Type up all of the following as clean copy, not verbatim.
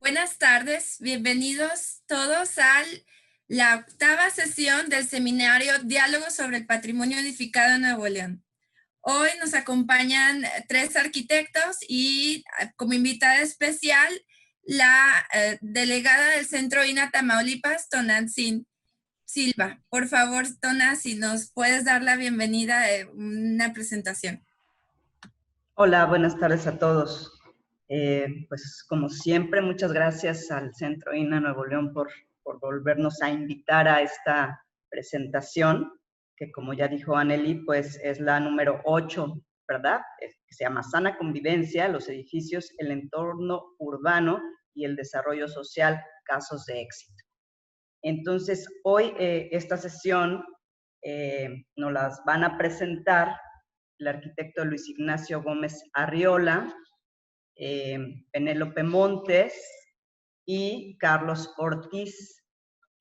Buenas tardes, bienvenidos todos a la octava sesión del seminario Diálogo sobre el Patrimonio Edificado en Nuevo León. Hoy nos acompañan tres arquitectos y como invitada especial la delegada del Centro INA Tamaulipas, Tonantzin Silva. Por favor, Tona, si nos puedes dar la bienvenida, una presentación. Hola, buenas tardes a todos. Pues como siempre, muchas gracias al Centro INA Nuevo León por volvernos a invitar a esta presentación, que como ya dijo Anneli, pues es la número 8, ¿verdad? Que se llama Sana Convivencia, los edificios, el entorno urbano y el desarrollo social, casos de éxito. Entonces, hoy esta sesión nos las van a presentar el arquitecto Luis Ignacio Gómez Arriola, Penélope Montes y Carlos Ortiz.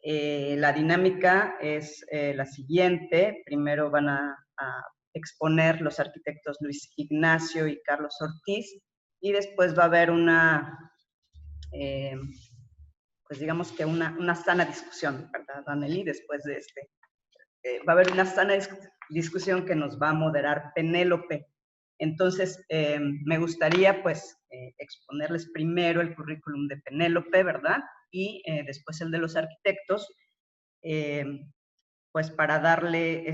La dinámica es la siguiente. Primero van a exponer los arquitectos Luis Ignacio y Carlos Ortiz, y después va a haber una, pues digamos que una sana discusión, ¿verdad, Anneli? Después de va a haber una sana discusión que nos va a moderar Penélope. Entonces, me gustaría, pues, exponerles primero el currículum de Penélope, ¿verdad? Y después el de los arquitectos, pues, para darle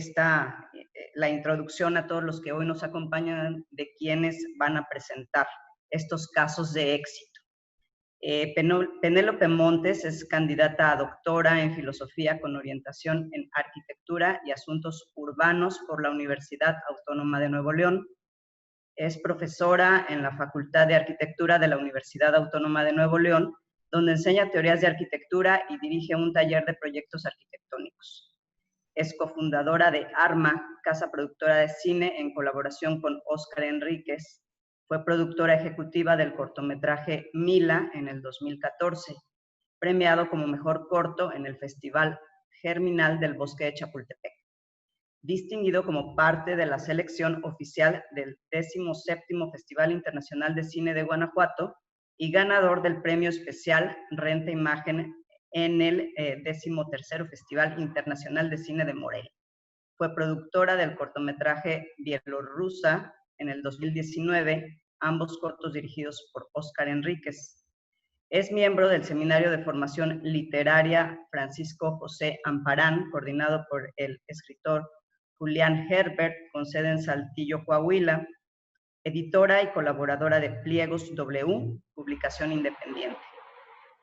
la introducción a todos los que hoy nos acompañan de quienes van a presentar estos casos de éxito. Penélope Montes es candidata a doctora en filosofía con orientación en arquitectura y asuntos urbanos por la Universidad Autónoma de Nuevo León. Es profesora en la Facultad de Arquitectura de la Universidad Autónoma de Nuevo León, donde enseña teorías de arquitectura y dirige un taller de proyectos arquitectónicos. Es cofundadora de ARMA, casa productora de cine, en colaboración con Óscar Enríquez. Fue productora ejecutiva del cortometraje Mila en el 2014, premiado como mejor corto en el Festival Germinal del Bosque de Chapultepec. Distinguido como parte de la selección oficial del 17º Festival Internacional de Cine de Guanajuato y ganador del premio especial Renta Imagen en el 13º Festival Internacional de Cine de Morelia. Fue productora del cortometraje Bielorrusa en el 2019, ambos cortos dirigidos por Óscar Enríquez. Es miembro del Seminario de Formación Literaria Francisco José Amparán, coordinado por el escritor Julián Herbert, con sede en Saltillo, Coahuila. Editora y colaboradora de Pliegos W, publicación independiente.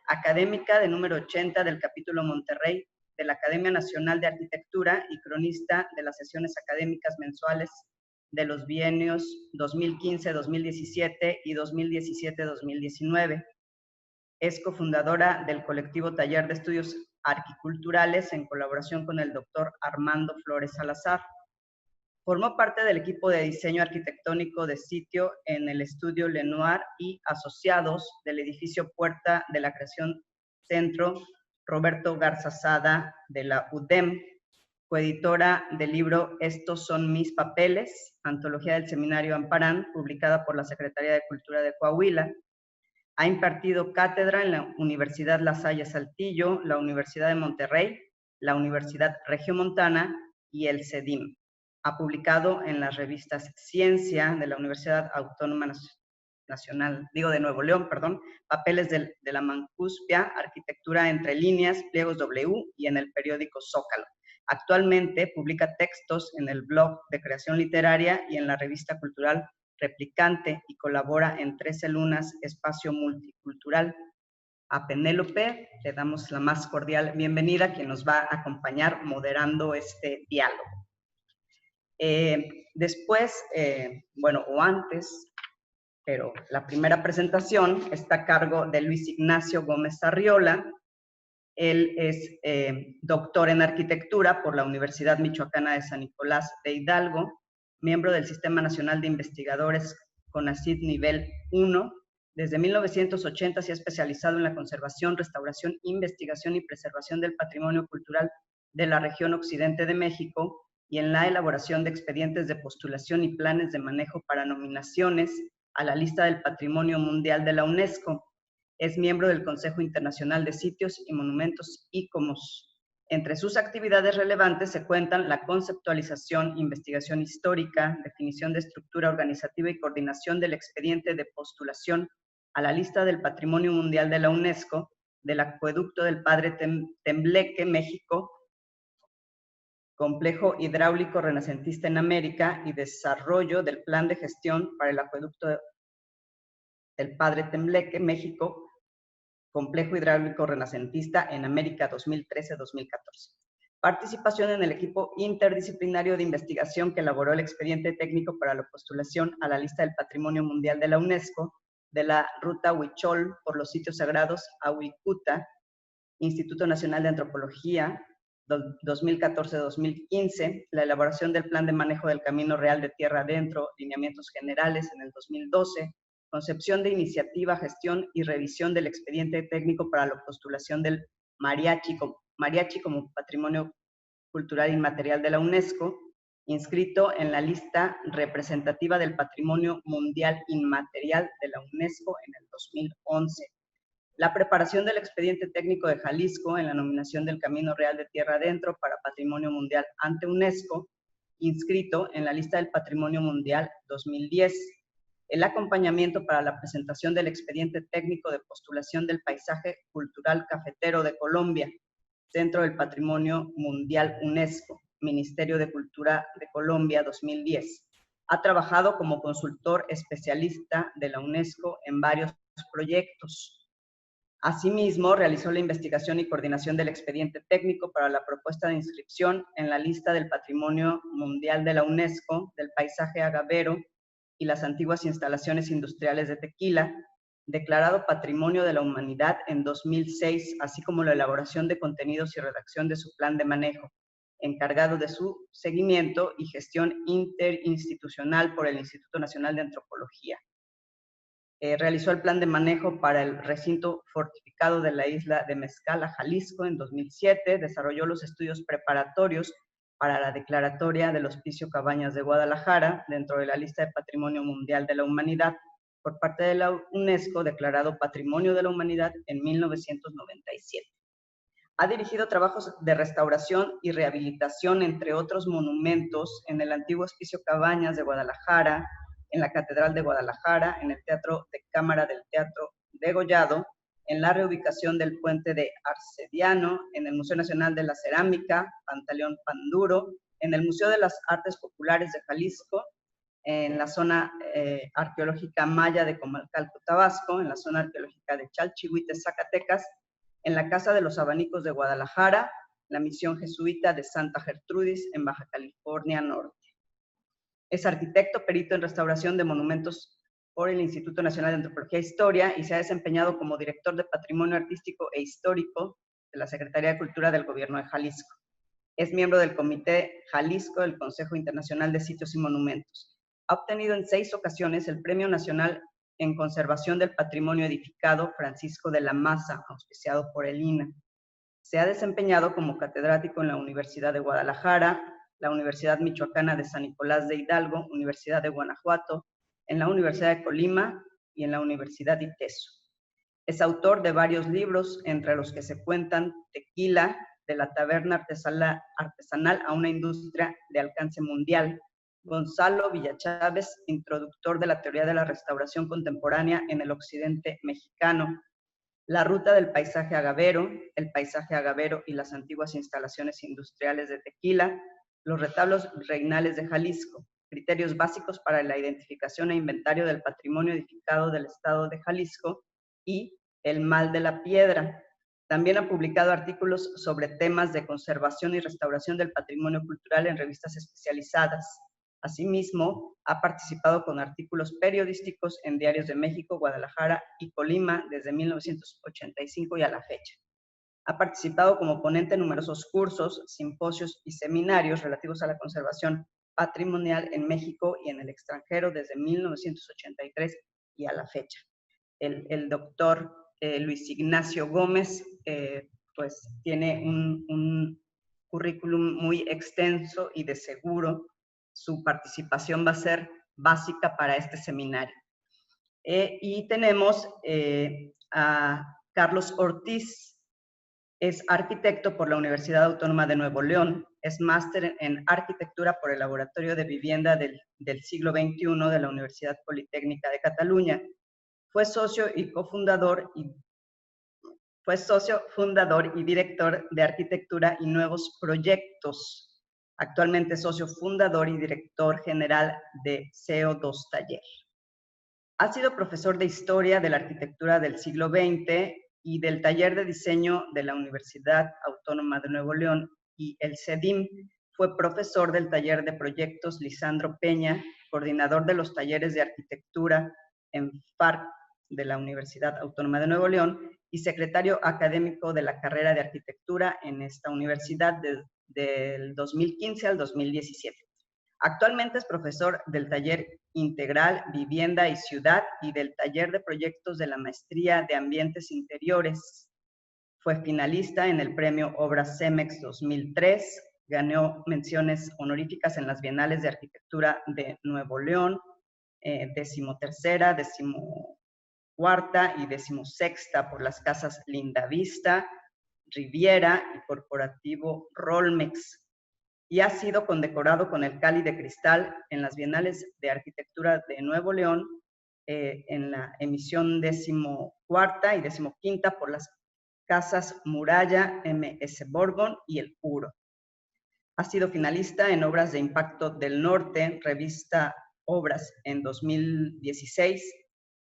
Académica de número 80 del capítulo Monterrey de la Academia Nacional de Arquitectura y cronista de las sesiones académicas mensuales de los bienios 2015-2017 y 2017-2019. Es cofundadora del colectivo Taller de Estudios Arquiculturales en colaboración con el doctor Armando Flores Salazar. Formó parte del equipo de diseño arquitectónico de sitio en el estudio Lenoir y asociados del edificio Puerta de la Creación Centro Roberto Garzazada de la UDEM. Coeditora del libro Estos son mis papeles, antología del Seminario Amparán, publicada por la Secretaría de Cultura de Coahuila. Ha impartido cátedra en la Universidad La Salle Saltillo, la Universidad de Monterrey, la Universidad Regiomontana y el CEDIM. Ha publicado en las revistas Ciencia de la Universidad Autónoma de Nuevo León, papeles de la Mancuspia, Arquitectura entre líneas, Pliegos W y en el periódico Zócalo. Actualmente publica textos en el blog de creación literaria y en la revista cultural Replicante y colabora en 13 Lunas, espacio multicultural. A Penélope le damos la más cordial bienvenida, quien nos va a acompañar moderando este diálogo. Después, o antes, pero la primera presentación está a cargo de Luis Ignacio Gómez Arriola. Él es doctor en arquitectura por la Universidad Michoacana de San Nicolás de Hidalgo, miembro del Sistema Nacional de Investigadores CONACYT nivel 1. Desde 1980 se ha especializado en la conservación, restauración, investigación y preservación del patrimonio cultural de la región occidente de México y en la elaboración de expedientes de postulación y planes de manejo para nominaciones a la lista del Patrimonio Mundial de la UNESCO. Es miembro del Consejo Internacional de Sitios y Monumentos ICOMOS. Entre sus actividades relevantes se cuentan la conceptualización, investigación histórica, definición de estructura organizativa y coordinación del expediente de postulación a la lista del Patrimonio Mundial de la UNESCO del Acueducto del Padre Tembleque, México, complejo hidráulico renacentista en América, y desarrollo del Plan de Gestión para el Acueducto del Padre Tembleque, México, complejo hidráulico renacentista en América 2013-2014. Participación en el equipo interdisciplinario de investigación que elaboró el expediente técnico para la postulación a la lista del Patrimonio Mundial de la UNESCO de la Ruta Huichol por los sitios sagrados Ahuicuta, Instituto Nacional de Antropología, 2014-2015, la elaboración del Plan de Manejo del Camino Real de Tierra Adentro, lineamientos generales en el 2012, concepción de iniciativa, gestión y revisión del expediente técnico para la postulación del mariachi como Patrimonio Cultural Inmaterial de la UNESCO, inscrito en la lista representativa del Patrimonio Mundial Inmaterial de la UNESCO en el 2011. La preparación del expediente técnico de Jalisco en la nominación del Camino Real de Tierra Adentro para Patrimonio Mundial ante UNESCO, inscrito en la lista del Patrimonio Mundial 2010. El acompañamiento para la presentación del expediente técnico de postulación del Paisaje Cultural Cafetero de Colombia, Centro del Patrimonio Mundial UNESCO, Ministerio de Cultura de Colombia 2010. Ha trabajado como consultor especialista de la UNESCO en varios proyectos. Asimismo, realizó la investigación y coordinación del expediente técnico para la propuesta de inscripción en la lista del Patrimonio Mundial de la UNESCO del paisaje agavero y las antiguas instalaciones industriales de Tequila, declarado Patrimonio de la Humanidad en 2006, así como la elaboración de contenidos y redacción de su plan de manejo, encargado de su seguimiento y gestión interinstitucional por el Instituto Nacional de Antropología. Realizó el plan de manejo para el recinto fortificado de la isla de Mezcala, Jalisco, en 2007, desarrolló los estudios preparatorios para la declaratoria del Hospicio Cabañas de Guadalajara, dentro de la lista de Patrimonio Mundial de la Humanidad, por parte de la UNESCO, declarado Patrimonio de la Humanidad en 1997. Ha dirigido trabajos de restauración y rehabilitación, entre otros monumentos, en el antiguo Hospicio Cabañas de Guadalajara, en la Catedral de Guadalajara, en el Teatro de Cámara del Teatro Degollado, en la reubicación del Puente de Arcediano, en el Museo Nacional de la Cerámica, Pantaleón Panduro, en el Museo de las Artes Populares de Jalisco, en la zona arqueológica maya de Comalcalco, Tabasco, en la zona arqueológica de Chalchihuite, Zacatecas, en la Casa de los Abanicos de Guadalajara, la Misión Jesuita de Santa Gertrudis, en Baja California Norte. Es arquitecto, perito en restauración de monumentos por el Instituto Nacional de Antropología e Historia y se ha desempeñado como director de Patrimonio Artístico e Histórico de la Secretaría de Cultura del Gobierno de Jalisco. Es miembro del Comité Jalisco del Consejo Internacional de Sitios y Monumentos. Ha obtenido en 6 ocasiones el Premio Nacional en Conservación del Patrimonio Edificado Francisco de la Maza, auspiciado por el INAH. Se ha desempeñado como catedrático en la Universidad de Guadalajara, la Universidad Michoacana de San Nicolás de Hidalgo, Universidad de Guanajuato, en la Universidad de Colima y en la Universidad ITESO. Es autor de varios libros, entre los que se cuentan Tequila, de la taberna artesanal a una industria de alcance mundial, Gonzalo Villachávez, introductor de la teoría de la restauración contemporánea en el occidente mexicano, La ruta del paisaje agavero, el paisaje agavero y las antiguas instalaciones industriales de Tequila, los retablos reinales de Jalisco, criterios básicos para la identificación e inventario del patrimonio edificado del estado de Jalisco y El mal de la piedra. También ha publicado artículos sobre temas de conservación y restauración del patrimonio cultural en revistas especializadas. Asimismo, ha participado con artículos periodísticos en diarios de México, Guadalajara y Colima desde 1985 y a la fecha. Ha participado como ponente en numerosos cursos, simposios y seminarios relativos a la conservación patrimonial en México y en el extranjero desde 1983 y a la fecha. El doctor Luis Ignacio Gómez pues tiene un currículum muy extenso y de seguro su participación va a ser básica para este seminario. Y tenemos a Carlos Ortiz, es arquitecto por la Universidad Autónoma de Nuevo León, es máster en arquitectura por el Laboratorio de Vivienda del Siglo XXI de la Universidad Politécnica de Cataluña. Fue socio fundador y director de Arquitectura y Nuevos Proyectos. Actualmente es socio fundador y director general de CO2 Taller. Ha sido profesor de Historia de la Arquitectura del siglo XX y del Taller de Diseño de la Universidad Autónoma de Nuevo León y el CEDIM. Fue profesor del Taller de Proyectos Lisandro Peña, coordinador de los talleres de arquitectura en FARC de la Universidad Autónoma de Nuevo León y secretario académico de la carrera de arquitectura en esta universidad del 2015 al 2017. Actualmente es profesor del taller integral Vivienda y Ciudad y del taller de proyectos de la Maestría de Ambientes Interiores. Fue finalista en el premio Obras CEMEX 2003, ganó menciones honoríficas en las Bienales de Arquitectura de Nuevo León, 13ª, 14ª y 16ª por las casas Lindavista, Riviera y Corporativo Rolmex, y ha sido condecorado con el Cali de Cristal en las Bienales de Arquitectura de Nuevo León, en la emisión 14ª y 15ª por las casas Muralla, MS Borgon y El Uro. Ha sido finalista en Obras de Impacto del Norte, revista Obras en 2016,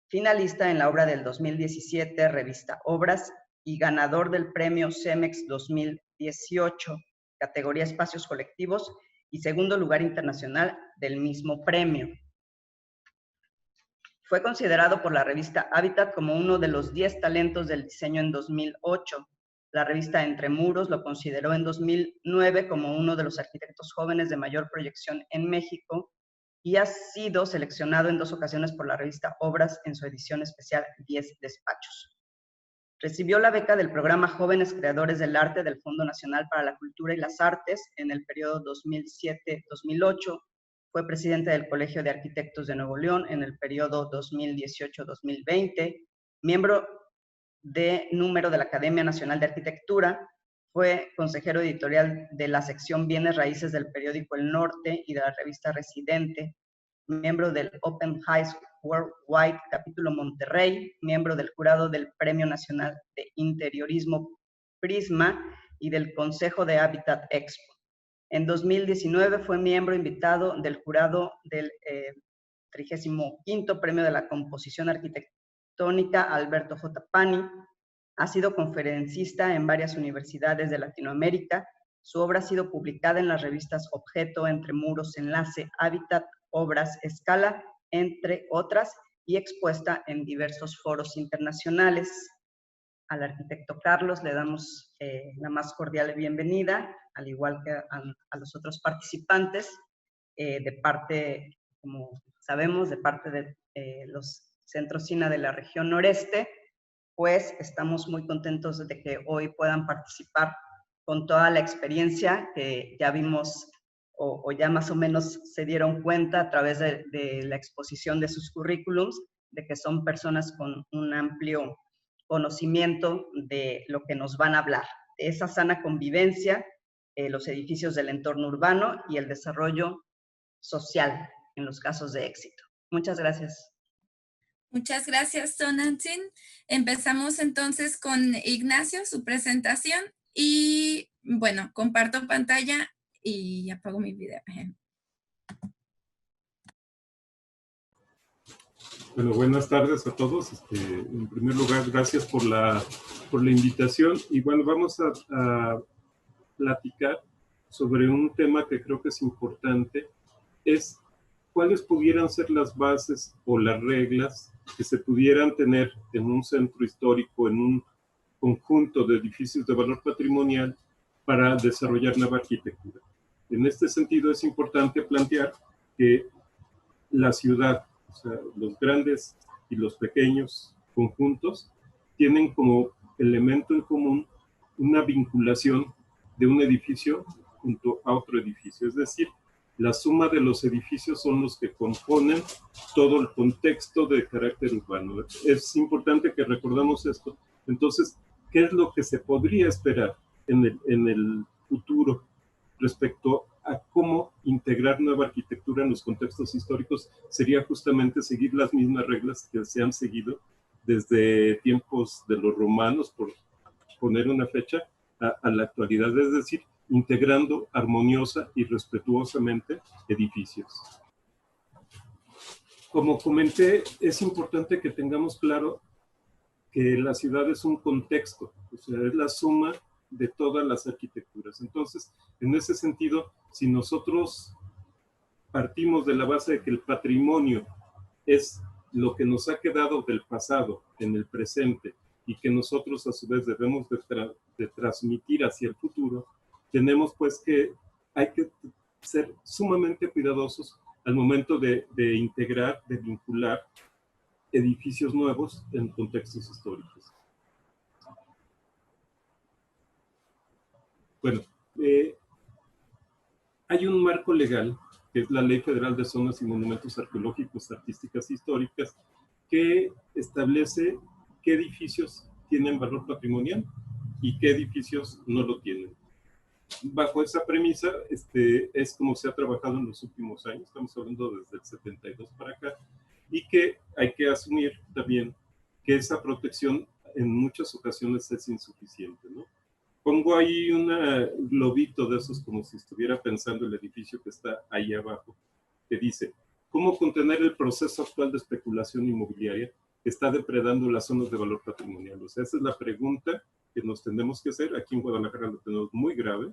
finalista en la obra del 2017, revista Obras, y ganador del premio CEMEX 2018, categoría Espacios Colectivos, y segundo lugar internacional del mismo premio. Fue considerado por la revista Hábitat como uno de los 10 talentos del diseño en 2008. La revista Entre Muros lo consideró en 2009 como uno de los arquitectos jóvenes de mayor proyección en México y ha sido seleccionado en 2 ocasiones por la revista Obras en su edición especial 10 Despachos. Recibió la beca del programa Jóvenes Creadores del Arte del Fondo Nacional para la Cultura y las Artes en el periodo 2007-2008. Fue presidente del Colegio de Arquitectos de Nuevo León en el periodo 2018-2020. Miembro de número de la Academia Nacional de Arquitectura. Fue consejero editorial de la sección Bienes Raíces del periódico El Norte y de la revista Residente. Miembro del Open High Worldwide capítulo Monterrey, miembro del jurado del Premio Nacional de Interiorismo Prisma y del Consejo de Hábitat Expo. En 2019 fue miembro invitado del jurado del 35º Premio de la Composición Arquitectónica Alberto J. Pani. Ha sido conferencista en varias universidades de Latinoamérica. Su obra ha sido publicada en las revistas Objeto, Entre Muros, Enlace, Hábitat, Obras, Escala, entre otras, y expuesta en diversos foros internacionales. Al arquitecto Carlos le damos la más cordial bienvenida, al igual que a los otros participantes, de parte, como sabemos, de parte de los centros SINA de la región noreste, pues estamos muy contentos de que hoy puedan participar con toda la experiencia que ya vimos o ya más o menos se dieron cuenta a través de la exposición de sus currículums, de que son personas con un amplio conocimiento de lo que nos van a hablar, de esa sana convivencia, los edificios del entorno urbano y el desarrollo social en los casos de éxito. Muchas gracias. Muchas gracias, Tonantzin. Empezamos entonces con Ignacio, su presentación, y bueno, comparto pantalla y apago mi video. Bueno, buenas tardes a todos. En primer lugar, gracias por la invitación. Y bueno, vamos a platicar sobre un tema que creo que es importante, es cuáles pudieran ser las bases o las reglas que se pudieran tener en un centro histórico, en un conjunto de edificios de valor patrimonial para desarrollar nueva arquitectura. En este sentido, es importante plantear que la ciudad, o sea, los grandes y los pequeños conjuntos, tienen como elemento en común una vinculación de un edificio junto a otro edificio. Es decir, La suma de los edificios son los que componen todo el contexto de carácter urbano. Es importante que recordemos esto. Entonces, ¿qué es lo que se podría esperar en el futuro respecto a cómo integrar nueva arquitectura en los contextos históricos? Sería justamente seguir las mismas reglas que se han seguido desde tiempos de los romanos, por poner una fecha, a la actualidad, es decir, integrando armoniosa y respetuosamente edificios. Como comenté, es importante que tengamos claro que la ciudad es un contexto, o sea, es la suma de todas las arquitecturas. Entonces, en ese sentido, si nosotros partimos de la base de que el patrimonio es lo que nos ha quedado del pasado en el presente y que nosotros a su vez debemos de transmitir hacia el futuro, tenemos pues que hay que ser sumamente cuidadosos al momento de integrar, de vincular edificios nuevos en contextos históricos. Bueno, hay un marco legal, que es la Ley Federal de Zonas y Monumentos Arqueológicos, Artísticas e Históricas, que establece qué edificios tienen valor patrimonial y qué edificios no lo tienen. Bajo esa premisa, es como se ha trabajado en los últimos años, estamos hablando desde el 72 para acá, y que hay que asumir también que esa protección en muchas ocasiones es insuficiente, ¿no? Pongo ahí un globito de esos como si estuviera pensando el edificio que está ahí abajo, que dice, ¿cómo contener el proceso actual de especulación inmobiliaria que está depredando las zonas de valor patrimonial? O sea, esa es la pregunta que nos tenemos que hacer. Aquí en Guadalajara lo tenemos muy grave.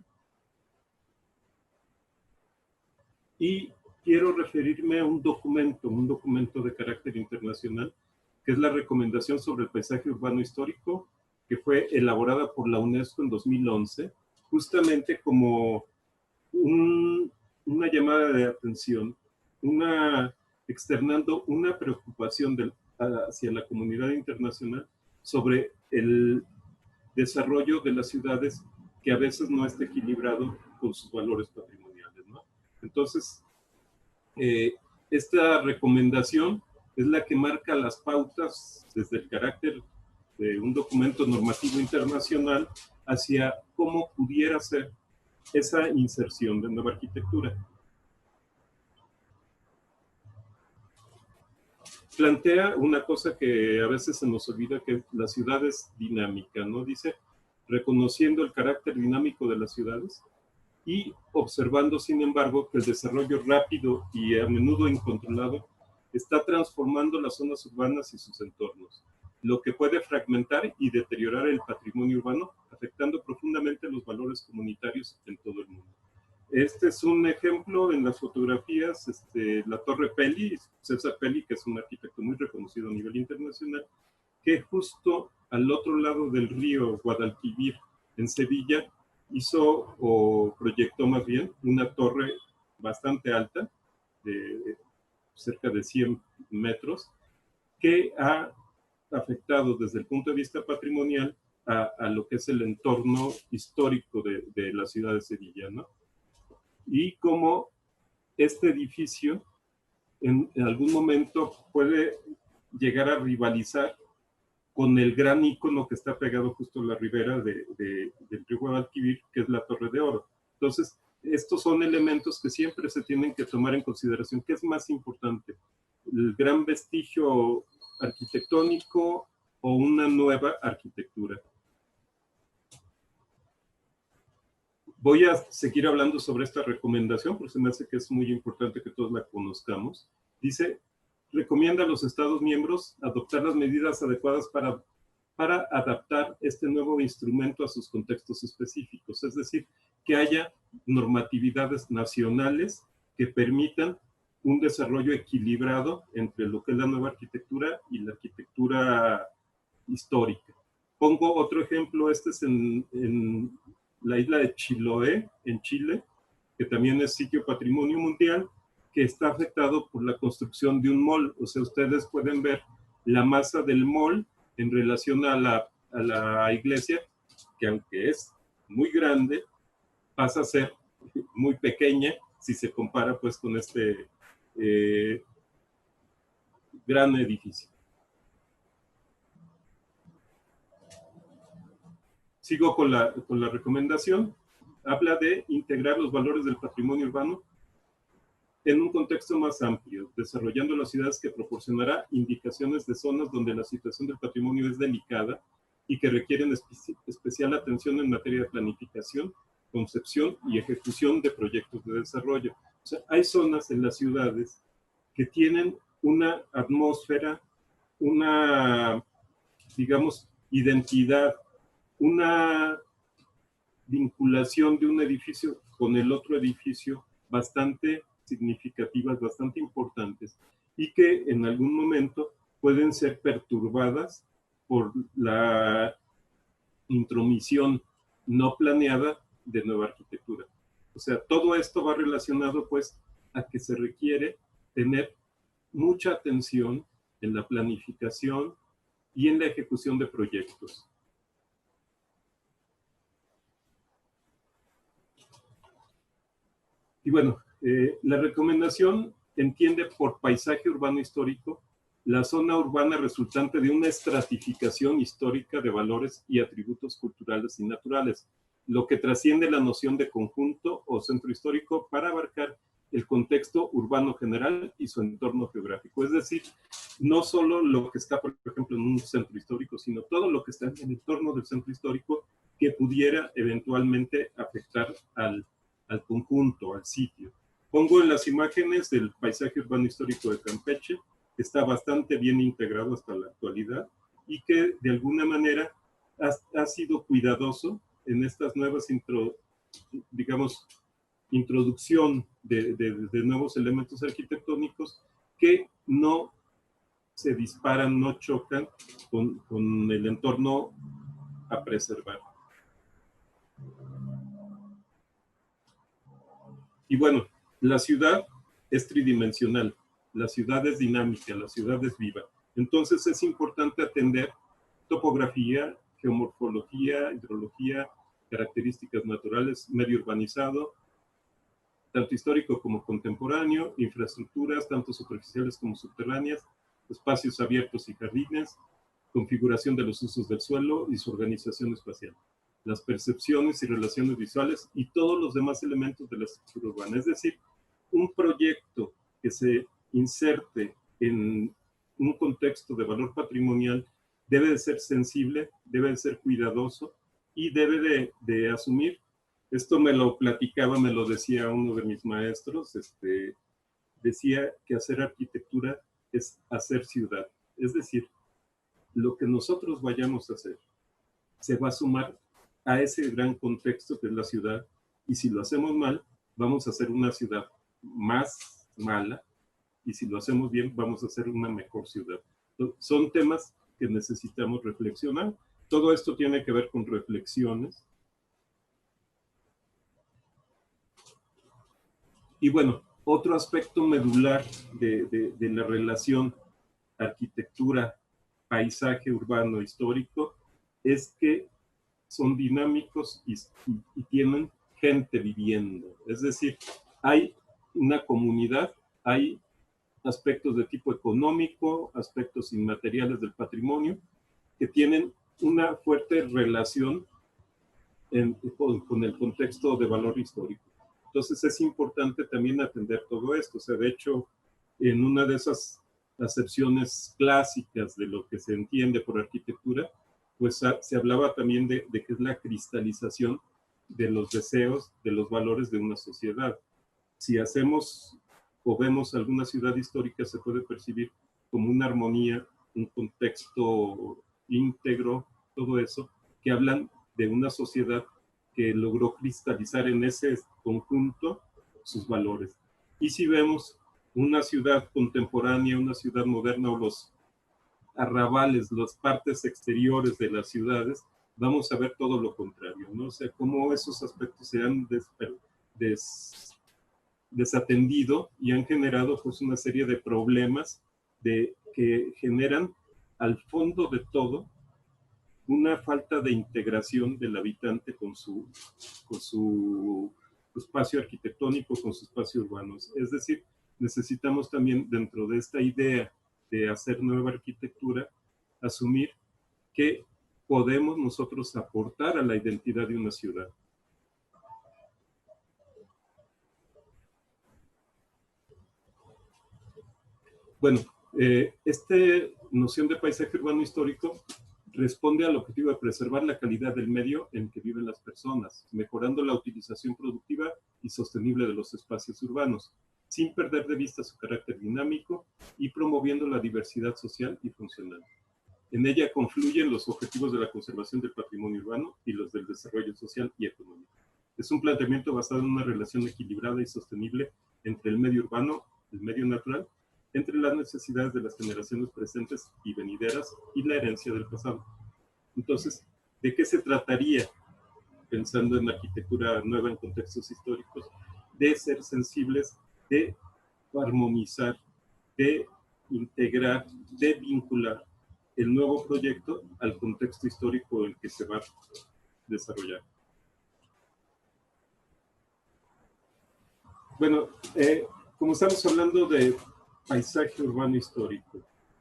Y quiero referirme a un documento de carácter internacional, que es la Recomendación sobre el Paisaje Urbano Histórico, que fue elaborada por la UNESCO en 2011, justamente como una llamada de atención, externando una preocupación hacia la comunidad internacional sobre el desarrollo de las ciudades que a veces no está equilibrado con sus valores patrimoniales, ¿no? Entonces, esta recomendación es la que marca las pautas desde el carácter de un documento normativo internacional hacia cómo pudiera ser esa inserción de nueva arquitectura. Plantea una cosa que a veces se nos olvida, que la ciudad es dinámica, ¿no? Dice, reconociendo el carácter dinámico de las ciudades y observando, sin embargo, que el desarrollo rápido y a menudo incontrolado está transformando las zonas urbanas y sus entornos, lo que puede fragmentar y deteriorar el patrimonio urbano, afectando profundamente los valores comunitarios en todo el mundo. Este es un ejemplo en las fotografías, la Torre Pelli, César Pelli, que es un arquitecto muy reconocido a nivel internacional, que justo al otro lado del río Guadalquivir, en Sevilla, hizo o proyectó más bien una torre bastante alta, de cerca de 100 metros, que ha afectado desde el punto de vista patrimonial a lo que es el entorno histórico de la ciudad de Sevilla, ¿no? Y cómo este edificio en algún momento puede llegar a rivalizar con el gran ícono que está pegado justo a la ribera del río Guadalquivir, que es la Torre de Oro. Entonces, estos son elementos que siempre se tienen que tomar en consideración. ¿Qué es más importante? ¿El gran vestigio arquitectónico o una nueva arquitectura? Voy a seguir hablando sobre esta recomendación, porque se me hace que es muy importante que todos la conozcamos. Dice, recomienda a los Estados miembros adoptar las medidas adecuadas para adaptar este nuevo instrumento a sus contextos específicos. Es decir, que haya normatividades nacionales que permitan un desarrollo equilibrado entre lo que es la nueva arquitectura y la arquitectura histórica. Pongo otro ejemplo, este es en la isla de Chiloé, en Chile, que también es sitio patrimonio mundial, que está afectado por la construcción de un mall. O sea, ustedes pueden ver la masa del mall en relación a la iglesia, que aunque es muy grande, pasa a ser muy pequeña si se compara pues con este gran edificio. Sigo con la recomendación. Habla de integrar los valores del patrimonio urbano en un contexto más amplio, desarrollando las ciudades que proporcionará indicaciones de zonas donde la situación del patrimonio es delicada y que requieren especial atención en materia de planificación, concepción y ejecución de proyectos de desarrollo. O sea, hay zonas en las ciudades que tienen una atmósfera, una, digamos, identidad, una vinculación de un edificio con el otro edificio bastante significativas, bastante importantes, y que en algún momento pueden ser perturbadas por la intromisión no planeada de nueva arquitectura. O sea, todo esto va relacionado pues a que se requiere tener mucha atención en la planificación y en la ejecución de proyectos. Y bueno, la recomendación entiende por paisaje urbano histórico la zona urbana resultante de una estratificación histórica de valores y atributos culturales y naturales, lo que trasciende la noción de conjunto o centro histórico para abarcar el contexto urbano general y su entorno geográfico. Es decir, no solo lo que está, por ejemplo, en un centro histórico, sino todo lo que está en el entorno del centro histórico que pudiera eventualmente afectar al conjunto, al sitio. Pongo en las imágenes del paisaje urbano histórico de Campeche, que está bastante bien integrado hasta la actualidad y que de alguna manera ha sido cuidadoso en estas nuevas, digamos, introducción de nuevos elementos arquitectónicos que no se disparan, no chocan con el entorno a preservar. Y bueno, la ciudad es tridimensional, la ciudad es dinámica, la ciudad es viva. Entonces es importante atender topografía, geomorfología, hidrología, características naturales, medio urbanizado, tanto histórico como contemporáneo, infraestructuras, tanto superficiales como subterráneas, espacios abiertos y jardines, configuración de los usos del suelo y su organización espacial, las percepciones y relaciones visuales y todos los demás elementos de la estructura urbana. Es decir, un proyecto que se inserte en un contexto de valor patrimonial debe de ser sensible, debe de ser cuidadoso y debe de asumir. Esto me lo platicaba, me lo decía uno de mis maestros, decía que hacer arquitectura es hacer ciudad. Es decir, lo que nosotros vayamos a hacer se va a sumar a ese gran contexto que es la ciudad, y si lo hacemos mal, vamos a hacer una ciudad más mala, y si lo hacemos bien, vamos a hacer una mejor ciudad. Son temas que necesitamos reflexionar. Todo esto tiene que ver con reflexiones. Y bueno, otro aspecto medular de la relación arquitectura, paisaje urbano histórico es que son dinámicos y tienen gente viviendo. Es decir, hay una comunidad, hay aspectos de tipo económico, aspectos inmateriales del patrimonio, que tienen una fuerte relación con el contexto de valor histórico. Entonces es importante también atender todo esto. O sea, de hecho, en una de esas acepciones clásicas de lo que se entiende por arquitectura, pues se hablaba también de que es la cristalización de los deseos, de los valores de una sociedad. Si hacemos o vemos alguna ciudad histórica, se puede percibir como una armonía, un contexto íntegro, todo eso, que hablan de una sociedad que logró cristalizar en ese conjunto sus valores. Y si vemos una ciudad contemporánea, una ciudad moderna, o los arrabales, las partes exteriores de las ciudades, vamos a ver todo lo contrario, ¿no? O sea, cómo esos aspectos se han desatendido y han generado pues una serie de problemas que generan al fondo de todo una falta de integración del habitante con su espacio arquitectónico con su espacio urbano. Es decir, necesitamos también, dentro de esta idea de hacer nueva arquitectura, asumir que podemos nosotros aportar a la identidad de una ciudad. Bueno, esta noción de paisaje urbano histórico responde al objetivo de preservar la calidad del medio en que viven las personas, mejorando la utilización productiva y sostenible de los espacios urbanos, sin perder de vista su carácter dinámico y promoviendo la diversidad social y funcional. En ella confluyen los objetivos de la conservación del patrimonio urbano y los del desarrollo social y económico. Es un planteamiento basado en una relación equilibrada y sostenible entre el medio urbano, el medio natural, entre las necesidades de las generaciones presentes y venideras y la herencia del pasado. Entonces, ¿de qué se trataría, pensando en arquitectura nueva en contextos históricos? De ser sensibles, de armonizar, de integrar, de vincular el nuevo proyecto al contexto histórico en el que se va a desarrollar. Bueno, como estamos hablando de paisaje urbano histórico,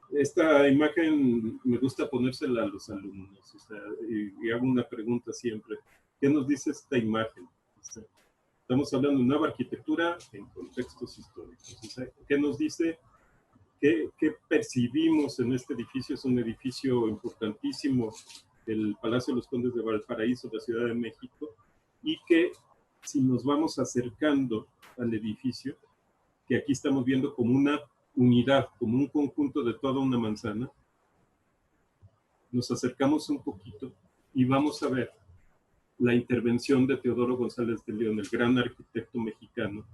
esta imagen me gusta ponérsela a los alumnos, o sea, y hago una pregunta siempre. ¿Qué nos dice esta imagen? O sea, estamos hablando de nueva arquitectura en contextos históricos. O sea, ¿qué nos dice? ¿Qué percibimos en este edificio? Es un edificio importantísimo, el Palacio de los Condes de Valparaíso, de la Ciudad de México, y que si nos vamos acercando al edificio, que aquí estamos viendo como una unidad, como un conjunto de toda una manzana, nos acercamos un poquito y vamos a ver la intervención de Teodoro González de León, el gran arquitecto mexicano,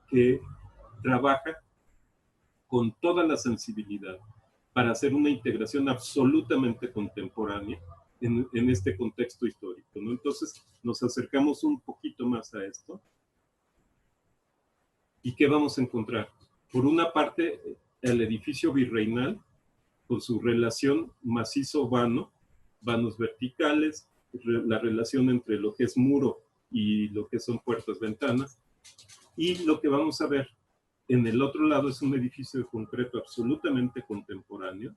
que trabaja con toda la sensibilidad para hacer una integración absolutamente contemporánea en este contexto histórico, ¿no? Entonces nos acercamos un poquito más a esto. ¿Y qué vamos a encontrar? Por una parte, el edificio virreinal, con su relación macizo-vano, vanos verticales, la relación entre lo que es muro y lo que son puertas-ventanas. Y lo que vamos a ver en el otro lado es un edificio de concreto absolutamente contemporáneo,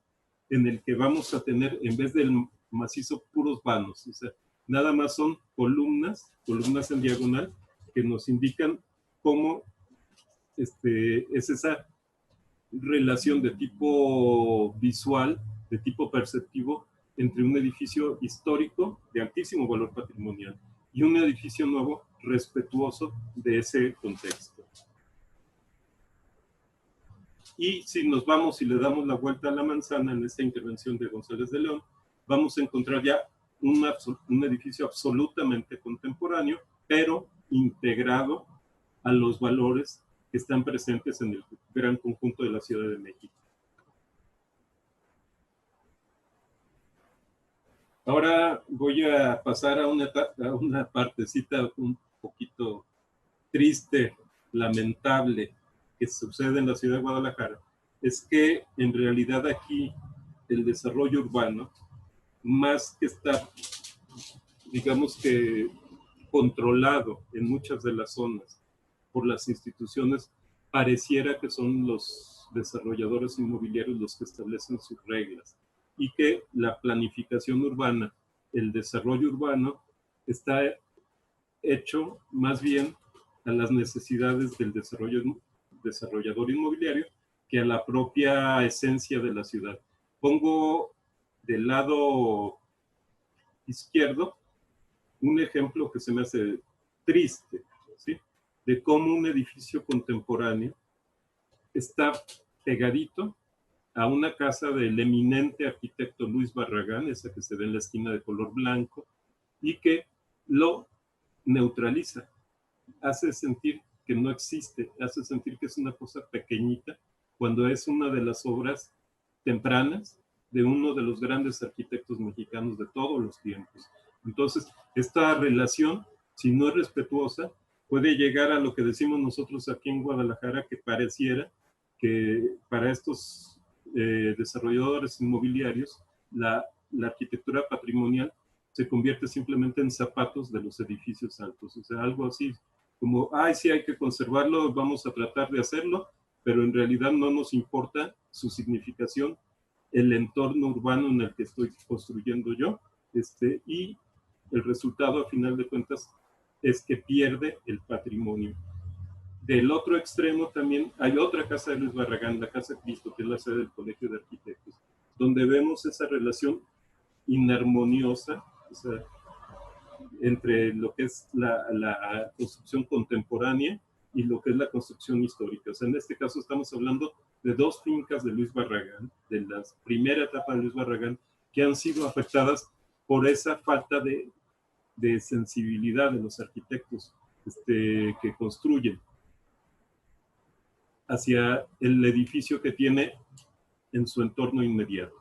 en el que vamos a tener, en vez del macizo, puros vanos. O sea, nada más son columnas en diagonal, que nos indican cómo es esa relación de tipo visual, de tipo perceptivo, entre un edificio histórico de altísimo valor patrimonial y un edificio nuevo respetuoso de ese contexto. Y si nos vamos y le damos la vuelta a la manzana en esta intervención de González de León, vamos a encontrar ya un edificio absolutamente contemporáneo, pero integrado a los valores que están presentes en el gran conjunto de la Ciudad de México. Ahora voy a pasar a una partecita un poquito triste, lamentable, que sucede en la ciudad de Guadalajara. Es que en realidad aquí el desarrollo urbano, más que estar, digamos que controlado en muchas de las zonas por las instituciones, pareciera que son los desarrolladores inmobiliarios los que establecen sus reglas y que la planificación urbana, el desarrollo urbano, está hecho más bien a las necesidades del desarrollador inmobiliario que a la propia esencia de la ciudad. Pongo del lado izquierdo un ejemplo que se me hace triste, ¿sí? De cómo un edificio contemporáneo está pegadito a una casa del eminente arquitecto Luis Barragán, esa que se ve en la esquina de color blanco, y que lo neutraliza, hace sentir que no existe, hace sentir que es una cosa pequeñita, cuando es una de las obras tempranas de uno de los grandes arquitectos mexicanos de todos los tiempos. Entonces, esta relación, si no es respetuosa, puede llegar a lo que decimos nosotros aquí en Guadalajara, que pareciera que para estos desarrolladores inmobiliarios, la arquitectura patrimonial se convierte simplemente en zapatos de los edificios altos. O sea, algo así como, ay, sí, hay que conservarlo, vamos a tratar de hacerlo, pero en realidad no nos importa su significación, el entorno urbano en el que estoy construyendo yo, y el resultado, a final de cuentas, es que pierde el patrimonio. Del otro extremo también hay otra casa de Luis Barragán, la Casa Cristo, que es la sede del Colegio de Arquitectos, donde vemos esa relación inarmoniosa, o sea, entre lo que es la construcción contemporánea y lo que es la construcción histórica. O sea, en este caso estamos hablando de dos fincas de Luis Barragán, de la primera etapa de Luis Barragán, que han sido afectadas por esa falta de sensibilidad de los arquitectos que construyen hacia el edificio que tiene en su entorno inmediato.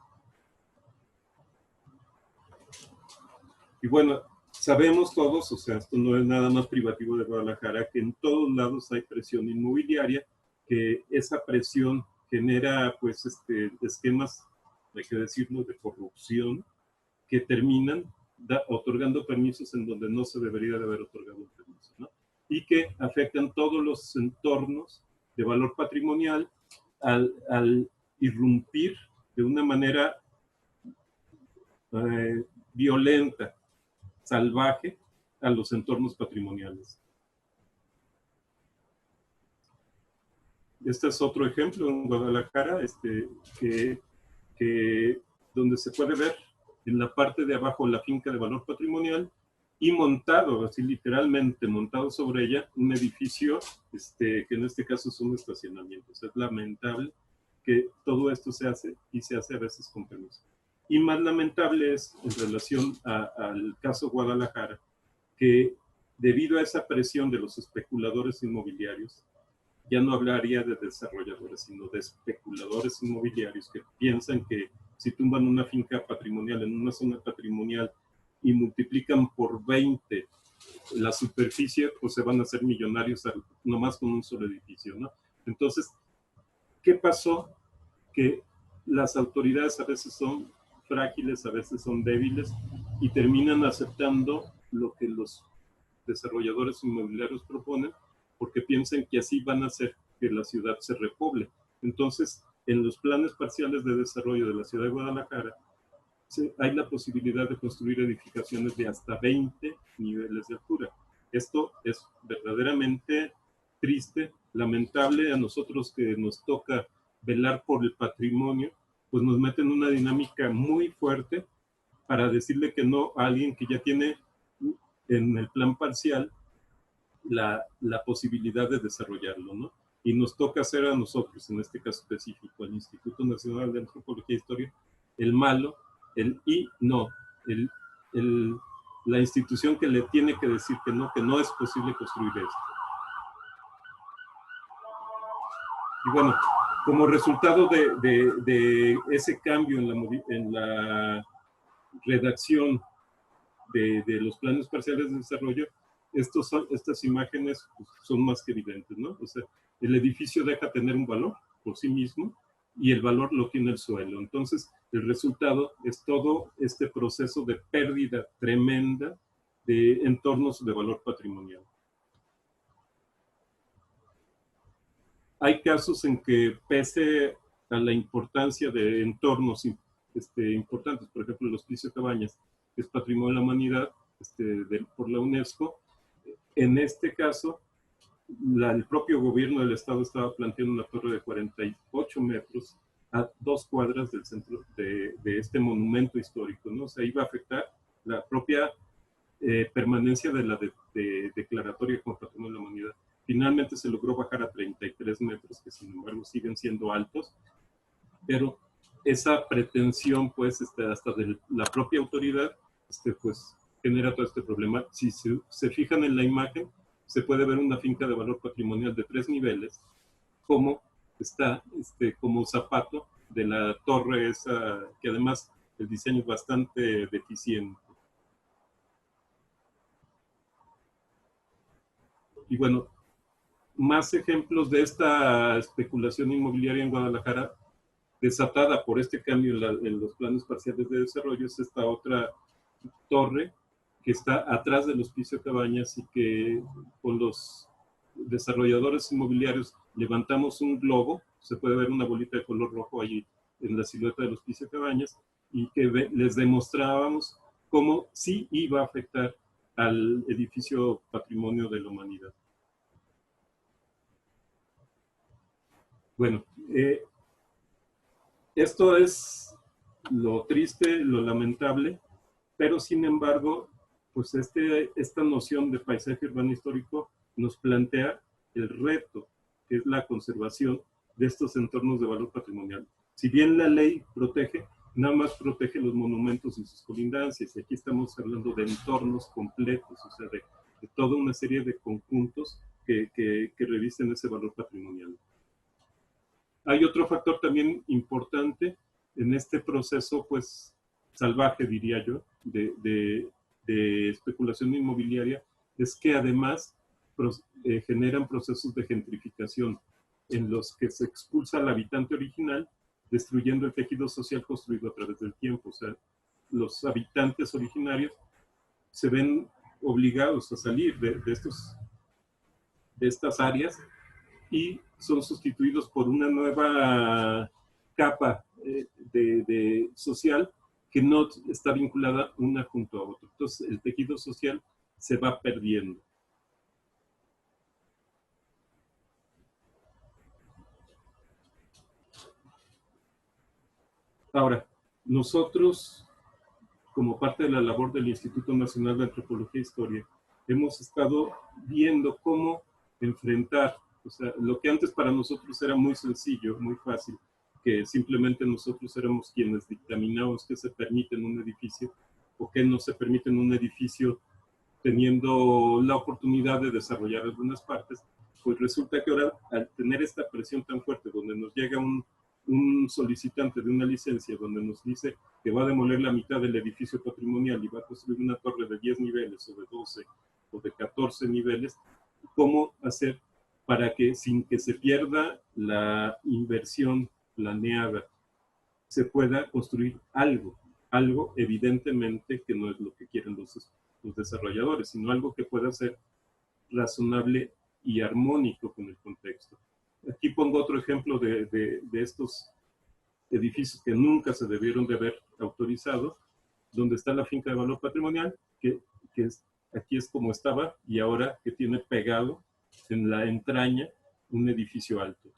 Y bueno, sabemos todos, o sea, esto no es nada más privativo de Guadalajara, que en todos lados hay presión inmobiliaria, que esa presión genera, pues, esquemas, hay que decirlo, de corrupción, que terminan otorgando permisos en donde no se debería de haber otorgado un permiso, ¿no? Y que afectan todos los entornos de valor patrimonial al irrumpir de una manera violenta, salvaje, a los entornos patrimoniales. Este es otro ejemplo en Guadalajara, donde se puede ver en la parte de abajo la finca de valor patrimonial y montado, así literalmente montado sobre ella, un edificio que en este caso es un estacionamiento. O sea, es lamentable que todo esto se hace y se hace a veces con permiso. Y más lamentable es en relación al caso Guadalajara, que debido a esa presión de los especuladores inmobiliarios, ya no hablaría de desarrolladores, sino de especuladores inmobiliarios que piensan que si tumban una finca patrimonial en una zona patrimonial y multiplican por 20 la superficie, pues se van a hacer millonarios nomás con un solo edificio, ¿no? Entonces, ¿qué pasó? Que las autoridades a veces son frágiles, a veces son débiles y terminan aceptando lo que los desarrolladores inmobiliarios proponen porque piensan que así van a hacer que la ciudad se repoble. Entonces, en los planes parciales de desarrollo de la ciudad de Guadalajara, hay la posibilidad de construir edificaciones de hasta 20 niveles de altura. Esto es verdaderamente triste, lamentable. A nosotros que nos toca velar por el patrimonio, pues nos meten en una dinámica muy fuerte para decirle que no a alguien que ya tiene en el plan parcial la posibilidad de desarrollarlo, ¿no? Y nos toca hacer a nosotros, en este caso específico, al Instituto Nacional de Antropología e Historia, el malo, la institución que le tiene que decir que no es posible construir esto. Y bueno, como resultado de ese cambio en la redacción de los planes parciales de desarrollo, estas imágenes pues, son más que evidentes, ¿no? O sea, el edificio deja tener un valor por sí mismo y el valor lo tiene el suelo. Entonces, el resultado es todo este proceso de pérdida tremenda de entornos de valor patrimonial. Hay casos en que, pese a la importancia de entornos importantes, por ejemplo, el Hospicio Cabañas, que es Patrimonio de la Humanidad por la UNESCO, en este caso, el propio gobierno del estado estaba planteando una torre de 48 metros a 2 cuadras del centro de este monumento histórico, ¿no? O sea, iba a afectar la propia permanencia de la declaratoria como Patrimonio de la Humanidad. Finalmente se logró bajar a 33 metros, que sin embargo siguen siendo altos, pero esa pretensión, pues, hasta de la propia autoridad, pues, genera todo este problema. Si se fijan en la imagen, se puede ver una finca de valor patrimonial de 3 niveles, como está como zapato de la torre esa, que además el diseño es bastante deficiente. Y bueno, más ejemplos de esta especulación inmobiliaria en Guadalajara, desatada por este cambio en los planes parciales de desarrollo, es esta otra torre que está atrás del Hospicio Cabañas y que con los desarrolladores inmobiliarios levantamos un globo, se puede ver una bolita de color rojo allí en la silueta del Hospicio Cabañas, y que les demostrábamos cómo sí iba a afectar al edificio Patrimonio de la Humanidad. Bueno, esto es lo triste, lo lamentable, pero sin embargo, pues esta noción de paisaje urbano histórico nos plantea el reto, que es la conservación de estos entornos de valor patrimonial. Si bien la ley protege, nada más protege los monumentos y sus colindancias, y aquí estamos hablando de entornos completos, o sea, de toda una serie de conjuntos que revisten ese valor patrimonial. Hay otro factor también importante en este proceso, pues, salvaje, diría yo, de especulación inmobiliaria, es que además generan procesos de gentrificación en los que se expulsa al habitante original, destruyendo el tejido social construido a través del tiempo. O sea, los habitantes originarios se ven obligados a salir de estas áreas y son sustituidos por una nueva capa social que no está vinculada una junto a otra. Entonces, el tejido social se va perdiendo. Ahora, nosotros, como parte de la labor del Instituto Nacional de Antropología e Historia, hemos estado viendo cómo enfrentar, o sea, lo que antes para nosotros era muy sencillo, muy fácil, que simplemente nosotros éramos quienes dictaminábamos qué se permite en un edificio o qué no se permite en un edificio teniendo la oportunidad de desarrollar algunas partes, pues resulta que ahora al tener esta presión tan fuerte donde nos llega un solicitante de una licencia donde nos dice que va a demoler la mitad del edificio patrimonial y va a construir una torre de 10 niveles o de 12 o de 14 niveles, ¿cómo hacer para que sin que se pierda la inversión planeada se pueda construir algo evidentemente que no es lo que quieren los desarrolladores, sino algo que pueda ser razonable y armónico con el contexto? Aquí pongo otro ejemplo de estos edificios que nunca se debieron de haber autorizado, donde está la finca de valor patrimonial, que aquí es como estaba, y ahora que tiene pegado en la entraña un edificio alto.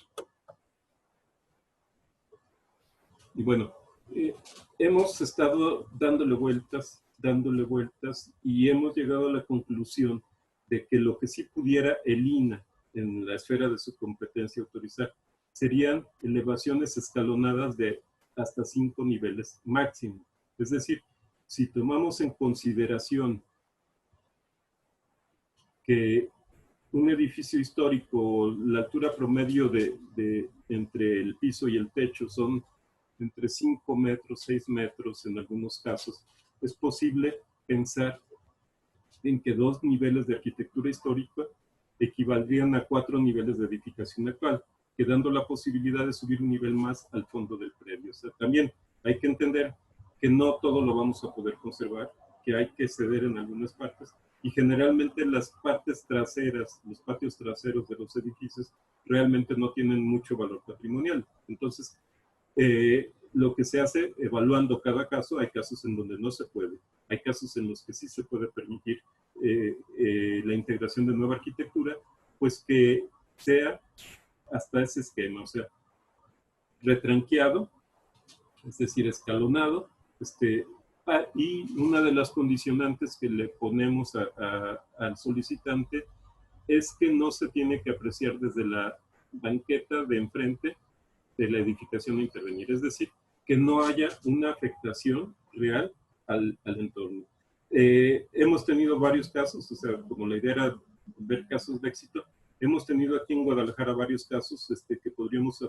Y bueno, hemos estado dándole vueltas, y hemos llegado a la conclusión de que lo que sí pudiera el INAH en la esfera de su competencia autorizar serían elevaciones escalonadas de hasta 5 niveles máximo. Es decir, si tomamos en consideración que un edificio histórico, la altura promedio entre el piso y el techo son entre 5 metros, 6 metros en algunos casos, es posible pensar en que 2 niveles de arquitectura histórica equivaldrían a 4 niveles de edificación actual, quedando la posibilidad de subir un nivel más al fondo del predio. O sea, también hay que entender que no todo lo vamos a poder conservar, que hay que ceder en algunas partes, y generalmente las partes traseras, los patios traseros de los edificios realmente no tienen mucho valor patrimonial. Entonces, lo que se hace evaluando cada caso, hay casos en donde no se puede, hay casos en los que sí se puede permitir la integración de nueva arquitectura, pues que sea hasta ese esquema, o sea, retranqueado, es decir, escalonado, y una de las condicionantes que le ponemos al solicitante es que no se tiene que apreciar desde la banqueta de enfrente de la edificación a intervenir, es decir, que no haya una afectación real al entorno. Hemos tenido varios casos, o sea, como la idea era ver casos de éxito, hemos tenido aquí en Guadalajara varios casos que podríamos,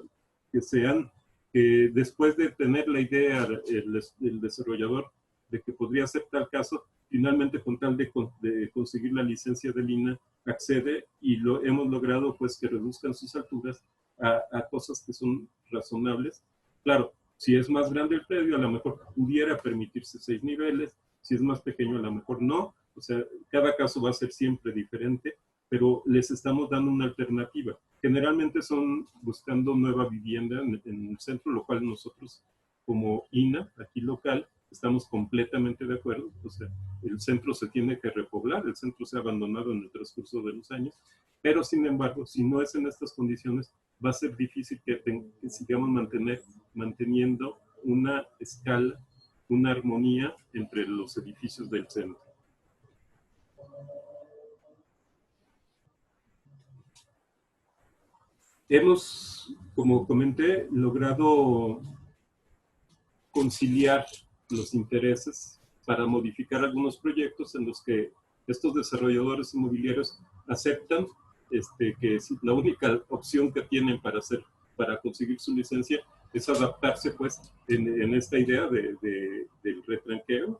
que sean, después de tener la idea el desarrollador de que podría ser tal caso, finalmente con tal de conseguir la licencia del INAH, accede y hemos logrado pues que reduzcan sus alturas a cosas que son razonables. Claro, si es más grande el predio, a lo mejor pudiera permitirse 6 niveles, Si es más pequeño, a lo mejor no. O sea, cada caso va a ser siempre diferente, pero les estamos dando una alternativa. Generalmente son buscando nueva vivienda en el centro, lo cual nosotros como INA, aquí local, estamos completamente de acuerdo. O sea, el centro se tiene que repoblar, el centro se ha abandonado en el transcurso de los años, pero sin embargo, si no es en estas condiciones, va a ser difícil que sigamos manteniendo una escala, una armonía entre los edificios del centro. Hemos, como comenté, logrado conciliar los intereses para modificar algunos proyectos en los que estos desarrolladores inmobiliarios aceptan que la única opción que tienen para conseguir su licencia es adaptarse pues en esta idea del retranqueo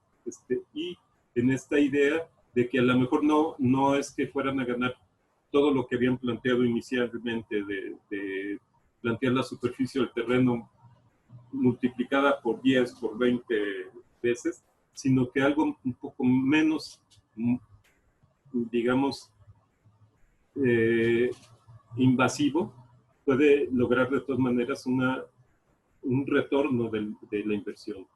y en esta idea de que a lo mejor no es que fueran a ganar todo lo que habían planteado inicialmente de plantear la superficie del terreno multiplicada por 10, por 20 veces, sino que algo un poco menos, digamos, invasivo, puede lograr de todas maneras un retorno de la inversión.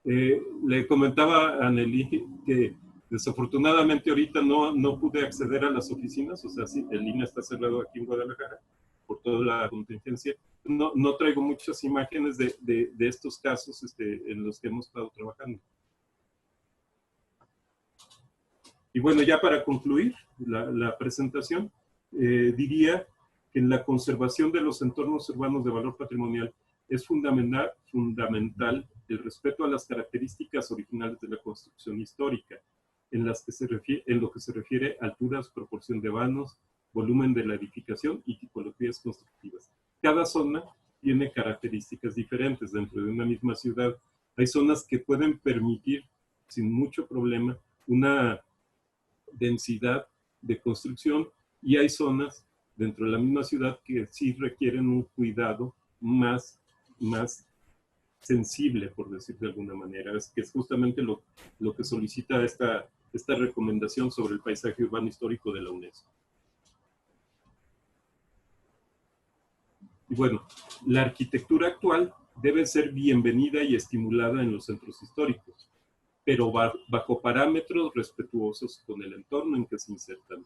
Le comentaba a Anneli que desafortunadamente ahorita no pude acceder a las oficinas, o sea, sí, el INA está cerrado aquí en Guadalajara por toda la contingencia. No traigo muchas imágenes de estos casos en los que hemos estado trabajando. Y bueno, ya para concluir la presentación, diría que en la conservación de los entornos urbanos de valor patrimonial es fundamental el respeto a las características originales de la construcción histórica, en lo que se refiere a alturas, proporción de vanos, volumen de la edificación y tipologías constructivas. Cada zona tiene características diferentes dentro de una misma ciudad. Hay zonas que pueden permitir, sin mucho problema, una densidad de construcción y hay zonas dentro de la misma ciudad que sí requieren un cuidado más sensible, por decir de alguna manera. Que es justamente lo que solicita esta recomendación sobre el paisaje urbano histórico de la UNESCO. Y bueno, la arquitectura actual debe ser bienvenida y estimulada en los centros históricos, pero bajo parámetros respetuosos con el entorno en que se insertan.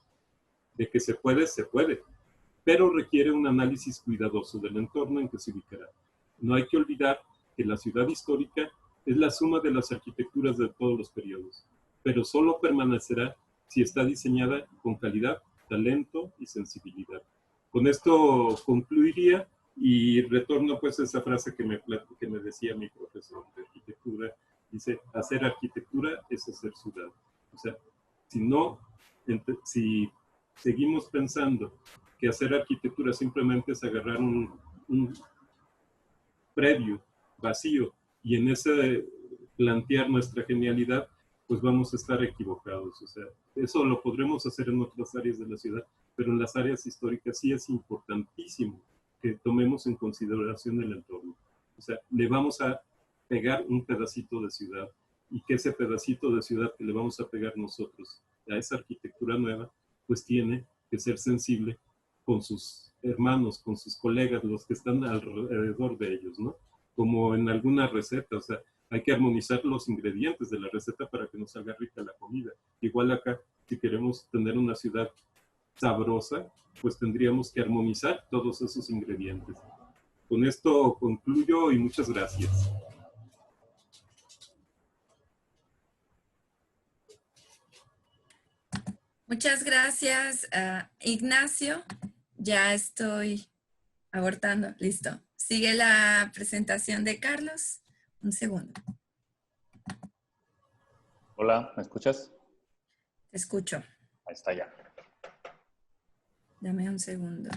De que se puede, pero requiere un análisis cuidadoso del entorno en que se ubicará. No hay que olvidar que la ciudad histórica es la suma de las arquitecturas de todos los periodos, pero solo permanecerá si está diseñada con calidad, talento y sensibilidad. Con esto concluiría y retorno pues a esa frase que me decía mi profesor de arquitectura. Dice, hacer arquitectura es hacer ciudad. O sea, si seguimos pensando que hacer arquitectura simplemente es agarrar un predio vacío y en ese plantear nuestra genialidad, pues vamos a estar equivocados. O sea, eso lo podremos hacer en otras áreas de la ciudad, pero en las áreas históricas sí es importantísimo que tomemos en consideración el entorno. O sea, le vamos a pegar un pedacito de ciudad y que ese pedacito de ciudad que le vamos a pegar nosotros a esa arquitectura nueva, pues tiene que ser sensible con sus hermanos, con sus colegas, los que están alrededor de ellos, ¿no? Como en alguna receta, o sea, hay que armonizar los ingredientes de la receta para que nos salga rica la comida. Igual acá, si queremos tener una ciudad sabrosa, pues tendríamos que armonizar todos esos ingredientes. Con esto concluyo y muchas gracias. Muchas gracias, Ignacio. Ya estoy abortando. Listo. Sigue la presentación de Carlos. Un segundo. Hola, ¿me escuchas? Te escucho. Ahí está ya. Dame un segundo.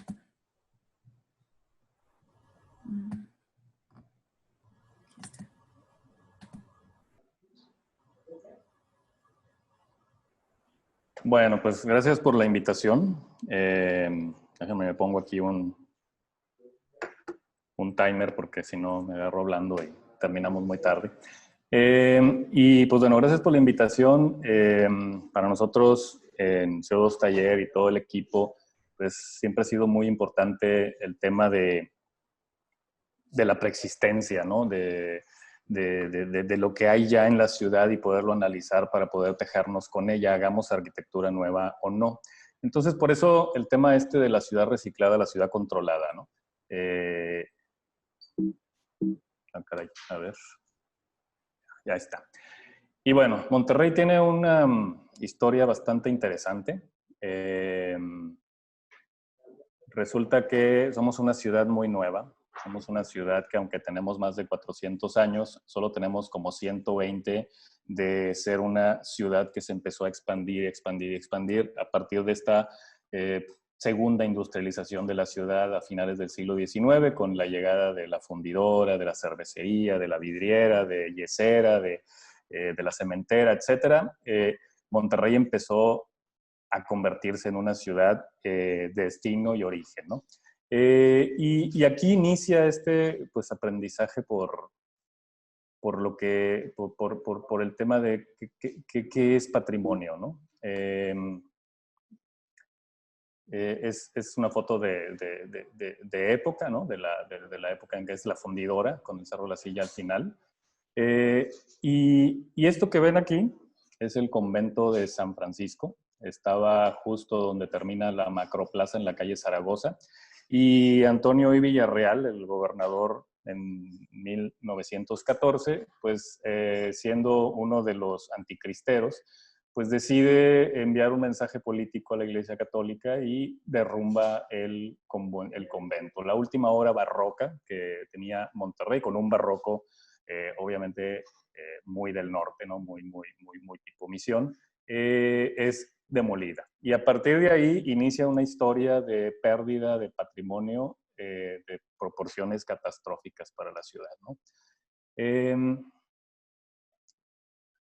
Bueno, pues gracias por la invitación. Déjame, me pongo aquí un timer porque si no me agarro hablando y terminamos muy tarde. Y pues bueno, gracias por la invitación. Para nosotros en CO2 Taller y todo el equipo, pues siempre ha sido muy importante el tema de la preexistencia, ¿no? De lo que hay ya en la ciudad y poderlo analizar para poder tejernos con ella, hagamos arquitectura nueva o no. Entonces, por eso el tema de la ciudad reciclada, la ciudad controlada, ¿no? Caray, a ver, ya está. Y bueno, Monterrey tiene una historia bastante interesante. Resulta que somos una ciudad muy nueva. Somos una ciudad que, aunque tenemos más de 400 años, solo tenemos como 120 de ser una ciudad que se empezó a expandir, expandir, expandir a partir de esta segunda industrialización de la ciudad a finales del siglo XIX, con la llegada de la fundidora, de la cervecería, de la vidriera, de yesera, de la cementera, etc. Monterrey empezó a convertirse en una ciudad de destino y origen, ¿no? Y aquí inicia pues, aprendizaje por el tema de qué es patrimonio, ¿no? Es una foto de época, ¿no? De la época en que es la fundidora, con el Cerro La Silla al final. Y esto que ven aquí es el convento de San Francisco. Estaba justo donde termina la macroplaza en la calle Zaragoza. Y Antonio I. Villarreal, el gobernador en 1914, pues siendo uno de los anticristeros, pues decide enviar un mensaje político a la Iglesia Católica y derrumba el convento. La última obra barroca que tenía Monterrey, con un barroco obviamente muy del norte, ¿no? Muy tipo Misión, es demolida. Y a partir de ahí inicia una historia de pérdida de patrimonio de proporciones catastróficas para la ciudad, ¿no?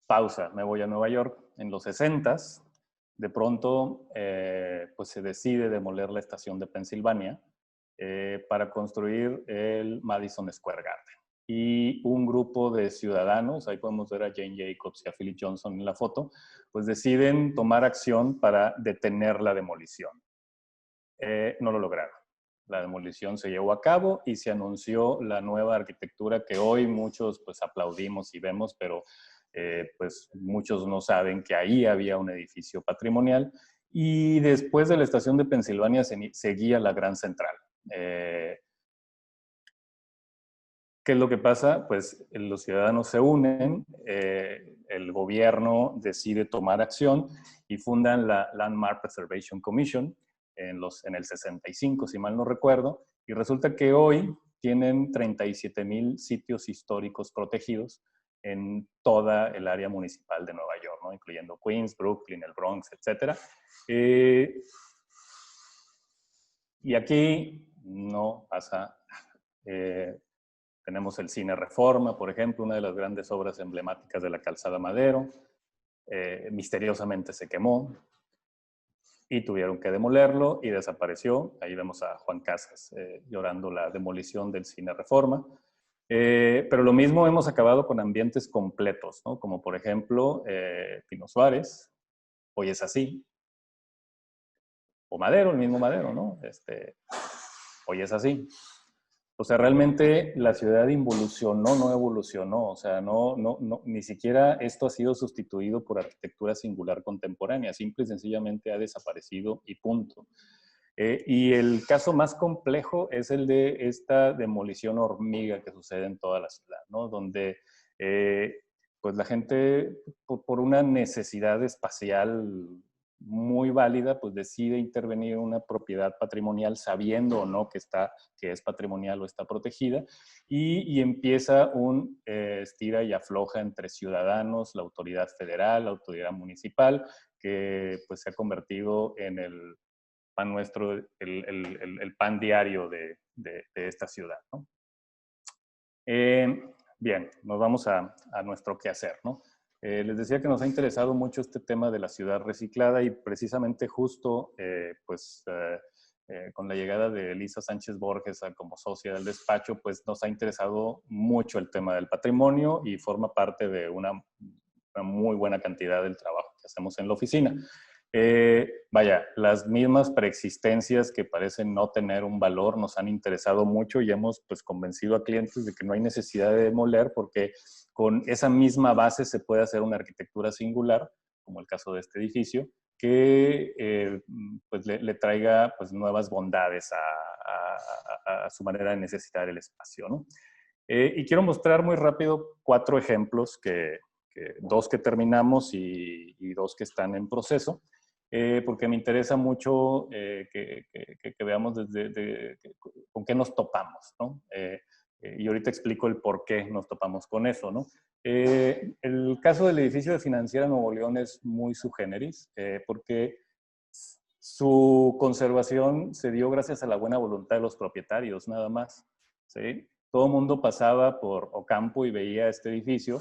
Pausa, me voy a Nueva York. En los 60s, de pronto, pues se decide demoler la estación de Pensilvania para construir el Madison Square Garden. Y un grupo de ciudadanos, ahí podemos ver a Jane Jacobs y a Philip Johnson en la foto, pues deciden tomar acción para detener la demolición. No lo lograron. La demolición se llevó a cabo y se anunció la nueva arquitectura que hoy muchos pues aplaudimos y vemos, pero pues muchos no saben que ahí había un edificio patrimonial. Y después de la estación de Pensilvania seguía la Gran Central. ¿Qué es lo que pasa? Pues los ciudadanos se unen, el gobierno decide tomar acción y fundan la Landmark Preservation Commission en el 65, si mal no recuerdo, y resulta que hoy tienen 37,000 sitios históricos protegidos en toda el área municipal de Nueva York, ¿no? Incluyendo Queens, Brooklyn, el Bronx, etc. Y aquí no pasa tenemos el Cine Reforma, por ejemplo, una de las grandes obras emblemáticas de la Calzada Madero. Misteriosamente se quemó y tuvieron que demolerlo y desapareció. Ahí vemos a Juan Casas llorando la demolición del Cine Reforma. Pero lo mismo hemos acabado con ambientes completos, ¿no? Como por ejemplo Pino Suárez, Hoy es Así, o Madero, el mismo Madero, ¿no? Hoy es Así. O sea, realmente la ciudad involucionó, no evolucionó. O sea, ni siquiera esto ha sido sustituido por arquitectura singular contemporánea. Simple y sencillamente ha desaparecido y punto. Y el caso más complejo es el de esta demolición hormiga que sucede en toda la ciudad, ¿no? Donde pues la gente, por una necesidad espacial muy válida, pues decide intervenir en una propiedad patrimonial sabiendo o no que es patrimonial o está protegida, y empieza un estira y afloja entre ciudadanos, la autoridad federal, la autoridad municipal, que pues se ha convertido en el pan nuestro, el pan diario de esta ciudad, ¿no? Bien, nos vamos a nuestro quehacer, ¿no? Les decía que nos ha interesado mucho este tema de la ciudad reciclada y precisamente justo con la llegada de Elisa Sánchez Borges como socia del despacho, pues nos ha interesado mucho el tema del patrimonio y forma parte de una muy buena cantidad del trabajo que hacemos en la oficina. Vaya, las mismas preexistencias que parecen no tener un valor nos han interesado mucho y hemos pues convencido a clientes de que no hay necesidad de demoler porque con esa misma base se puede hacer una arquitectura singular, como el caso de este edificio, que pues le traiga pues nuevas bondades a su manera de necesitar el espacio, ¿no? Y quiero mostrar muy rápido 4 ejemplos, dos que terminamos y 2 que están en proceso, porque me interesa mucho que veamos con qué nos topamos, ¿no? Y ahorita explico el por qué nos topamos con eso, ¿no? El caso del edificio de Financiera Nuevo León es muy sui generis, porque su conservación se dio gracias a la buena voluntad de los propietarios, nada más, ¿sí? Todo el mundo pasaba por Ocampo y veía este edificio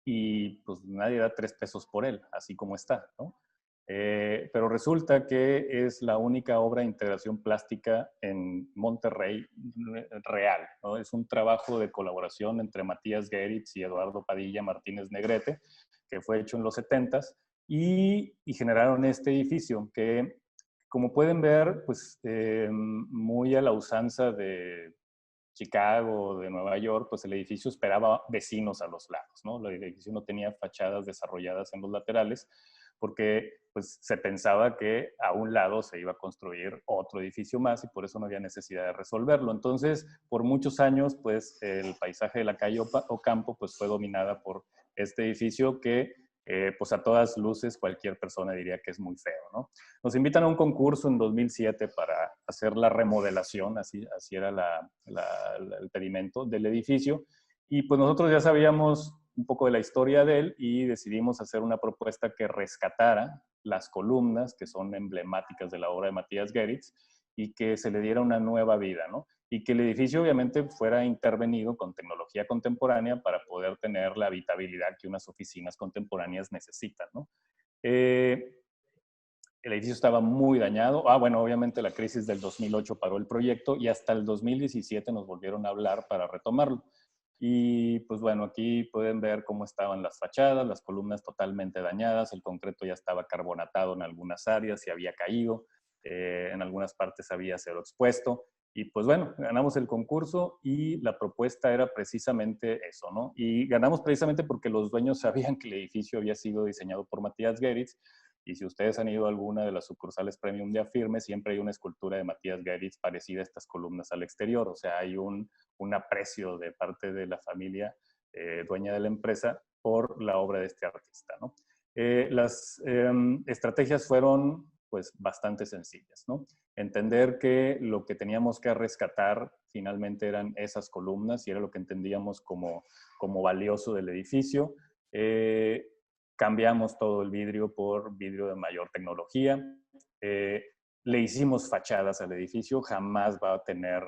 y pues nadie da 3 pesos por él, así como está, ¿no? Pero resulta que es la única obra de integración plástica en Monterrey real, ¿no? Es un trabajo de colaboración entre Matías Geritz y Eduardo Padilla Martínez Negrete, que fue hecho en los 70s, y generaron este edificio que, como pueden ver, pues muy a la usanza de Chicago, de Nueva York, pues el edificio esperaba vecinos a los lados, ¿no? El edificio no tenía fachadas desarrolladas en los laterales porque pues, se pensaba que a un lado se iba a construir otro edificio más y por eso no había necesidad de resolverlo. Entonces, por muchos años, pues el paisaje de la calle Ocampo pues, fue dominada por este edificio que pues a todas luces cualquier persona diría que es muy feo, ¿no? Nos invitan a un concurso en 2007 para hacer la remodelación, así era el pedimento del edificio, y pues nosotros ya sabíamos un poco de la historia de él y decidimos hacer una propuesta que rescatara las columnas que son emblemáticas de la obra de Matías Geritz y que se le diera una nueva vida, ¿no? Y que el edificio obviamente fuera intervenido con tecnología contemporánea para poder tener la habitabilidad que unas oficinas contemporáneas necesitan, ¿no? El edificio estaba muy dañado. Bueno, obviamente la crisis del 2008 paró el proyecto y hasta el 2017 nos volvieron a hablar para retomarlo. Y pues bueno, aquí pueden ver cómo estaban las fachadas, las columnas totalmente dañadas, el concreto ya estaba carbonatado en algunas áreas y había caído, en algunas partes había acero expuesto. Y pues bueno, ganamos el concurso y la propuesta era precisamente eso, ¿no? Y ganamos precisamente porque los dueños sabían que el edificio había sido diseñado por Matías Geritz. Y si ustedes han ido a alguna de las sucursales Premium de Afirme, siempre hay una escultura de Matías Geritz parecida a estas columnas al exterior. O sea, hay un aprecio de parte de la familia dueña de la empresa por la obra de este artista, ¿no? Las estrategias fueron pues bastante sencillas, ¿no? Entender que lo que teníamos que rescatar finalmente eran esas columnas y era lo que entendíamos como valioso del edificio. Cambiamos todo el vidrio por vidrio de mayor tecnología. Le hicimos fachadas al edificio, jamás va a tener,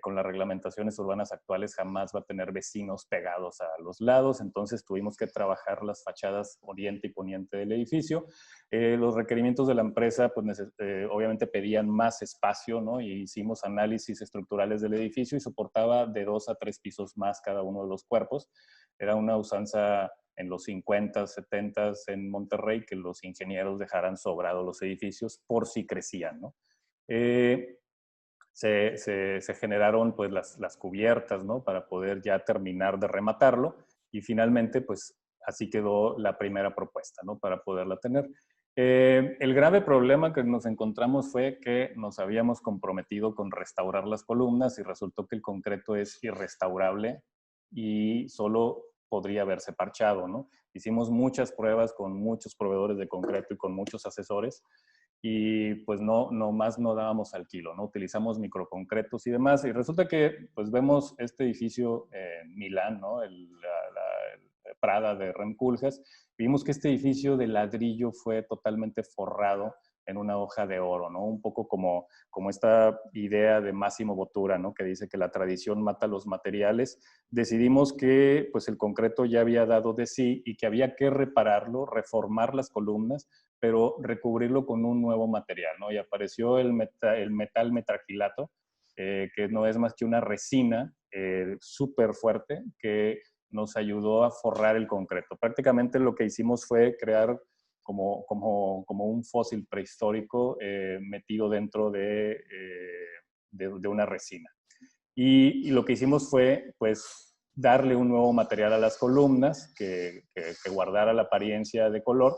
con las reglamentaciones urbanas actuales, jamás va a tener vecinos pegados a los lados, entonces tuvimos que trabajar las fachadas oriente y poniente del edificio. Los requerimientos de la empresa, pues obviamente pedían más espacio, ¿no? Y hicimos análisis estructurales del edificio y soportaba de 2 a 3 pisos más cada uno de los cuerpos. Era una usanza en los 50, 70 en Monterrey, que los ingenieros dejaran sobrados los edificios por si crecían, ¿no? Se generaron pues las cubiertas, ¿no? Para poder ya terminar de rematarlo y finalmente pues así quedó la primera propuesta, ¿no? Para poderla tener. El grave problema que nos encontramos fue que nos habíamos comprometido con restaurar las columnas y resultó que el concreto es irrestaurable y solo podría haberse parchado, ¿no? Hicimos muchas pruebas con muchos proveedores de concreto y con muchos asesores y pues no dábamos al kilo, ¿no? Utilizamos microconcretos y demás y resulta que pues vemos este edificio en Milán, ¿no? El Prada de Rem Koolhaas, vimos que este edificio de ladrillo fue totalmente forrado en una hoja de oro, ¿no? Un poco como esta idea de Massimo Bottura, ¿no? Que dice que la tradición mata los materiales. Decidimos que pues, el concreto ya había dado de sí y que había que repararlo, reformar las columnas, pero recubrirlo con un nuevo material, ¿no? Y apareció el metal metacrilato, que no es más que una resina súper fuerte que nos ayudó a forrar el concreto. Prácticamente lo que hicimos fue crear como un fósil prehistórico metido dentro de una resina. Y lo que hicimos fue, pues, darle un nuevo material a las columnas que guardara la apariencia de color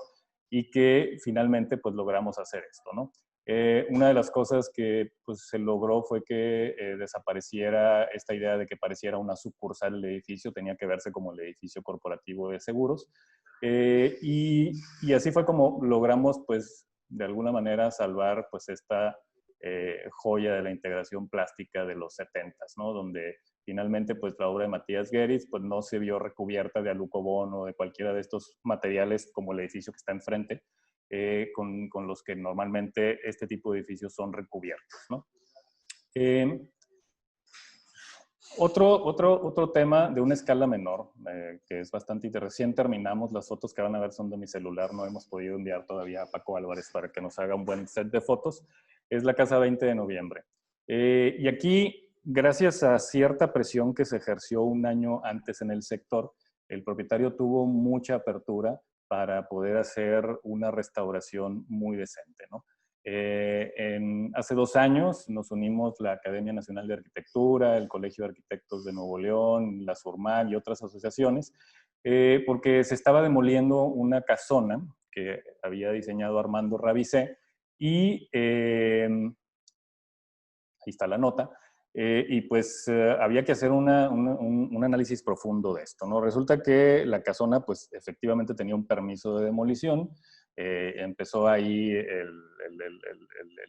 y que finalmente, pues, logramos hacer esto, ¿no? Una de las cosas que pues, se logró fue que desapareciera esta idea de que pareciera una sucursal del edificio, tenía que verse como el edificio corporativo de seguros. Y así fue como logramos, pues, de alguna manera salvar pues, esta joya de la integración plástica de los 70s, ¿no? Donde finalmente pues, la obra de Matías Geritz pues, no se vio recubierta de alucobón o de cualquiera de estos materiales como el edificio que está enfrente, con los que normalmente este tipo de edificios son recubiertos, ¿no? Otro tema de una escala menor, que es bastante interesante. Recién terminamos, las fotos que van a ver son de mi celular, no hemos podido enviar todavía a Paco Álvarez para que nos haga un buen set de fotos, es la Casa 20 de Noviembre. Y aquí, gracias a cierta presión que se ejerció un año antes en el sector, el propietario tuvo mucha apertura para poder hacer una restauración muy decente, ¿no? Hace 2 años nos unimos la Academia Nacional de Arquitectura, el Colegio de Arquitectos de Nuevo León, la SURMAC y otras asociaciones, porque se estaba demoliendo una casona que había diseñado Armando Rabicé y ahí está la nota. Y pues había que hacer un análisis profundo de esto, ¿no? Resulta que la casona, pues efectivamente tenía un permiso de demolición. Empezó ahí el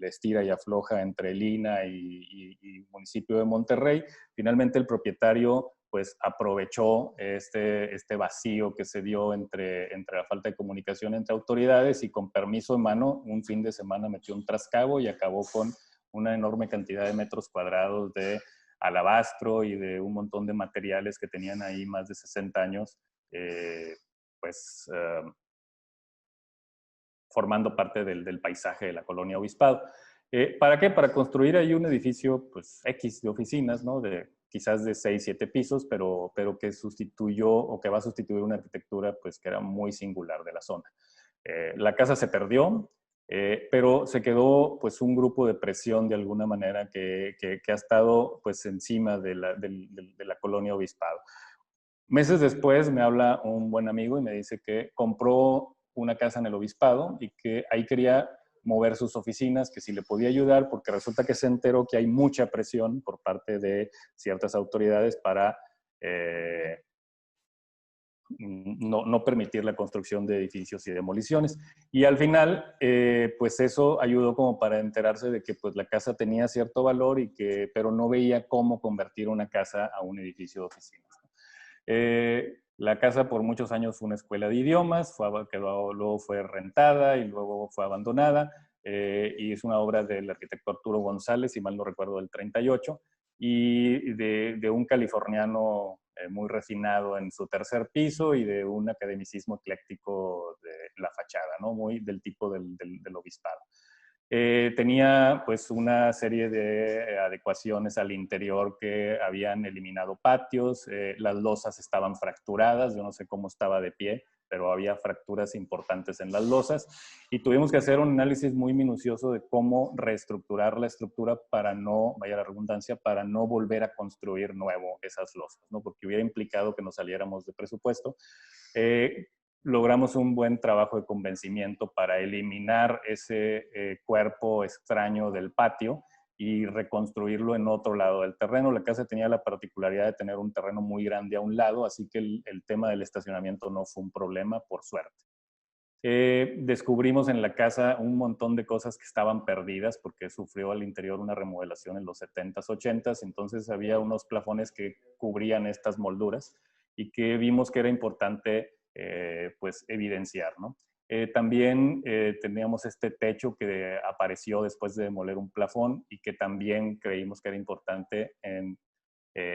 estira y afloja entre el INAH y municipio de Monterrey. Finalmente el propietario pues aprovechó este vacío que se dio entre la falta de comunicación entre autoridades y con permiso en mano, un fin de semana metió un trascabo y acabó con una enorme cantidad de metros cuadrados de alabastro y de un montón de materiales que tenían ahí más de 60 años, formando parte del paisaje de la colonia Obispado. ¿Para qué? Para construir ahí un edificio pues, X de oficinas, ¿no? Quizás de 6, 7 pisos, pero que sustituyó o que va a sustituir una arquitectura pues, que era muy singular de la zona. La casa se perdió, pero se quedó pues, un grupo de presión de alguna manera que ha estado pues, encima de la colonia Obispado. Meses después me habla un buen amigo y me dice que compró una casa en el Obispado y que ahí quería mover sus oficinas, que si le podía ayudar, porque resulta que se enteró que hay mucha presión por parte de ciertas autoridades para no permitir la construcción de edificios y demoliciones. Y al final, pues eso ayudó como para enterarse de que pues la casa tenía cierto valor, pero no veía cómo convertir una casa a un edificio de oficinas. La casa por muchos años fue una escuela de idiomas, luego fue rentada y luego fue abandonada, y es una obra del arquitecto Arturo González, si mal no recuerdo, del 38, y de un californiano muy refinado en su tercer piso y de un academicismo ecléctico de la fachada, ¿no? Muy del tipo del obispado. Tenía pues una serie de adecuaciones al interior que habían eliminado patios, las losas estaban fracturadas, yo no sé cómo estaba de pie, pero había fracturas importantes en las losas y tuvimos que hacer un análisis muy minucioso de cómo reestructurar la estructura para no, vaya la redundancia, para no volver a construir nuevo esas losas, ¿no? Porque hubiera implicado que nos saliéramos de presupuesto. Logramos un buen trabajo de convencimiento para eliminar ese cuerpo extraño del patio y reconstruirlo en otro lado del terreno. La casa tenía la particularidad de tener un terreno muy grande a un lado, así que el tema del estacionamiento no fue un problema, por suerte. Descubrimos en la casa un montón de cosas que estaban perdidas porque sufrió al interior una remodelación en los 70s, 80s, entonces había unos plafones que cubrían estas molduras y que vimos que era importante pues evidenciar, ¿no? También teníamos este techo que apareció después de demoler un plafón y que también creímos que era importante en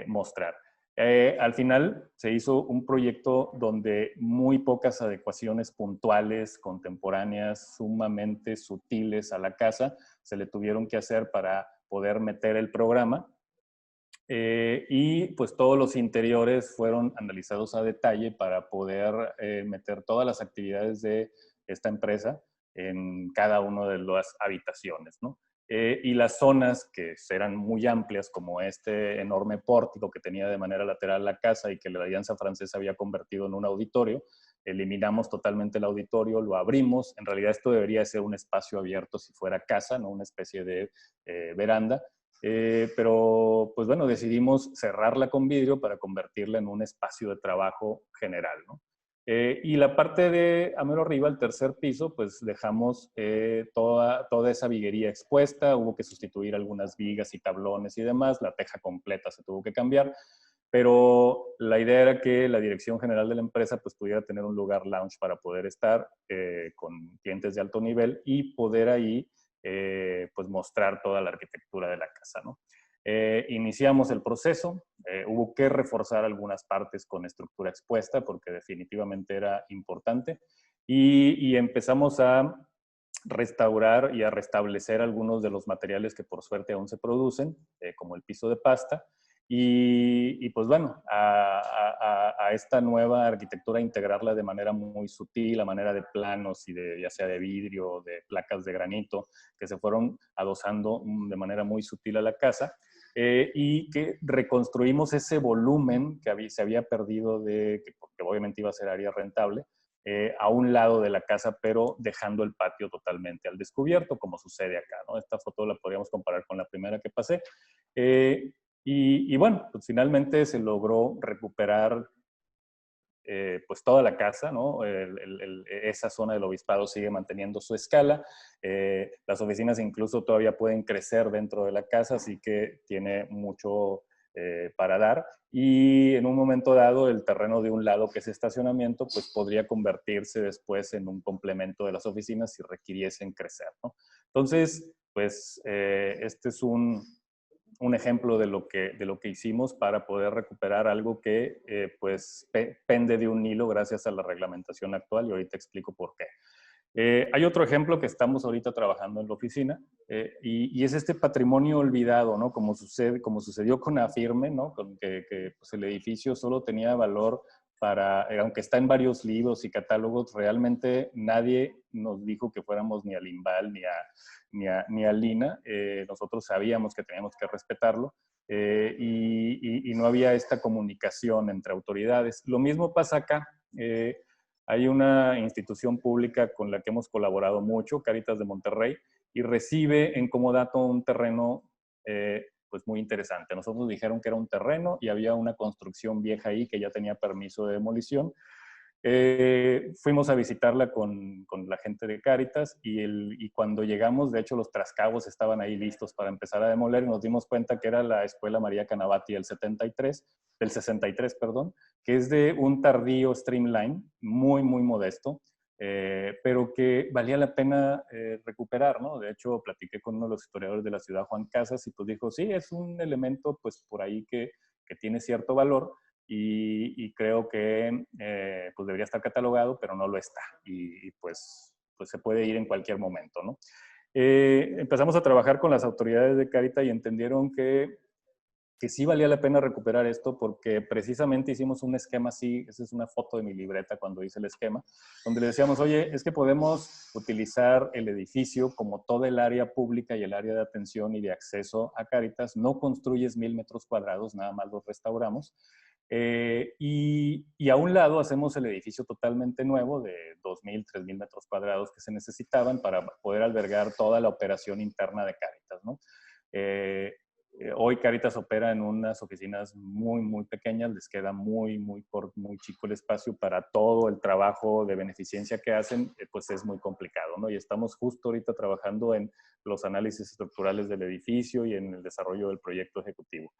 mostrar. Al final se hizo un proyecto donde muy pocas adecuaciones puntuales, contemporáneas, sumamente sutiles a la casa se le tuvieron que hacer para poder meter el programa. Y pues todos los interiores fueron analizados a detalle para poder meter todas las actividades de esta empresa en cada una de las habitaciones, ¿no? Y las zonas que eran muy amplias, como este enorme pórtico que tenía de manera lateral la casa y que la Alianza Francesa había convertido en un auditorio, eliminamos totalmente el auditorio, lo abrimos. En realidad esto debería ser un espacio abierto si fuera casa, no una especie de veranda. Pero, pues bueno, decidimos cerrarla con vidrio para convertirla en un espacio de trabajo general, ¿no? Y la parte de a mero arriba, el tercer piso, pues dejamos toda esa viguería expuesta. Hubo que sustituir algunas vigas y tablones y demás. La teja completa se tuvo que cambiar. Pero la idea era que la dirección general de la empresa pues pudiera tener un lugar lounge para poder estar con clientes de alto nivel y poder ahí pues mostrar toda la arquitectura de la casa, ¿no? Iniciamos el proceso, hubo que reforzar algunas partes con estructura expuesta porque definitivamente era importante y empezamos a restaurar y a restablecer algunos de los materiales que por suerte aún se producen, como el piso de pasta, y pues bueno, a esta nueva arquitectura integrarla de manera muy sutil, a manera de planos y de ya sea de vidrio, de placas de granito, que se fueron adosando de manera muy sutil a la casa, y que reconstruimos ese volumen que se había perdido porque obviamente iba a ser área rentable, a un lado de la casa, pero dejando el patio totalmente al descubierto, como sucede acá, ¿no? Esta foto la podríamos comparar con la primera que pasé. Y bueno, pues finalmente se logró recuperar pues toda la casa, ¿no? Esa zona del obispado sigue manteniendo su escala. Las oficinas incluso todavía pueden crecer dentro de la casa, así que tiene mucho para dar. Y en un momento dado, el terreno de un lado, que es estacionamiento, pues podría convertirse después en un complemento de las oficinas si requiriesen crecer, ¿no? Entonces, pues este es un ejemplo de lo que hicimos para poder recuperar algo que pues pende de un hilo gracias a la reglamentación actual y ahorita explico por qué. Hay otro ejemplo que estamos ahorita trabajando en la oficina y es este patrimonio olvidado, ¿no? Como sucedió con Afirme, ¿no? Con que pues el edificio solo tenía valor para, aunque está en varios libros y catálogos, realmente nadie nos dijo que fuéramos ni al Limbal ni a Lina. Nosotros sabíamos que teníamos que respetarlo y no había esta comunicación entre autoridades. Lo mismo pasa acá. Hay una institución pública con la que hemos colaborado mucho, Cáritas de Monterrey, y recibe en comodato un terreno pues muy interesante. Nosotros dijeron que era un terreno y había una construcción vieja ahí que ya tenía permiso de demolición. Fuimos a visitarla con la gente de Cáritas y cuando llegamos, de hecho, los trascabos estaban ahí listos para empezar a demoler y nos dimos cuenta que era la Escuela María Canavati del 63, perdón, que es de un tardío streamline, muy, muy modesto, pero que valía la pena recuperar, ¿no? De hecho, platiqué con uno de los historiadores de la ciudad, Juan Casas, y pues dijo, sí, es un elemento pues por ahí que tiene cierto valor, y creo que pues debería estar catalogado, pero no lo está. Y pues se puede ir en cualquier momento, ¿no? Empezamos a trabajar con las autoridades de Cáritas y entendieron que sí valía la pena recuperar esto porque precisamente hicimos un esquema así, esa es una foto de mi libreta cuando hice el esquema, donde le decíamos, oye, es que podemos utilizar el edificio como toda el área pública y el área de atención y de acceso a Cáritas, no construyes 1000 metros cuadrados, nada más los restauramos, y a un lado hacemos el edificio totalmente nuevo de 2000, 3000 metros cuadrados que se necesitaban para poder albergar toda la operación interna de Cáritas, ¿no? Hoy Cáritas opera en unas oficinas muy, muy pequeñas, les queda muy chico el espacio para todo el trabajo de beneficencia que hacen, pues es muy complicado, ¿no? Y estamos justo ahorita trabajando en los análisis estructurales del edificio y en el desarrollo del proyecto ejecutivo.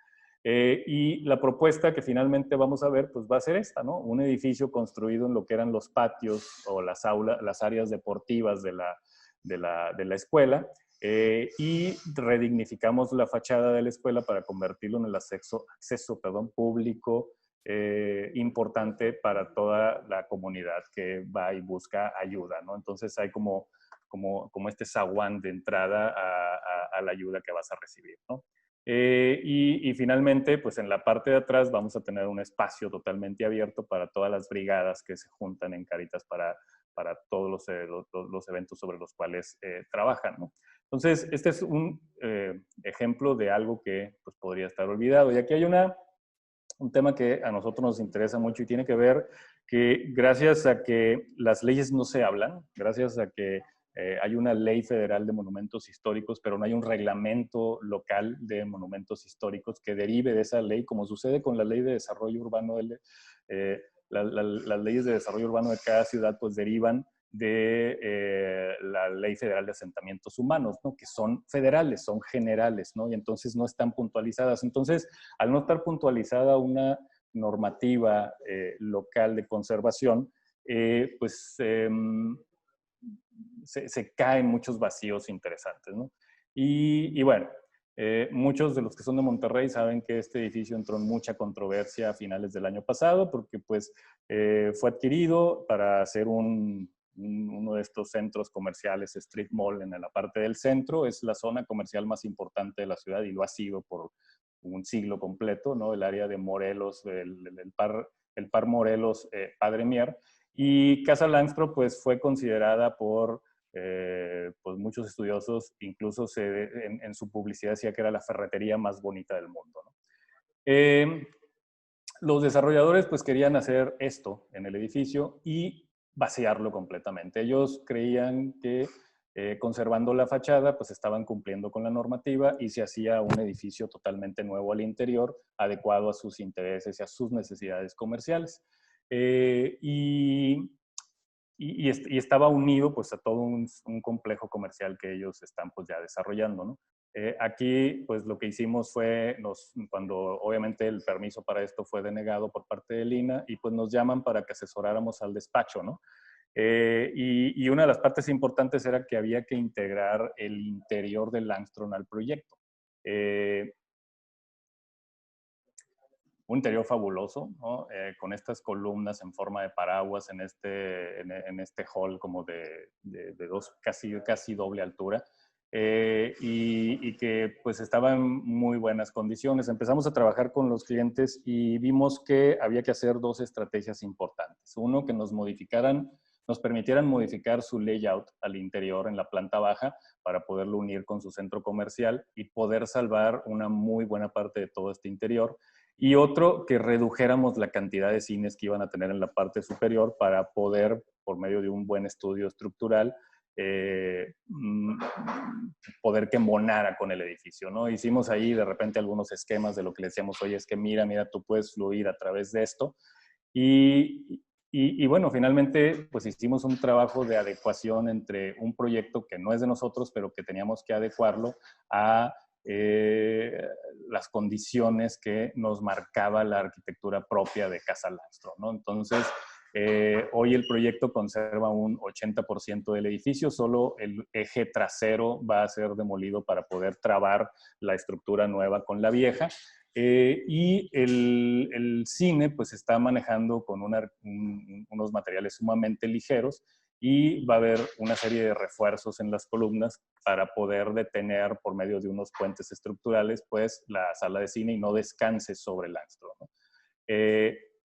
Y la propuesta que finalmente vamos a ver, pues va a ser esta, ¿no? Un edificio construido en lo que eran los patios o las aulas, las áreas deportivas de la escuela, y redignificamos la fachada de la escuela para convertirlo en el acceso público importante para toda la comunidad que va y busca ayuda, ¿no? Entonces hay como este zaguán de entrada a la ayuda que vas a recibir, ¿no? Y finalmente, pues en la parte de atrás vamos a tener un espacio totalmente abierto para todas las brigadas que se juntan en Cáritas para todos los eventos sobre los cuales trabajan, ¿no? Entonces, este es un ejemplo de algo que pues, podría estar olvidado. Y aquí hay un tema que a nosotros nos interesa mucho y tiene que ver que gracias a que las leyes no se hablan, gracias a que hay una ley federal de monumentos históricos, pero no hay un reglamento local de monumentos históricos que derive de esa ley, como sucede con la ley de desarrollo urbano. Las leyes de desarrollo urbano de cada ciudad pues derivan de la Ley Federal de Asentamientos Humanos, ¿no? Que son federales, son generales, ¿no? Y entonces no están puntualizadas. Entonces, al no estar puntualizada una normativa local de conservación, pues se caen muchos vacíos interesantes, ¿no? Y bueno, muchos de los que son de Monterrey saben que este edificio entró en mucha controversia a finales del año pasado porque pues fue adquirido para hacer uno de estos centros comerciales, Street Mall, en la parte del centro. Es la zona comercial más importante de la ciudad y lo ha sido por un siglo completo, ¿no? El área de Morelos, el par Morelos, Padre Mier. Y Casa Langstroth pues fue considerada por pues muchos estudiosos, incluso en su publicidad decía que era la ferretería más bonita del mundo, ¿no? Los desarrolladores pues querían hacer esto en el edificio y vaciarlo completamente. Ellos creían que conservando la fachada pues estaban cumpliendo con la normativa y se hacía un edificio totalmente nuevo al interior, adecuado a sus intereses y a sus necesidades comerciales. Y estaba unido pues a todo un complejo comercial que ellos están pues ya desarrollando, ¿no? Aquí pues lo que hicimos fue, cuando obviamente el permiso para esto fue denegado por parte del INAH y pues nos llaman para que asesoráramos al despacho, ¿no? Y una de las partes importantes era que había que integrar el interior de Langstroth al proyecto. Un interior fabuloso, ¿no? Con estas columnas en forma de paraguas en este hall como de dos, casi doble altura, y que pues estaba en muy buenas condiciones. Empezamos a trabajar con los clientes y vimos que había que hacer dos estrategias importantes. Uno, que nos permitieran modificar su layout al interior en la planta baja para poderlo unir con su centro comercial y poder salvar una muy buena parte de todo este interior. Y otro, que redujéramos la cantidad de cines que iban a tener en la parte superior para poder, por medio de un buen estudio estructural, poder que embonara con el edificio, ¿no? Hicimos ahí de repente algunos esquemas de lo que le decíamos, oye, es que mira, tú puedes fluir a través de esto. Y bueno, finalmente pues hicimos un trabajo de adecuación entre un proyecto que no es de nosotros, pero que teníamos que adecuarlo a las condiciones que nos marcaba la arquitectura propia de Casa Langstroth, ¿no? Entonces, hoy el proyecto conserva un 80% del edificio, solo el eje trasero va a ser demolido para poder trabar la estructura nueva con la vieja. Y el cine pues está manejando con unos materiales sumamente ligeros y va a haber una serie de refuerzos en las columnas para poder detener por medio de unos puentes estructurales pues la sala de cine y no descanse sobre Langstroth, ¿no?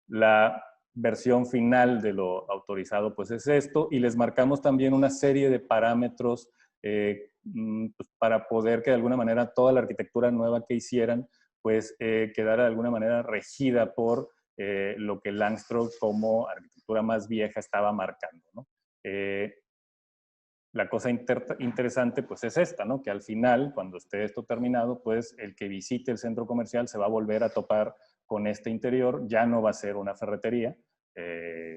La versión final de lo autorizado pues es esto, y les marcamos también una serie de parámetros pues, para poder que de alguna manera toda la arquitectura nueva que hicieran pues quedara de alguna manera regida por lo que Langstroth como arquitectura más vieja estaba marcando, ¿no? La cosa interesante pues es esta, ¿no? Que al final, cuando esté esto terminado, pues el que visite el centro comercial se va a volver a topar con este interior, ya no va a ser una ferretería,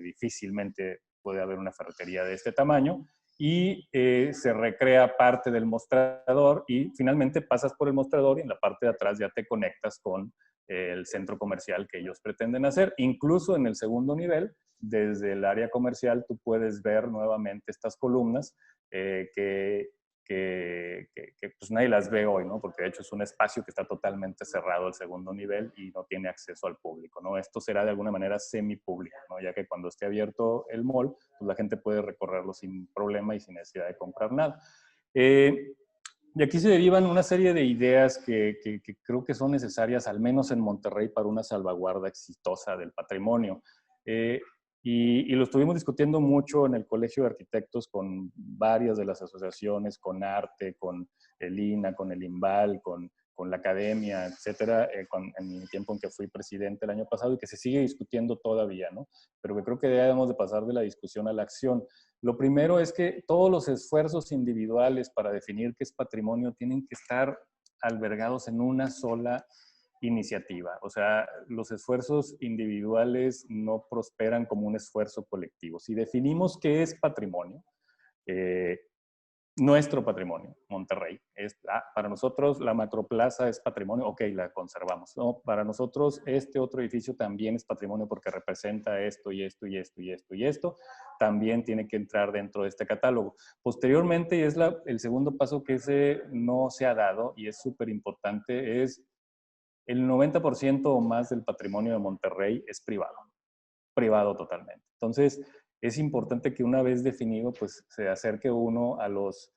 difícilmente puede haber una ferretería de este tamaño, y se recrea parte del mostrador y finalmente pasas por el mostrador y en la parte de atrás ya te conectas con el centro comercial que ellos pretenden hacer. Incluso en el segundo nivel, desde el área comercial, tú puedes ver nuevamente estas columnas que pues nadie las ve hoy, ¿no? Porque de hecho es un espacio que está totalmente cerrado al segundo nivel y no tiene acceso al público, ¿no? Esto será de alguna manera semipúblico, ¿no? Ya que cuando esté abierto el mall, pues la gente puede recorrerlo sin problema y sin necesidad de comprar nada. Y aquí se derivan una serie de ideas que creo que son necesarias, al menos en Monterrey, para una salvaguarda exitosa del patrimonio. Y lo estuvimos discutiendo mucho en el Colegio de Arquitectos con varias de las asociaciones, con Arte, con el INA, con el IMBAL, con la academia, etcétera, en el tiempo en que fui presidente el año pasado, y que se sigue discutiendo todavía, ¿no? Pero que creo que debemos de pasar de la discusión a la acción. Lo primero es que todos los esfuerzos individuales para definir qué es patrimonio tienen que estar albergados en una sola iniciativa. O sea, los esfuerzos individuales no prosperan como un esfuerzo colectivo. Si definimos qué es patrimonio, nuestro patrimonio, Monterrey, para nosotros la macroplaza es patrimonio, ok, la conservamos. No, para nosotros este otro edificio también es patrimonio porque representa esto y esto y esto y esto y esto, también tiene que entrar dentro de este catálogo. Posteriormente, y es el segundo paso que no se ha dado y es súper importante, es el 90% o más del patrimonio de Monterrey es privado totalmente. Entonces, es importante que una vez definido, pues se acerque uno a los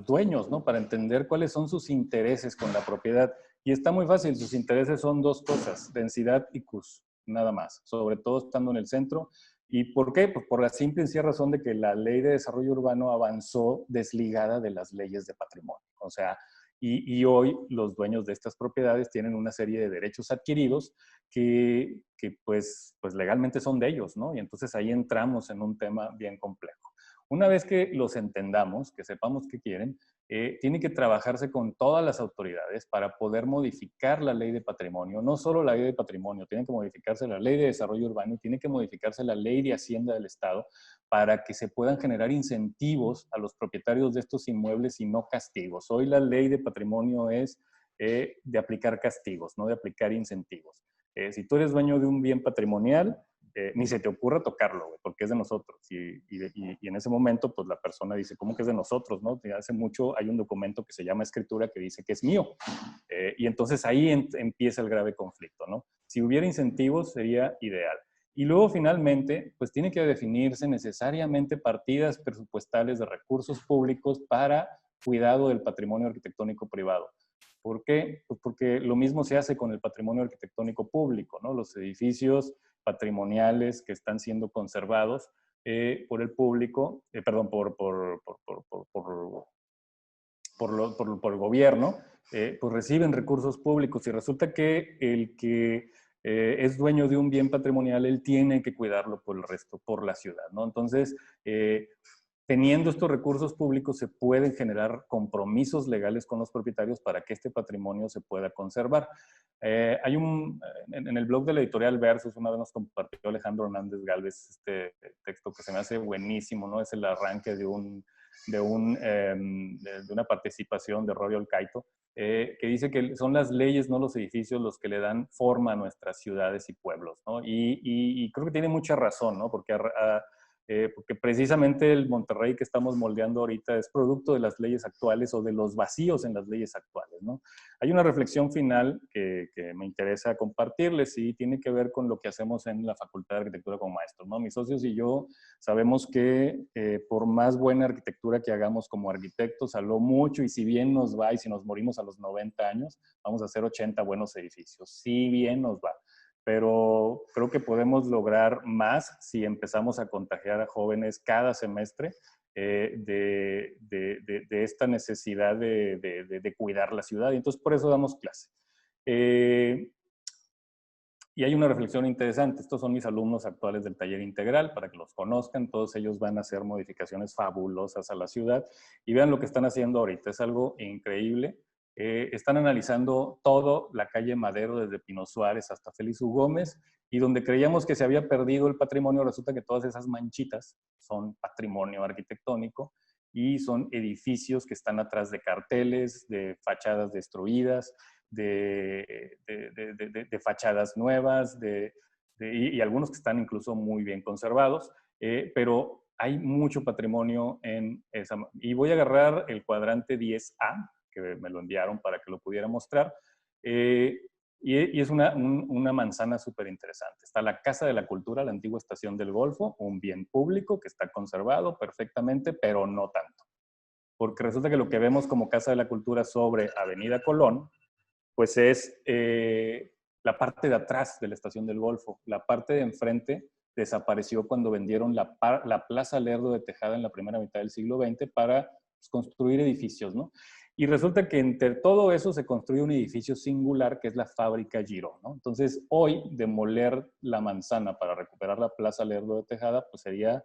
dueños, ¿no? Para entender cuáles son sus intereses con la propiedad. Y está muy fácil, sus intereses son dos cosas, densidad y CUS, nada más, sobre todo estando en el centro. ¿Y por qué? Pues por la simple y sencilla razón de que la ley de desarrollo urbano avanzó desligada de las leyes de patrimonio. O sea, y hoy los dueños de estas propiedades tienen una serie de derechos adquiridos que pues legalmente son de ellos, ¿no? Y entonces ahí entramos en un tema bien complejo. Una vez que los entendamos, que sepamos qué quieren, tiene que trabajarse con todas las autoridades para poder modificar la ley de patrimonio. No solo la ley de patrimonio, tiene que modificarse la ley de desarrollo urbano y tiene que modificarse la ley de hacienda del Estado para que se puedan generar incentivos a los propietarios de estos inmuebles y no castigos. Hoy la ley de patrimonio es de aplicar castigos, no de aplicar incentivos. Si tú eres dueño de un bien patrimonial, ni se te ocurra tocarlo, güey, porque es de nosotros. Y en ese momento, pues la persona dice, ¿cómo que es de nosotros? ¿No? Hace mucho hay un documento que se llama escritura que dice que es mío. Y entonces ahí empieza el grave conflicto, ¿no? Si hubiera incentivos, sería ideal. Y luego, finalmente, pues tiene que definirse necesariamente partidas presupuestales de recursos públicos para cuidado del patrimonio arquitectónico privado. ¿Por qué? Pues porque lo mismo se hace con el patrimonio arquitectónico público, ¿no? Los edificios patrimoniales que están siendo conservados por el público, perdón, por el gobierno, pues reciben recursos públicos y resulta que el que es dueño de un bien patrimonial, él tiene que cuidarlo por el resto, por la ciudad, ¿no? Entonces, teniendo estos recursos públicos se pueden generar compromisos legales con los propietarios para que este patrimonio se pueda conservar. Hay en el blog de la editorial Versus, una vez nos compartió Alejandro Hernández Gálvez este texto que se me hace buenísimo, ¿no? Es el arranque de una participación de Rory Olcaito, que dice que son las leyes, no los edificios, los que le dan forma a nuestras ciudades y pueblos, ¿no? Y creo que tiene mucha razón, ¿no? Porque precisamente el Monterrey que estamos moldeando ahorita es producto de las leyes actuales o de los vacíos en las leyes actuales, ¿no? Hay una reflexión final que me interesa compartirles y tiene que ver con lo que hacemos en la Facultad de Arquitectura como maestros, ¿no? Mis socios y yo sabemos que por más buena arquitectura que hagamos como arquitectos, a lo mucho, y si bien nos va y si nos morimos a los 90 años, vamos a hacer 80 buenos edificios. Si bien nos va. Pero creo que podemos lograr más si empezamos a contagiar a jóvenes cada semestre de esta necesidad de cuidar la ciudad. Y entonces por eso damos clase. Y hay una reflexión interesante. Estos son mis alumnos actuales del taller integral, para que los conozcan. Todos ellos van a hacer modificaciones fabulosas a la ciudad. Y vean lo que están haciendo ahorita. Es algo increíble. Están analizando todo la calle Madero, desde Pino Suárez hasta Félix U. Gómez, y donde creíamos que se había perdido el patrimonio, resulta que todas esas manchitas son patrimonio arquitectónico, y son edificios que están atrás de carteles, de fachadas destruidas, de fachadas nuevas, y algunos que están incluso muy bien conservados, pero hay mucho patrimonio en esa. Y voy a agarrar el cuadrante 10A, que me lo enviaron para que lo pudiera mostrar, y es una manzana súper interesante. Está la Casa de la Cultura, la antigua Estación del Golfo, un bien público que está conservado perfectamente, pero no tanto. Porque resulta que lo que vemos como Casa de la Cultura sobre Avenida Colón, pues es la parte de atrás de la Estación del Golfo. La parte de enfrente desapareció cuando vendieron la Plaza Lerdo de Tejada en la primera mitad del siglo XX para pues, construir edificios, ¿no? Y resulta que entre todo eso se construye un edificio singular que es la Fábrica Giró, ¿no? Entonces, hoy demoler la manzana para recuperar la Plaza Lerdo de Tejada, pues sería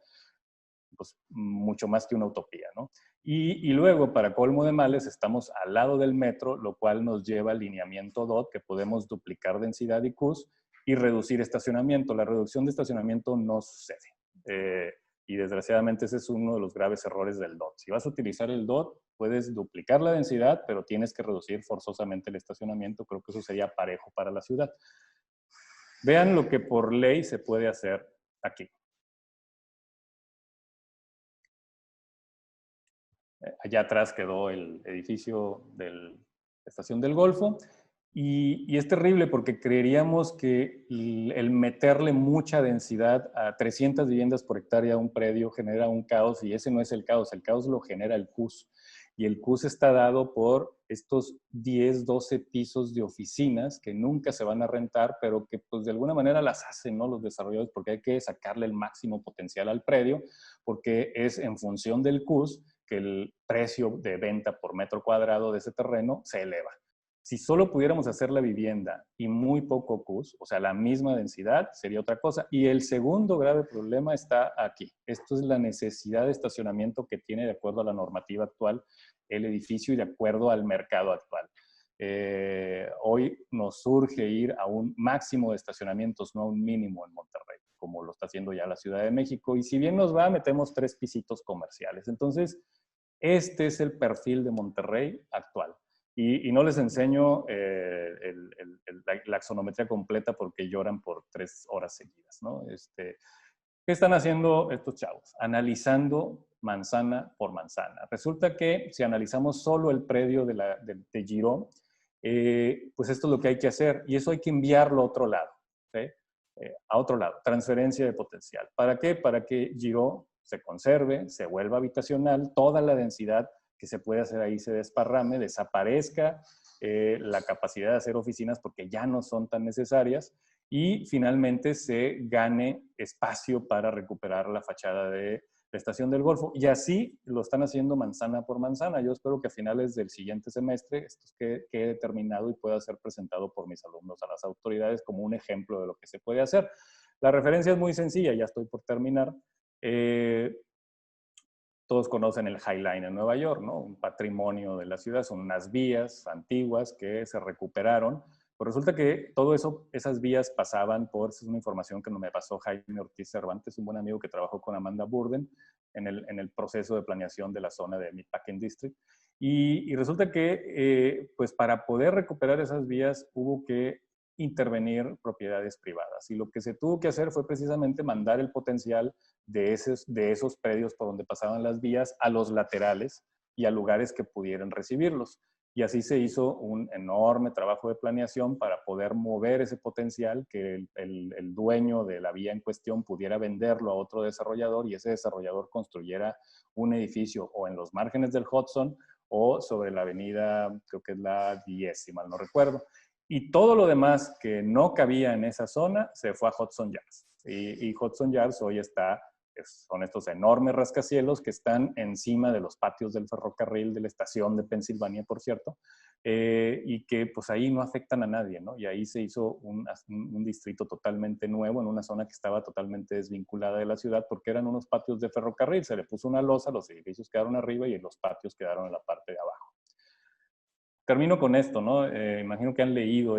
pues, mucho más que una utopía, ¿no? Y luego, para colmo de males, estamos al lado del metro, lo cual nos lleva al lineamiento DOT, que podemos duplicar densidad y CUS y reducir estacionamiento. La reducción de estacionamiento no sucede. Y desgraciadamente ese es uno de los graves errores del DOT. Si vas a utilizar el DOT, puedes duplicar la densidad, pero tienes que reducir forzosamente el estacionamiento. Creo que eso sería parejo para la ciudad. Vean lo que por ley se puede hacer aquí. Allá atrás quedó el edificio de la Estación del Golfo. Y es terrible porque creeríamos que el meterle mucha densidad a 300 viviendas por hectárea a un predio genera un caos, y ese no es el caos lo genera el CUS. Y el CUS está dado por estos 10, 12 pisos de oficinas que nunca se van a rentar, pero que pues de alguna manera las hacen, ¿no?, los desarrolladores, porque hay que sacarle el máximo potencial al predio, porque es en función del CUS que el precio de venta por metro cuadrado de ese terreno se eleva. Si solo pudiéramos hacer la vivienda y muy poco CUS, o sea, la misma densidad, sería otra cosa. Y el segundo grave problema está aquí. Esto es la necesidad de estacionamiento que tiene, de acuerdo a la normativa actual, el edificio y de acuerdo al mercado actual. Hoy nos surge ir a un máximo de estacionamientos, no a un mínimo en Monterrey, como lo está haciendo ya la Ciudad de México. Y si bien nos va, metemos 3 pisitos comerciales. Entonces, este es el perfil de Monterrey actual. Y no les enseño la axonometría completa porque lloran por 3 horas seguidas, ¿no? ¿Qué están haciendo estos chavos? Analizando manzana por manzana. Resulta que si analizamos solo el predio de Giró, pues esto es lo que hay que hacer, y eso hay que enviarlo a otro lado, ¿sí? A otro lado, transferencia de potencial. ¿Para qué? Para que Giró se conserve, se vuelva habitacional, toda la densidad que se puede hacer ahí se desparrame, desaparezca la capacidad de hacer oficinas porque ya no son tan necesarias, y finalmente se gane espacio para recuperar la fachada de la Estación del Golfo. Y así lo están haciendo manzana por manzana. Yo espero que a finales del siguiente semestre esto quede terminado y pueda ser presentado por mis alumnos a las autoridades como un ejemplo de lo que se puede hacer. La referencia es muy sencilla, ya estoy por terminar. Todos conocen el High Line en Nueva York, ¿no? Un patrimonio de la ciudad, son unas vías antiguas que se recuperaron. Pues resulta que todo eso, esas vías pasaban por, esa es una información que me pasó Jaime Ortiz Cervantes, un buen amigo que trabajó con Amanda Burden en el proceso de planeación de la zona de Meatpacking District. Y resulta que, pues para poder recuperar esas vías hubo que intervenir propiedades privadas. Y lo que se tuvo que hacer fue precisamente mandar el potencial de esos predios por donde pasaban las vías a los laterales y a lugares que pudieran recibirlos. Y así se hizo un enorme trabajo de planeación para poder mover ese potencial, que el dueño de la vía en cuestión pudiera venderlo a otro desarrollador y ese desarrollador construyera un edificio o en los márgenes del Hudson o sobre la avenida, creo que es la 10, si mal no recuerdo. Y todo lo demás que no cabía en esa zona se fue a Hudson Yards. Y Hudson Yards hoy son estos enormes rascacielos que están encima de los patios del ferrocarril de la estación de Pensilvania, por cierto, y que pues ahí no afectan a nadie, ¿no? Y ahí se hizo un distrito totalmente nuevo en una zona que estaba totalmente desvinculada de la ciudad porque eran unos patios de ferrocarril. Se le puso una losa, los edificios quedaron arriba y los patios quedaron en la parte de abajo. Termino con esto, ¿no? Imagino que han leído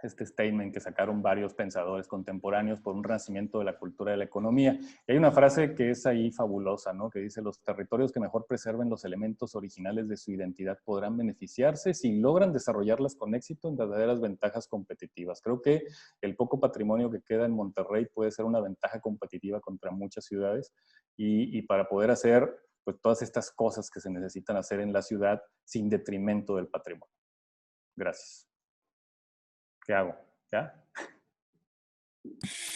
este statement que sacaron varios pensadores contemporáneos por un renacimiento de la cultura y de la economía. Y hay una frase que es ahí fabulosa, ¿no? Que dice: los territorios que mejor preserven los elementos originales de su identidad podrán beneficiarse si logran desarrollarlas con éxito en verdaderas ventajas competitivas. Creo que el poco patrimonio que queda en Monterrey puede ser una ventaja competitiva contra muchas ciudades y para poder hacer pues todas estas cosas que se necesitan hacer en la ciudad sin detrimento del patrimonio. Gracias. ¿Qué hago? ¿Ya?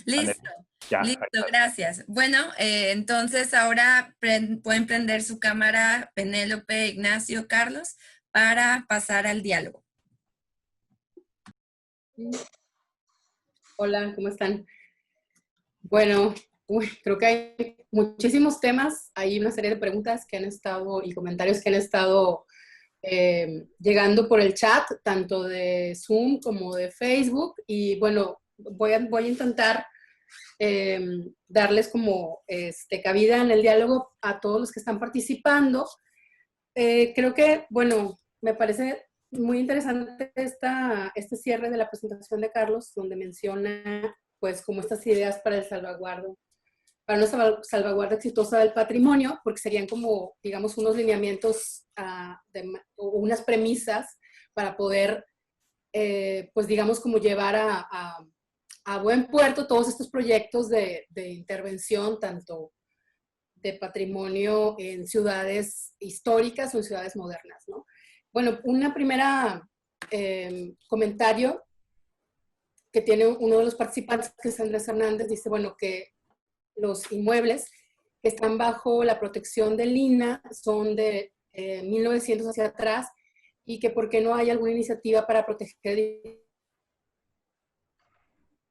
Listo, Ya, listo, gracias. Bueno, entonces ahora pueden prender su cámara Penélope, Ignacio, Carlos, para pasar al diálogo. Hola, ¿cómo están? Bueno, creo que hay muchísimos temas, hay una serie de preguntas que han estado y comentarios que han estado llegando por el chat, tanto de Zoom como de Facebook, y bueno, voy a intentar darles como cabida en el diálogo a todos los que están participando. Creo que, bueno, me parece muy interesante este cierre de la presentación de Carlos, donde menciona pues como estas ideas para el salvaguardo, para una salvaguarda exitosa del patrimonio, porque serían como, digamos, unos lineamientos o unas premisas para poder, pues digamos, como llevar a buen puerto todos estos proyectos de intervención, tanto de patrimonio en ciudades históricas o en ciudades modernas, ¿no? Bueno, una primera comentario que tiene uno de los participantes, que es Andrés Hernández, dice, bueno, que los inmuebles que están bajo la protección del INAH son de 1900 hacia atrás y que por qué no hay alguna iniciativa para proteger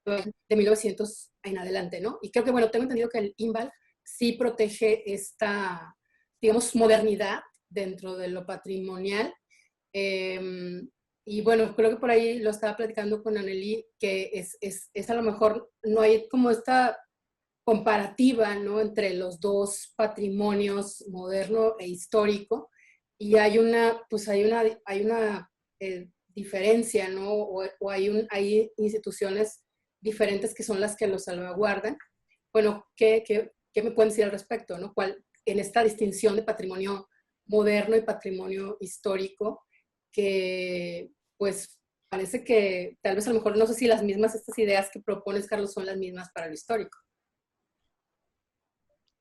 de 1900 en adelante, ¿no? Y creo que, bueno, tengo entendido que el INVAL sí protege esta, digamos, modernidad dentro de lo patrimonial. Y bueno, creo que por ahí lo estaba platicando con Anneli, que es a lo mejor, no hay como esta comparativa, ¿no?, entre los dos patrimonios, moderno e histórico, y hay una, pues hay una diferencia, ¿no?, o hay instituciones diferentes que son las que lo salvaguardan. Bueno, ¿qué me pueden decir al respecto, ¿no? En esta distinción de patrimonio moderno y patrimonio histórico, que pues parece que tal vez a lo mejor, no sé si las mismas, estas ideas que propones, Carlos, son las mismas para lo histórico.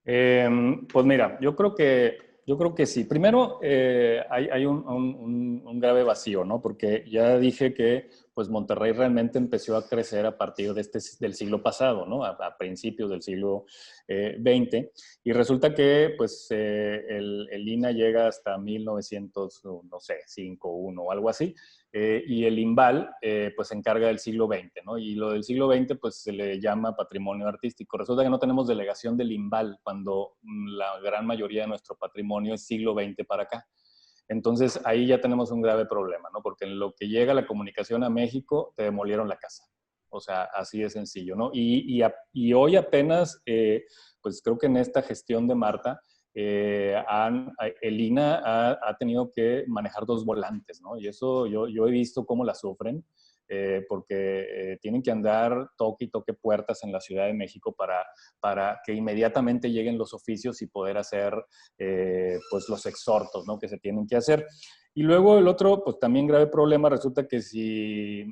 Pues mira, yo creo que sí. Primero, hay un grave vacío, ¿no? Porque ya dije que pues Monterrey realmente empezó a crecer a partir del siglo pasado, ¿no? A principios del siglo XX. Y resulta que pues el INAH llega hasta 1900, no sé, 5, 1 o algo así. Y el INVAL pues se encarga del siglo XX, ¿no? Y lo del siglo XX pues se le llama patrimonio artístico. Resulta que no tenemos delegación del INVAL cuando la gran mayoría de nuestro patrimonio es siglo XX para acá. Entonces ahí ya tenemos un grave problema, ¿no? Porque en lo que llega la comunicación a México te demolieron la casa. O sea, así de sencillo, ¿no? Y hoy apenas, pues creo que en esta gestión de Marta, el INAH ha tenido que manejar dos volantes, ¿no? Y eso yo he visto cómo la sufren, porque tienen que andar toque y toque puertas en la Ciudad de México para que inmediatamente lleguen los oficios y poder hacer pues los exhortos, ¿no?, que se tienen que hacer. Y luego el otro, pues también grave problema, resulta que si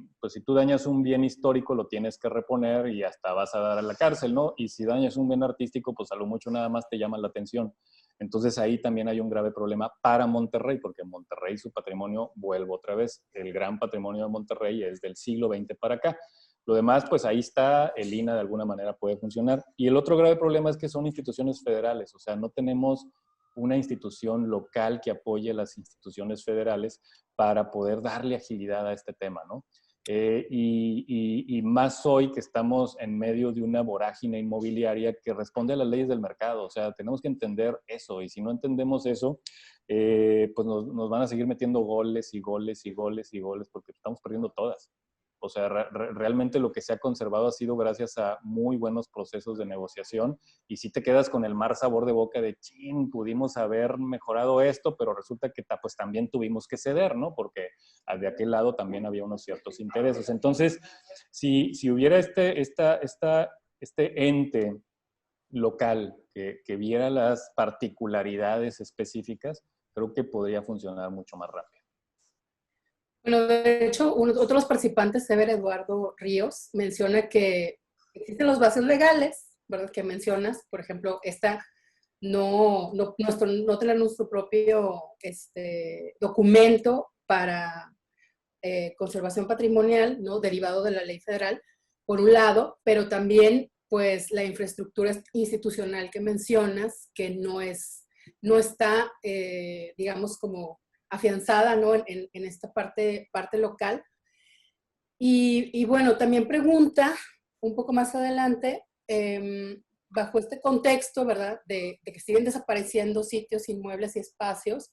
tú dañas un bien histórico, lo tienes que reponer y hasta vas a dar a la cárcel, ¿no? Y si dañas un bien artístico, pues a lo mucho nada más te llaman la atención. Entonces ahí también hay un grave problema para Monterrey, porque en Monterrey su patrimonio, vuelvo otra vez, el gran patrimonio de Monterrey es del siglo XX para acá. Lo demás, pues ahí está, el INAH de alguna manera puede funcionar. Y el otro grave problema es que son instituciones federales, o sea, no tenemos una institución local que apoye a las instituciones federales para poder darle agilidad a este tema, ¿no? Y más hoy que estamos en medio de una vorágine inmobiliaria que responde a las leyes del mercado. O sea, tenemos que entender eso, y si no entendemos eso, pues nos van a seguir metiendo goles y goles y goles y goles porque estamos perdiendo todas. O sea, realmente lo que se ha conservado ha sido gracias a muy buenos procesos de negociación, y si te quedas con el mal sabor de boca de, chin, pudimos haber mejorado esto, pero resulta que pues también tuvimos que ceder, ¿no? Porque de aquel lado también había unos ciertos intereses. Entonces, si hubiera este ente local que viera las particularidades específicas, creo que podría funcionar mucho más rápido. Bueno, de hecho, otro de los participantes, Ever Eduardo Ríos, menciona que existen los vacíos legales, ¿verdad? Que mencionas, por ejemplo, no tener nuestro propio documento para conservación patrimonial, ¿no? Derivado de la ley federal, por un lado, pero también, pues, la infraestructura institucional que mencionas, que no está, digamos, como afianzada, ¿no? en esta parte local. Y bueno, también pregunta, un poco más adelante, bajo este contexto, ¿verdad? De que siguen desapareciendo sitios, inmuebles y espacios,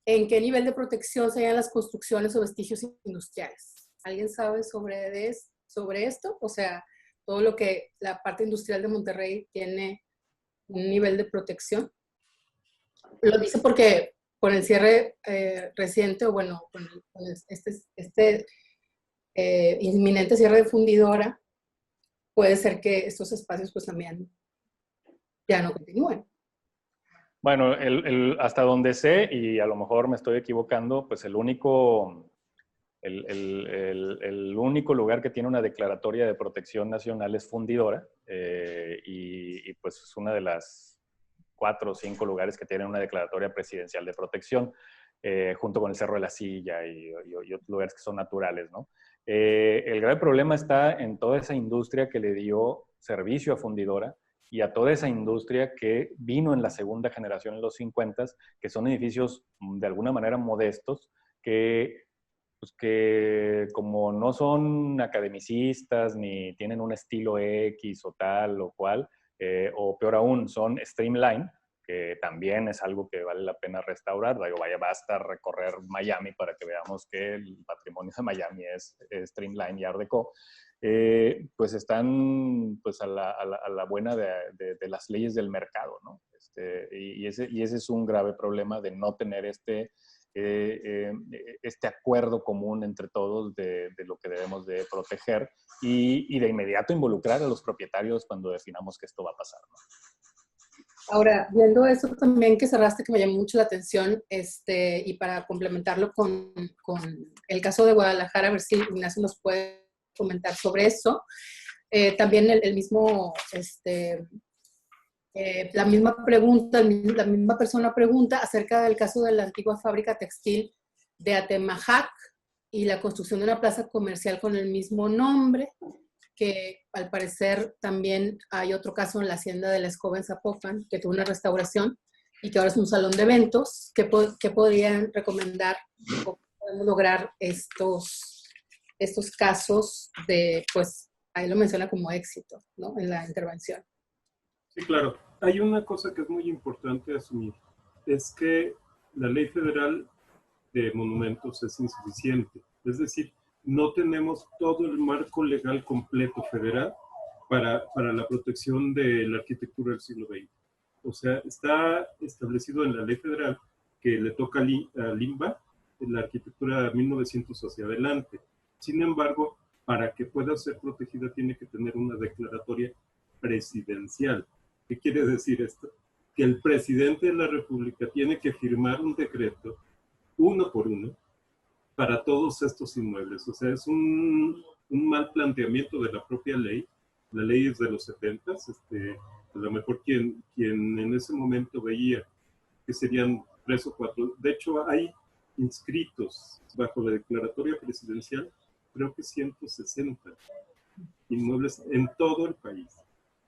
¿en qué nivel de protección se hallan las construcciones o vestigios industriales? ¿Alguien sabe sobre esto? O sea, todo lo que la parte industrial de Monterrey tiene un nivel de protección. Lo dice porque con el cierre reciente, o bueno, con este inminente cierre de fundidora, puede ser que estos espacios pues también ya no continúen. Bueno, hasta donde sé, y a lo mejor me estoy equivocando, pues el único lugar que tiene una declaratoria de protección nacional es Fundidora, y pues es una de las 4 o 5 lugares que tienen una declaratoria presidencial de protección, junto con el Cerro de la Silla y otros lugares que son naturales, ¿no? El grave problema está en toda esa industria que le dio servicio a Fundidora y a toda esa industria que vino en la segunda generación en los 50s, que son edificios de alguna manera modestos, que como no son academicistas ni tienen un estilo X o tal o cual, o peor aún, son streamline, que también es algo que vale la pena restaurar. Basta recorrer Miami para que veamos que el patrimonio de Miami es streamline y art deco. Pues están pues a la buena de las leyes del mercado, ¿no? Y ese es un grave problema de no tener este acuerdo común entre todos de lo que debemos de proteger, y de inmediato involucrar a los propietarios cuando definamos que esto va a pasar, ¿no? Ahora, viendo eso también que cerraste, que me llamó mucho la atención, y para complementarlo con el caso de Guadalajara, a ver si Ignacio nos puede comentar sobre eso. También el mismo, la misma pregunta, la misma persona pregunta acerca del caso de la antigua fábrica textil de Atemajac y la construcción de una plaza comercial con el mismo nombre, que al parecer también hay otro caso en la hacienda de La Escoba en Zapopan, que tuvo una restauración y que ahora es un salón de eventos. ¿Qué podrían recomendar o podemos lograr estos casos de, pues, ahí lo menciona como éxito, ¿no? En la intervención. Sí, claro. Hay una cosa que es muy importante asumir, es que la Ley Federal de Monumentos es insuficiente. Es decir, no tenemos todo el marco legal completo federal para la protección de la arquitectura del siglo XX. O sea, está establecido en la Ley Federal que le toca a LIMBA la arquitectura de 1900 hacia adelante. Sin embargo, para que pueda ser protegida tiene que tener una declaratoria presidencial. ¿Qué quiere decir esto? Que el presidente de la República tiene que firmar un decreto, uno por uno, para todos estos inmuebles. O sea, es un mal planteamiento de la propia ley. La ley es de los 70s. A lo mejor quien en ese momento veía que serían 3 o 4. De hecho, hay inscritos bajo la declaratoria presidencial, creo que 160 inmuebles en todo el país,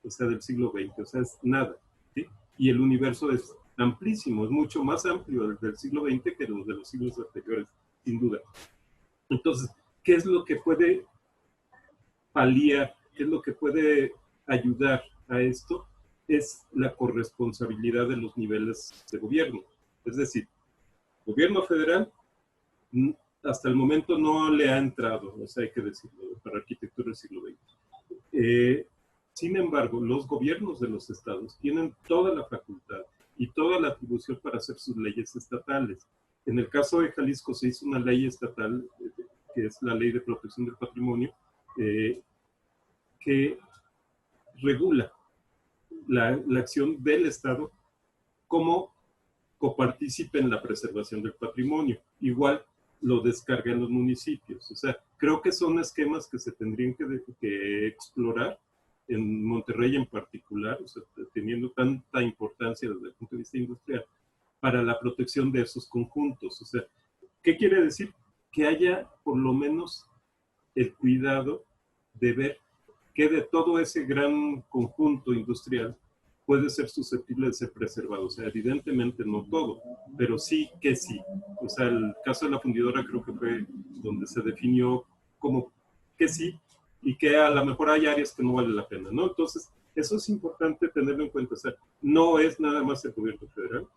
o sea, del siglo XX. O sea, es nada, ¿sí? Y el universo es amplísimo, es mucho más amplio del siglo XX que los de los siglos anteriores, sin duda. Entonces, ¿qué es lo que puede paliar? ¿Qué es lo que puede ayudar a esto? Es la corresponsabilidad de los niveles de gobierno. Es decir, gobierno federal, hasta el momento no le ha entrado, o sea, hay que decirlo, para arquitectura del siglo XX. Sin embargo, los gobiernos de los estados tienen toda la facultad y toda la atribución para hacer sus leyes estatales. En el caso de Jalisco se hizo una ley estatal, que es la Ley de Protección del Patrimonio, que regula la acción del Estado como copartícipe en la preservación del patrimonio. Igual lo descargan los municipios. O sea, creo que son esquemas que se tendrían que explorar en Monterrey en particular, o sea, teniendo tanta importancia desde el punto de vista industrial, para la protección de esos conjuntos. O sea, ¿qué quiere decir? Que haya por lo menos el cuidado de ver que de todo ese gran conjunto industrial puede ser susceptible de ser preservado. O sea, evidentemente no todo, pero sí que sí. O sea, el caso de la fundidora creo que fue donde se definió como que sí, y que a lo mejor hay áreas que no vale la pena, ¿no? Entonces, eso es importante tenerlo en cuenta. O sea, no es nada más el gobierno federal,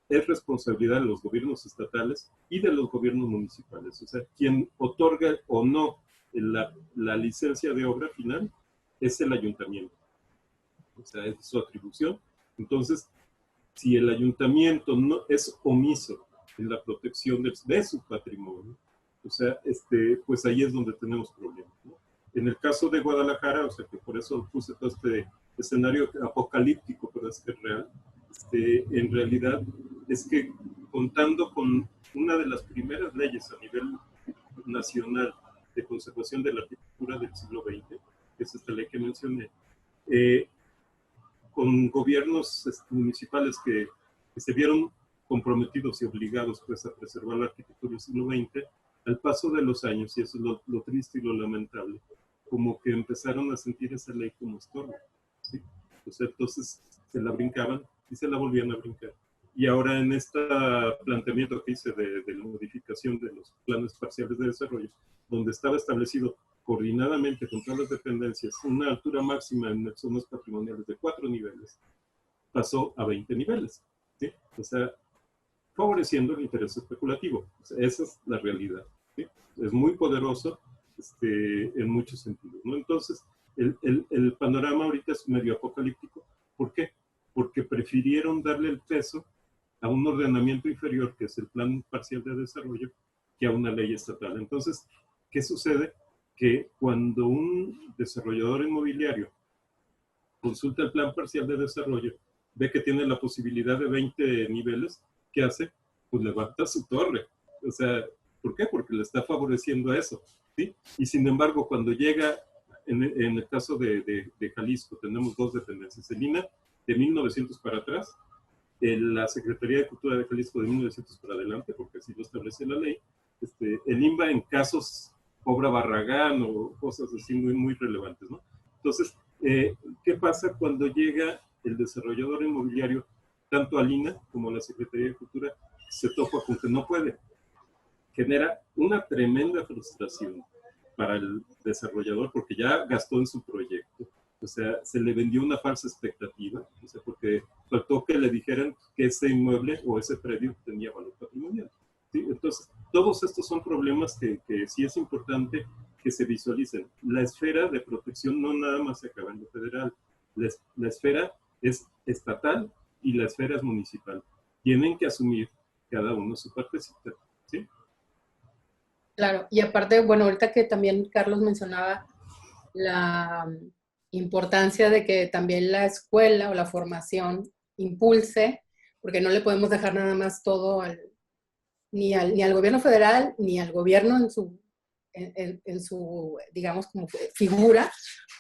es responsabilidad de los gobiernos estatales y de los gobiernos municipales. O sea, quien otorga o no la licencia de obra final es el ayuntamiento. O sea, es su atribución. Entonces, si el ayuntamiento no es omiso en la protección de su patrimonio, o sea, pues ahí es donde tenemos problemas, ¿no? En el caso de Guadalajara, o sea, que por eso puse todo este escenario apocalíptico, pero es que es real, en realidad es que contando con una de las primeras leyes a nivel nacional de conservación de la arquitectura del siglo XX, que es esta ley que mencioné, con gobiernos municipales que se vieron comprometidos y obligados pues, a preservar la arquitectura del siglo XX, al paso de los años, y eso es lo triste y lo lamentable, como que empezaron a sentir esa ley como estorbo, ¿sí? O sea, entonces se la brincaban y se la volvían a brincar. Y ahora en este planteamiento que hice de la modificación de los planes parciales de desarrollo, donde estaba establecido coordinadamente con todas las dependencias una altura máxima en zonas patrimoniales de 4 niveles, pasó a 20 niveles, ¿sí? O sea, favoreciendo el interés especulativo. O sea, esa es la realidad, ¿sí? Es muy poderoso en muchos sentidos, ¿no? Entonces, el panorama ahorita es medio apocalíptico. ¿Por qué? Porque prefirieron darle el peso a un ordenamiento inferior, que es el plan parcial de desarrollo, que a una ley estatal. Entonces, ¿qué sucede? Que cuando un desarrollador inmobiliario consulta el plan parcial de desarrollo, ve que tiene la posibilidad de 20 niveles, ¿qué hace? Pues levanta su torre. O sea, ¿por qué? Porque le está favoreciendo a eso, ¿sí? Y sin embargo, cuando llega, en el caso de Jalisco, tenemos 2 dependencias. El INA de 1900 para atrás, la Secretaría de Cultura de Jalisco de 1900 para adelante, porque así lo establece la ley. El INBA en casos Obra Barragán o cosas así muy, muy relevantes, ¿no? Entonces, ¿qué pasa cuando llega el desarrollador inmobiliario, tanto al INA como a la Secretaría de Cultura, se topa con que no puede? Genera una tremenda frustración para el desarrollador porque ya gastó en su proyecto. O sea, se le vendió una falsa expectativa, o sea, porque faltó que le dijeran que ese inmueble o ese predio tenía valor patrimonial, ¿sí? Entonces, todos estos son problemas que sí es importante que se visualicen. La esfera de protección no nada más se acaba en lo federal. La esfera es estatal y la esfera es municipal. Tienen que asumir cada uno su partecita, ¿sí? Claro, y aparte, bueno, ahorita que también Carlos mencionaba la importancia de que también la escuela o la formación impulse, porque no le podemos dejar nada más todo ni al gobierno federal, ni al gobierno en su, digamos, como figura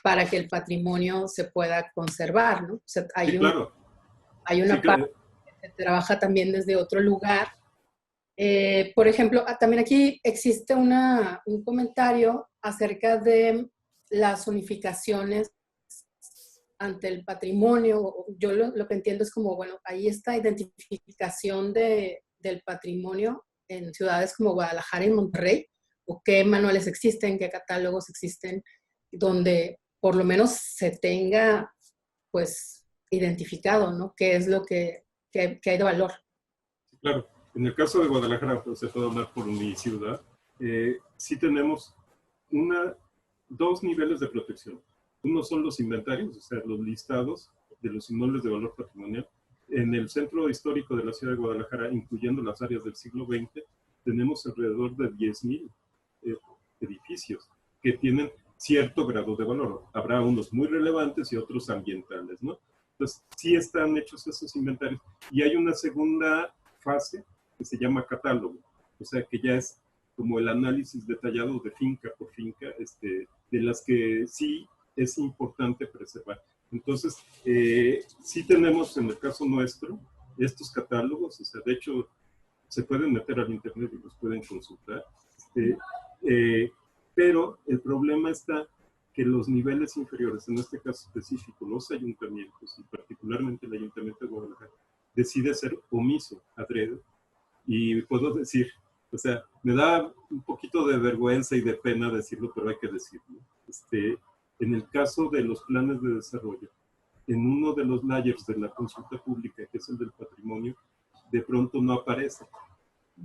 para que el patrimonio se pueda conservar, ¿no? O sea, hay, sí, claro. Hay una parte que se trabaja también desde otro lugar. Por ejemplo, también aquí existe un comentario acerca de las unificaciones ante el patrimonio. Yo lo que entiendo es como, bueno, ahí esta identificación del patrimonio en ciudades como Guadalajara y Monterrey, o qué manuales existen, qué catálogos existen, donde por lo menos se tenga, pues, identificado, ¿no? ¿Qué es lo que hay de valor? Claro. En el caso de Guadalajara, pues, se puede hablar por mi ciudad, sí tenemos dos niveles de protección. Uno son los inventarios, o sea, los listados de los inmuebles de valor patrimonial. En el centro histórico de la ciudad de Guadalajara, incluyendo las áreas del siglo XX, tenemos alrededor de 10,000 edificios que tienen cierto grado de valor. Habrá unos muy relevantes y otros ambientales, ¿no? Entonces, sí están hechos esos inventarios. Y hay una segunda fase que se llama catálogo, o sea, que ya es como el análisis detallado de finca por finca, de las que sí es importante preservar. Entonces, sí tenemos en el caso nuestro estos catálogos, o sea, de hecho, se pueden meter al internet y los pueden consultar, pero el problema está que los niveles inferiores, en este caso específico, los ayuntamientos, y particularmente el Ayuntamiento de Guadalajara, decide ser omiso, adrede, y puedo decir, o sea, me da un poquito de vergüenza y de pena decirlo, pero hay que decirlo. En el caso de los planes de desarrollo, en uno de los layers de la consulta pública, que es el del patrimonio, de pronto no aparece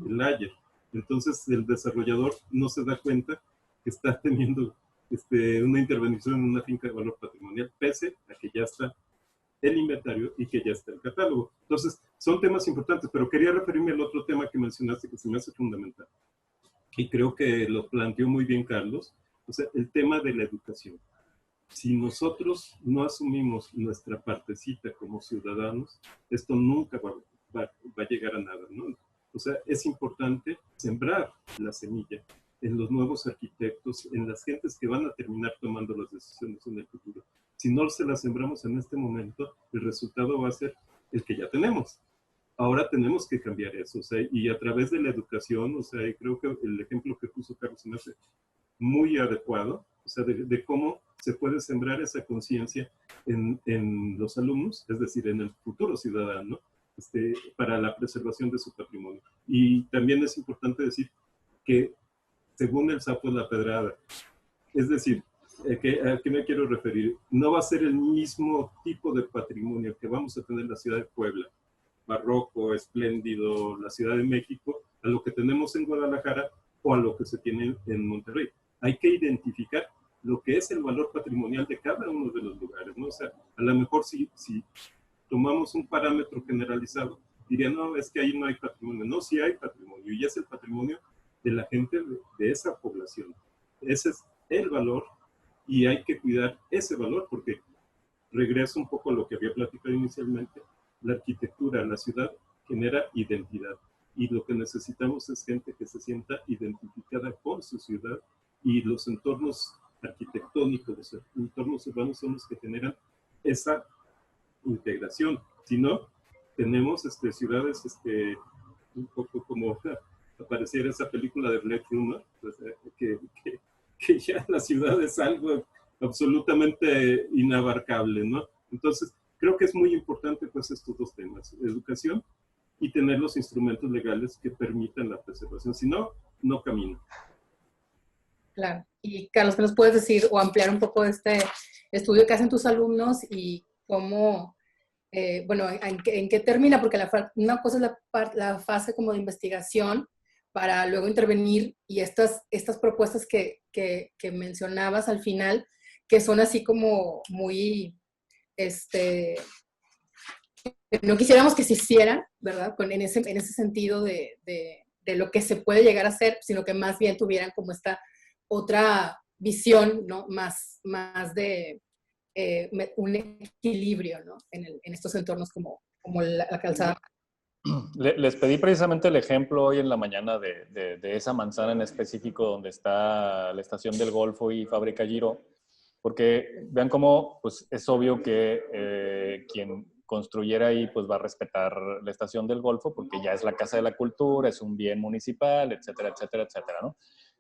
el layer. Entonces el desarrollador no se da cuenta que está teniendo una intervención en una finca de valor patrimonial, pese a que ya está el inventario y que ya está el catálogo. Entonces, son temas importantes, pero quería referirme al otro tema que mencionaste que se me hace fundamental. Y creo que lo planteó muy bien Carlos, o sea, el tema de la educación. Si nosotros no asumimos nuestra partecita como ciudadanos, esto nunca va a llegar a nada, ¿no? O sea, es importante sembrar la semilla en los nuevos arquitectos, en las gentes que van a terminar tomando las decisiones en el futuro. Si no se las sembramos en este momento, el resultado va a ser el que ya tenemos. Ahora tenemos que cambiar eso, o sea, y a través de la educación, o sea, y creo que el ejemplo que puso Carlos me hace muy adecuado, o sea, de cómo se puede sembrar esa conciencia en los alumnos, es decir, en el futuro ciudadano, para la preservación de su patrimonio. Y también es importante decir que según el sapo es la pedrada, es decir, ¿a qué me quiero referir? No va a ser el mismo tipo de patrimonio que vamos a tener en la ciudad de Puebla, barroco, espléndido, la Ciudad de México, a lo que tenemos en Guadalajara o a lo que se tiene en Monterrey. Hay que identificar lo que es el valor patrimonial de cada uno de los lugares, ¿no? O sea, a lo mejor si tomamos un parámetro generalizado, diría, no, es que ahí no hay patrimonio. No, sí hay patrimonio, y es el patrimonio de la gente de esa población. Ese es el valor, y hay que cuidar ese valor, porque regreso un poco a lo que había platicado inicialmente, la arquitectura, la ciudad genera identidad, y lo que necesitamos es gente que se sienta identificada con su ciudad, y los entornos arquitectónicos, los entornos urbanos son los que generan esa integración. Si no, tenemos ciudades un poco como apareciera esa película de Blade Runner, pues, que ya la ciudad es algo absolutamente inabarcable, ¿no? Entonces, creo que es muy importante pues estos dos temas, educación y tener los instrumentos legales que permitan la preservación. Si no, no camina. Claro. Y Carlos, ¿qué nos puedes decir o ampliar un poco este estudio que hacen tus alumnos y cómo, bueno, en qué termina? Porque una cosa es la fase como de investigación para luego intervenir, y estas propuestas que mencionabas al final, que son así como muy, no quisiéramos que se hicieran, ¿verdad? En ese sentido de lo que se puede llegar a hacer, sino que más bien tuvieran como esta otra visión, ¿no? Más de un equilibrio, ¿no? En estos entornos como la calzada. Les pedí precisamente el ejemplo hoy en la mañana de esa manzana en específico donde está la estación del Golfo y Fábrica Giro, porque vean cómo pues, es obvio que quien construyera ahí pues va a respetar la estación del Golfo porque ya es la Casa de la Cultura, es un bien municipal, etcétera, etcétera, etcétera, ¿no?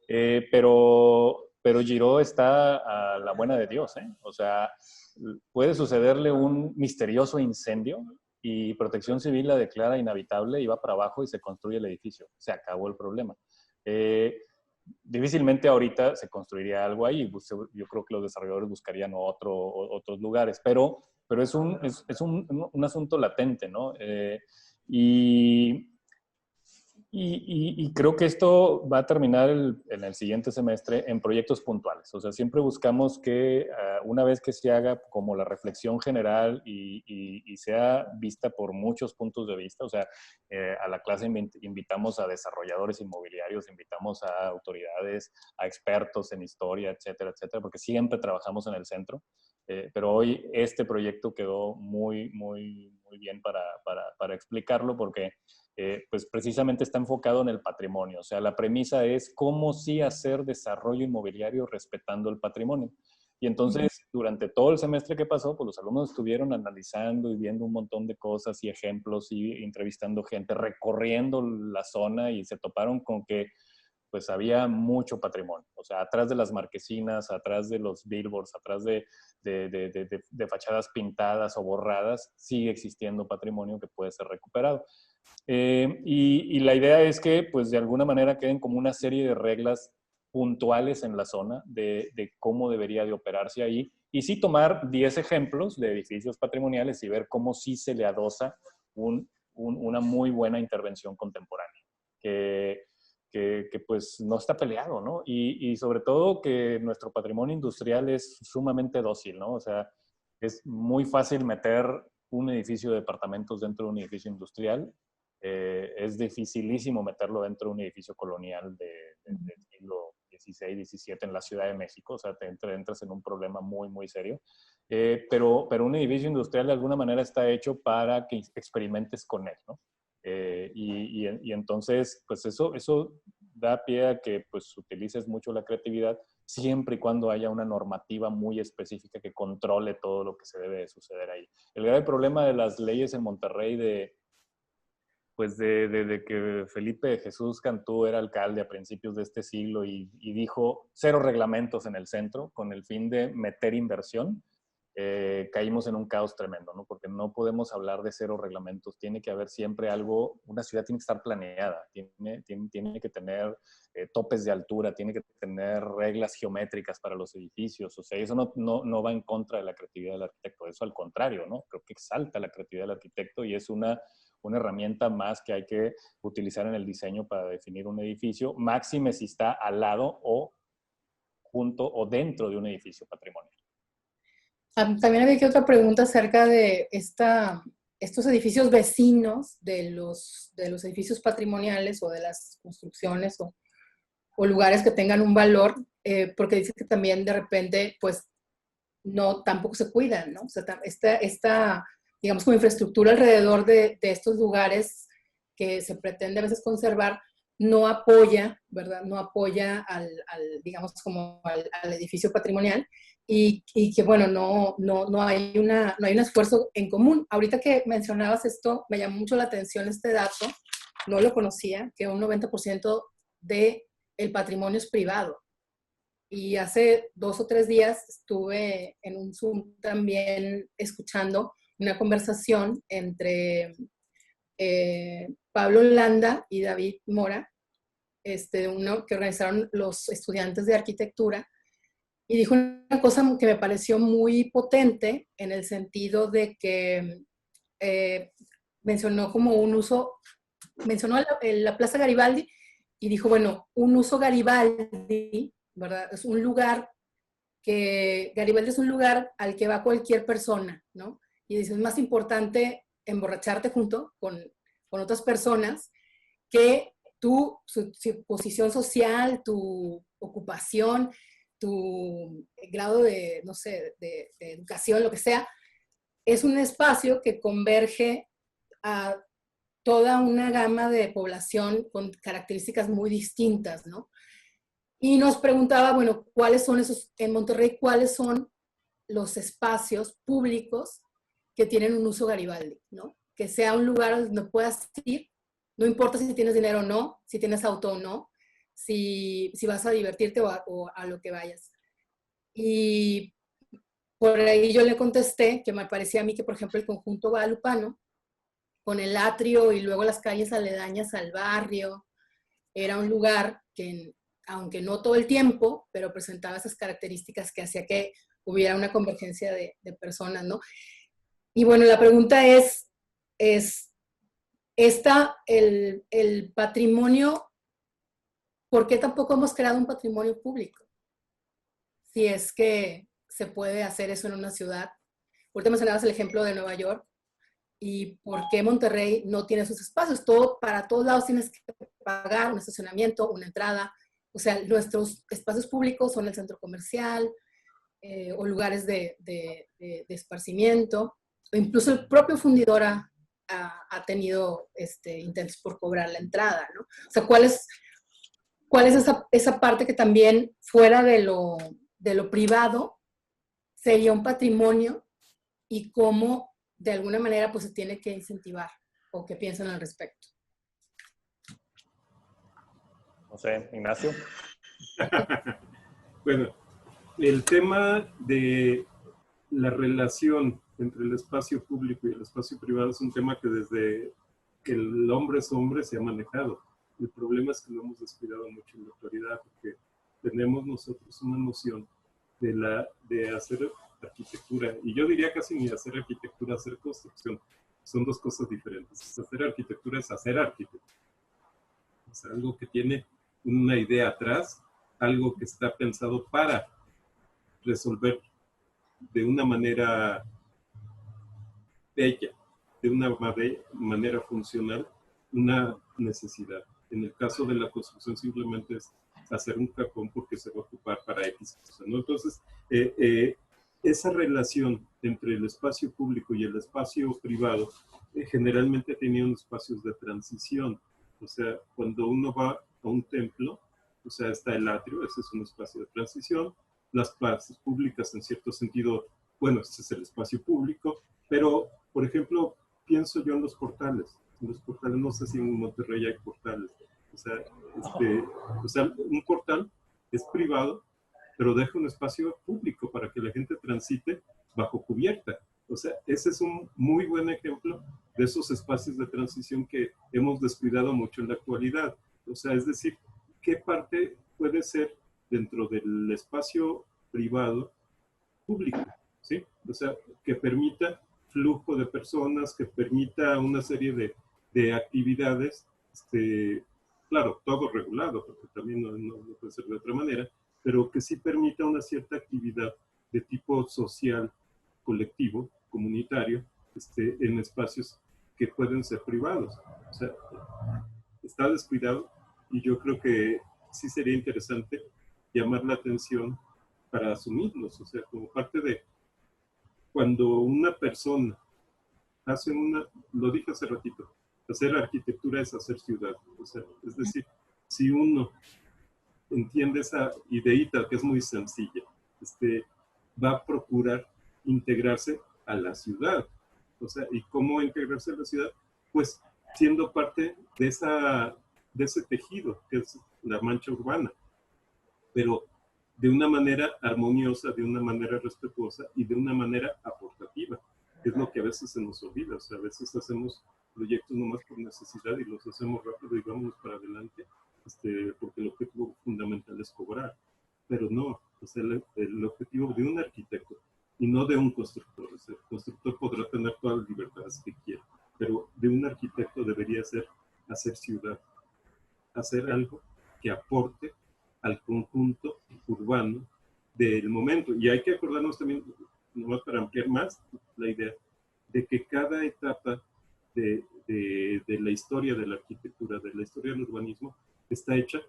Pero Giro está a la buena de Dios, ¿eh? O sea, puede sucederle un misterioso incendio y Protección Civil la declara inhabitable y va para abajo y se construye el edificio. Se acabó el problema. Difícilmente ahorita se construiría algo ahí. Yo creo que los desarrolladores buscarían otros lugares, pero es un asunto latente, ¿no? Y Y creo que esto va a terminar en el siguiente semestre en proyectos puntuales. O sea, siempre buscamos que una vez que se haga como la reflexión general y sea vista por muchos puntos de vista, o sea, a la clase invitamos a desarrolladores inmobiliarios, invitamos a autoridades, a expertos en historia, etcétera, etcétera, porque siempre trabajamos en el centro. Pero hoy este proyecto quedó muy, muy, muy bien para explicarlo porque pues precisamente está enfocado en el patrimonio. O sea, la premisa es cómo sí hacer desarrollo inmobiliario respetando el patrimonio. Y entonces, durante todo el semestre que pasó, pues los alumnos estuvieron analizando y viendo un montón de cosas y ejemplos y entrevistando gente, recorriendo la zona y se toparon con que pues había mucho patrimonio. O sea, atrás de las marquesinas, atrás de los billboards, atrás de fachadas pintadas o borradas, sigue existiendo patrimonio que puede ser recuperado. Y la idea es que, pues, de alguna manera queden como una serie de reglas puntuales en la zona de cómo debería de operarse ahí. Y sí tomar 10 ejemplos de edificios patrimoniales y ver cómo sí se le adosa una muy buena intervención contemporánea. Que pues no está peleado, ¿no? Y sobre todo que nuestro patrimonio industrial es sumamente dócil, ¿no? O sea, es muy fácil meter un edificio de departamentos dentro de un edificio industrial. Es dificilísimo meterlo dentro de un edificio colonial del siglo XVI, XVII en la Ciudad de México. O sea, te entras en un problema muy, muy serio. Pero un edificio industrial de alguna manera está hecho para que experimentes con él, ¿no? Y entonces, pues eso da pie a que pues utilices mucho la creatividad siempre y cuando haya una normativa muy específica que controle todo lo que se debe de suceder ahí. El grave problema de las leyes en Monterrey de que Felipe de Jesús Cantú era alcalde a principios de este siglo y dijo 0 reglamentos en el centro con el fin de meter inversión, caímos en un caos tremendo, ¿no? Porque no podemos hablar de 0 reglamentos. Tiene que haber siempre algo, una ciudad tiene que estar planeada, tiene que tener topes de altura, tiene que tener reglas geométricas para los edificios. O sea, eso no va en contra de la creatividad del arquitecto. Eso al contrario, ¿no? Creo que exalta la creatividad del arquitecto y es una herramienta más que hay que utilizar en el diseño para definir un edificio, máxime si está al lado o junto o dentro de un edificio patrimonial. También había aquí otra pregunta acerca de estos edificios vecinos de los edificios patrimoniales o de las construcciones o lugares que tengan un valor, porque dice que también de repente, pues, tampoco se cuidan, ¿no? O sea, esta digamos, como infraestructura alrededor de estos lugares que se pretende a veces conservar, no apoya, ¿verdad? No apoya digamos, como al edificio patrimonial y que, bueno, no hay un esfuerzo en común. Ahorita que mencionabas esto, me llamó mucho la atención este dato, no lo conocía, que un 90% del patrimonio es privado. Y hace 2 o 3 días estuve en un Zoom también escuchando una conversación entre Pablo Landa y David Mora, uno que organizaron los estudiantes de arquitectura, y dijo una cosa que me pareció muy potente en el sentido de que mencionó como un uso, mencionó la Plaza Garibaldi y dijo, bueno, un uso Garibaldi, ¿verdad? Es un lugar Garibaldi es un lugar al que va cualquier persona, ¿no? Y dice, es más importante emborracharte junto con otras personas que su posición social, tu ocupación, tu grado de, no sé, de educación, lo que sea. Es un espacio que converge a toda una gama de población con características muy distintas, ¿no? Y nos preguntaba, bueno, ¿cuáles son en Monterrey, cuáles son los espacios públicos que tienen un uso Garibaldi, ¿no? Que sea un lugar donde puedas ir, no importa si tienes dinero o no, si tienes auto o no, si vas a divertirte o a lo que vayas. Y por ahí yo le contesté que me parecía a mí que, por ejemplo, el conjunto guadalupano, con el atrio y luego las calles aledañas al barrio, era un lugar que, aunque no todo el tiempo, pero presentaba esas características que hacía que hubiera una convergencia de personas, ¿no? Y bueno, la pregunta es el patrimonio, ¿por qué tampoco hemos creado un patrimonio público? Si es que se puede hacer eso en una ciudad. Ahorita mencionabas el ejemplo de Nueva York. ¿Y por qué Monterrey no tiene sus espacios? Para todos lados tienes que pagar un estacionamiento, una entrada. O sea, nuestros espacios públicos son el centro comercial o lugares de esparcimiento. O incluso el propio fundidor ha tenido intentos por cobrar la entrada, ¿no? O sea, ¿cuál es esa parte que también fuera de lo privado sería un patrimonio y cómo de alguna manera pues se tiene que incentivar o qué piensan al respecto? No sé, Ignacio. Bueno, el tema de la relación entre el espacio público y el espacio privado es un tema que desde que el hombre es hombre se ha manejado. El problema es que lo hemos descuidado mucho en la actualidad porque tenemos nosotros una noción de hacer arquitectura, y yo diría casi ni hacer arquitectura, hacer construcción. Son dos cosas diferentes. Hacer arquitectura es hacer arquitectura. Es algo que tiene una idea atrás, algo que está pensado para resolver de una manera bella, de una manera funcional, una necesidad. En el caso de la construcción simplemente es hacer un cajón porque se va a ocupar para X cosa, ¿no? Entonces, esa relación entre el espacio público y el espacio privado generalmente tenía unos espacios de transición. O sea, cuando uno va a un templo, o sea, está el atrio, ese es un espacio de transición. Las plazas públicas, en cierto sentido, bueno, ese es el espacio público, pero, por ejemplo, pienso yo en los portales. En los portales, no sé si en Monterrey hay portales. O sea, un portal es privado, pero deja un espacio público para que la gente transite bajo cubierta. O sea, ese es un muy buen ejemplo de esos espacios de transición que hemos descuidado mucho en la actualidad. O sea, es decir, ¿qué parte puede ser dentro del espacio privado público? ¿Sí? O sea, que permita flujo de personas, que permita una serie de actividades, claro, todo regulado, porque también no puede ser de otra manera, pero que sí permita una cierta actividad de tipo social, colectivo, comunitario, en espacios que pueden ser privados. O sea, está descuidado y yo creo que sí sería interesante llamar la atención para asumirlos, o sea, como parte de cuando una persona hace lo dije hace ratito, hacer arquitectura es hacer ciudad, o sea, es decir, si uno entiende esa ideita que es muy sencilla, va a procurar integrarse a la ciudad. O sea, ¿y cómo integrarse a la ciudad? Pues siendo parte de ese tejido que es la mancha urbana, pero de una manera armoniosa, de una manera respetuosa y de una manera aportativa, que es lo que a veces se nos olvida. O sea, a veces hacemos proyectos nomás por necesidad y los hacemos rápido y vámonos para adelante, porque el objetivo fundamental es cobrar. Pero no, o sea, el objetivo de un arquitecto y no de un constructor. O sea, el constructor podrá tener todas las libertades que quiera, pero de un arquitecto debería ser hacer ciudad, hacer algo que aporte al conjunto urbano del momento. Y hay que acordarnos también, nomás para ampliar más la idea, de que cada etapa de la historia de la arquitectura, de la historia del urbanismo, está hecha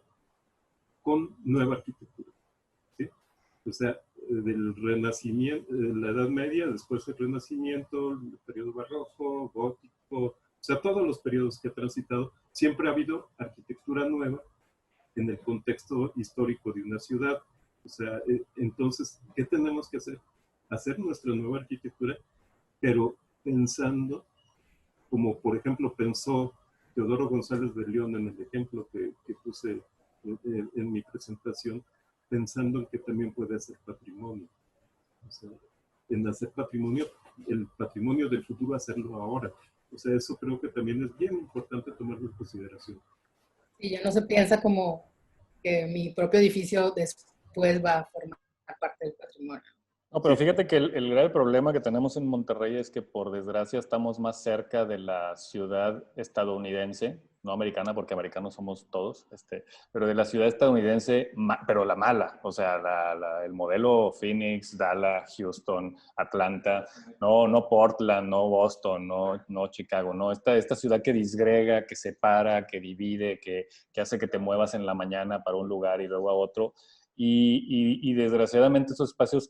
con nueva arquitectura. ¿Sí? O sea, del Renacimiento, la Edad Media, después el Renacimiento, el periodo barroco, gótico, o sea, todos los periodos que ha transitado, siempre ha habido arquitectura nueva en el contexto histórico de una ciudad. O sea, entonces, ¿qué tenemos que hacer? Hacer nuestra nueva arquitectura, pero pensando, como por ejemplo pensó Teodoro González de León en el ejemplo que puse en mi presentación, pensando en que también puede hacer patrimonio. O sea, en hacer patrimonio, el patrimonio del futuro, hacerlo ahora. O sea, eso creo que también es bien importante tomarlo en consideración. Y ya no se piensa como que mi propio edificio después va a formar parte del patrimonio. No, pero fíjate que el grave problema que tenemos en Monterrey es que por desgracia estamos más cerca de la ciudad estadounidense, no americana, porque americanos somos todos, pero de la ciudad estadounidense, pero la mala, o sea, el modelo Phoenix, Dallas, Houston, Atlanta, no Portland, no Boston, no Chicago, no, esta ciudad que disgrega, que separa, que divide, que hace que te muevas en la mañana para un lugar y luego a otro. Y desgraciadamente esos espacios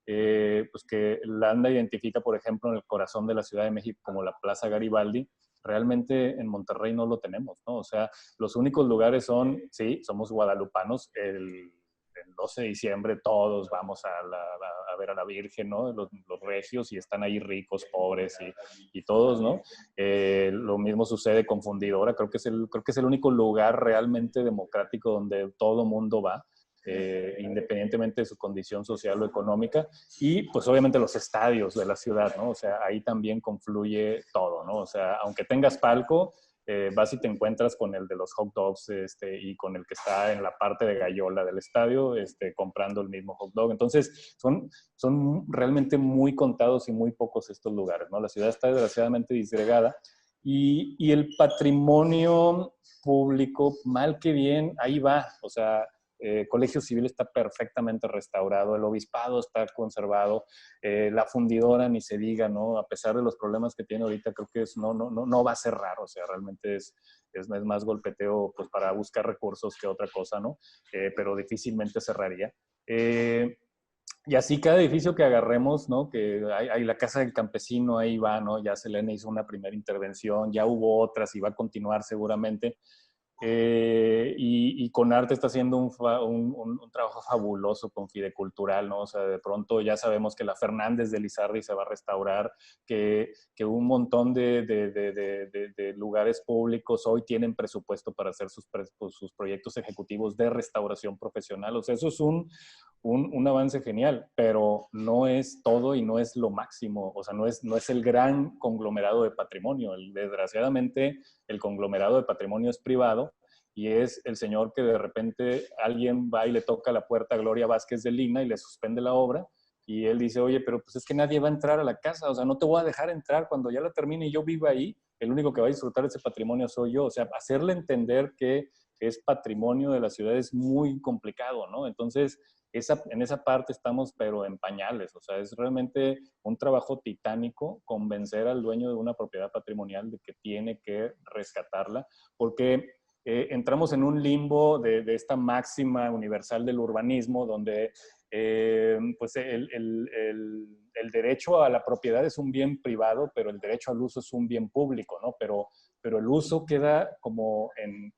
pues que Landa identifica, por ejemplo, en el corazón de la Ciudad de México como la Plaza Garibaldi, realmente en Monterrey no lo tenemos, ¿no? O sea, los únicos lugares son, sí, somos guadalupanos, el 12 de diciembre todos vamos a ver a la Virgen, ¿no? Los regios, y están ahí ricos, pobres y todos, ¿no? Lo mismo sucede con Fundidora, creo que es el único lugar realmente democrático donde todo mundo va. Independientemente de su condición social o económica, y pues obviamente los estadios de la ciudad, ¿no? O sea, ahí también confluye todo, ¿no? O sea, aunque tengas palco, vas y te encuentras con el de los hot dogs y con el que está en la parte de gallola del estadio comprando el mismo hot dog. Entonces, son realmente muy contados y muy pocos estos lugares, ¿no? La ciudad está desgraciadamente disgregada, y el patrimonio público, mal que bien, ahí va. O sea, Colegio Civil está perfectamente restaurado, el obispado está conservado, la fundidora ni se diga, ¿no? A pesar de los problemas que tiene ahorita, creo que no va a cerrar, o sea, realmente es más golpeteo pues, para buscar recursos que otra cosa, ¿no? Pero difícilmente cerraría. Y así cada edificio que agarremos, ¿no? Que hay la Casa del Campesino, ahí va, ¿no? Ya Selena hizo una primera intervención, ya hubo otras y va a continuar seguramente. Y Conarte está haciendo un trabajo fabuloso con Fidecultural, ¿no? O sea, de pronto ya sabemos que la Fernández de Lizardi se va a restaurar, que un montón de lugares públicos hoy tienen presupuesto para hacer sus proyectos ejecutivos de restauración profesional. O sea, eso es un avance genial, pero no es todo y no es lo máximo. O sea, no es el gran conglomerado de patrimonio. Desgraciadamente, el conglomerado de patrimonio es privado, y es el señor que de repente alguien va y le toca la puerta a Gloria Vázquez de Lina y le suspende la obra, y él dice, oye, pero pues es que nadie va a entrar a la casa, o sea, no te voy a dejar entrar cuando ya la termine y yo viva ahí, el único que va a disfrutar de ese patrimonio soy yo. O sea, hacerle entender que es patrimonio de la ciudad es muy complicado, ¿no? Entonces, en esa parte estamos pero en pañales. O sea, es realmente un trabajo titánico convencer al dueño de una propiedad patrimonial de que tiene que rescatarla, porque entramos en un limbo de esta máxima universal del urbanismo, donde pues el derecho a la propiedad es un bien privado, pero el derecho al uso es un bien público, ¿no? Pero el uso queda como en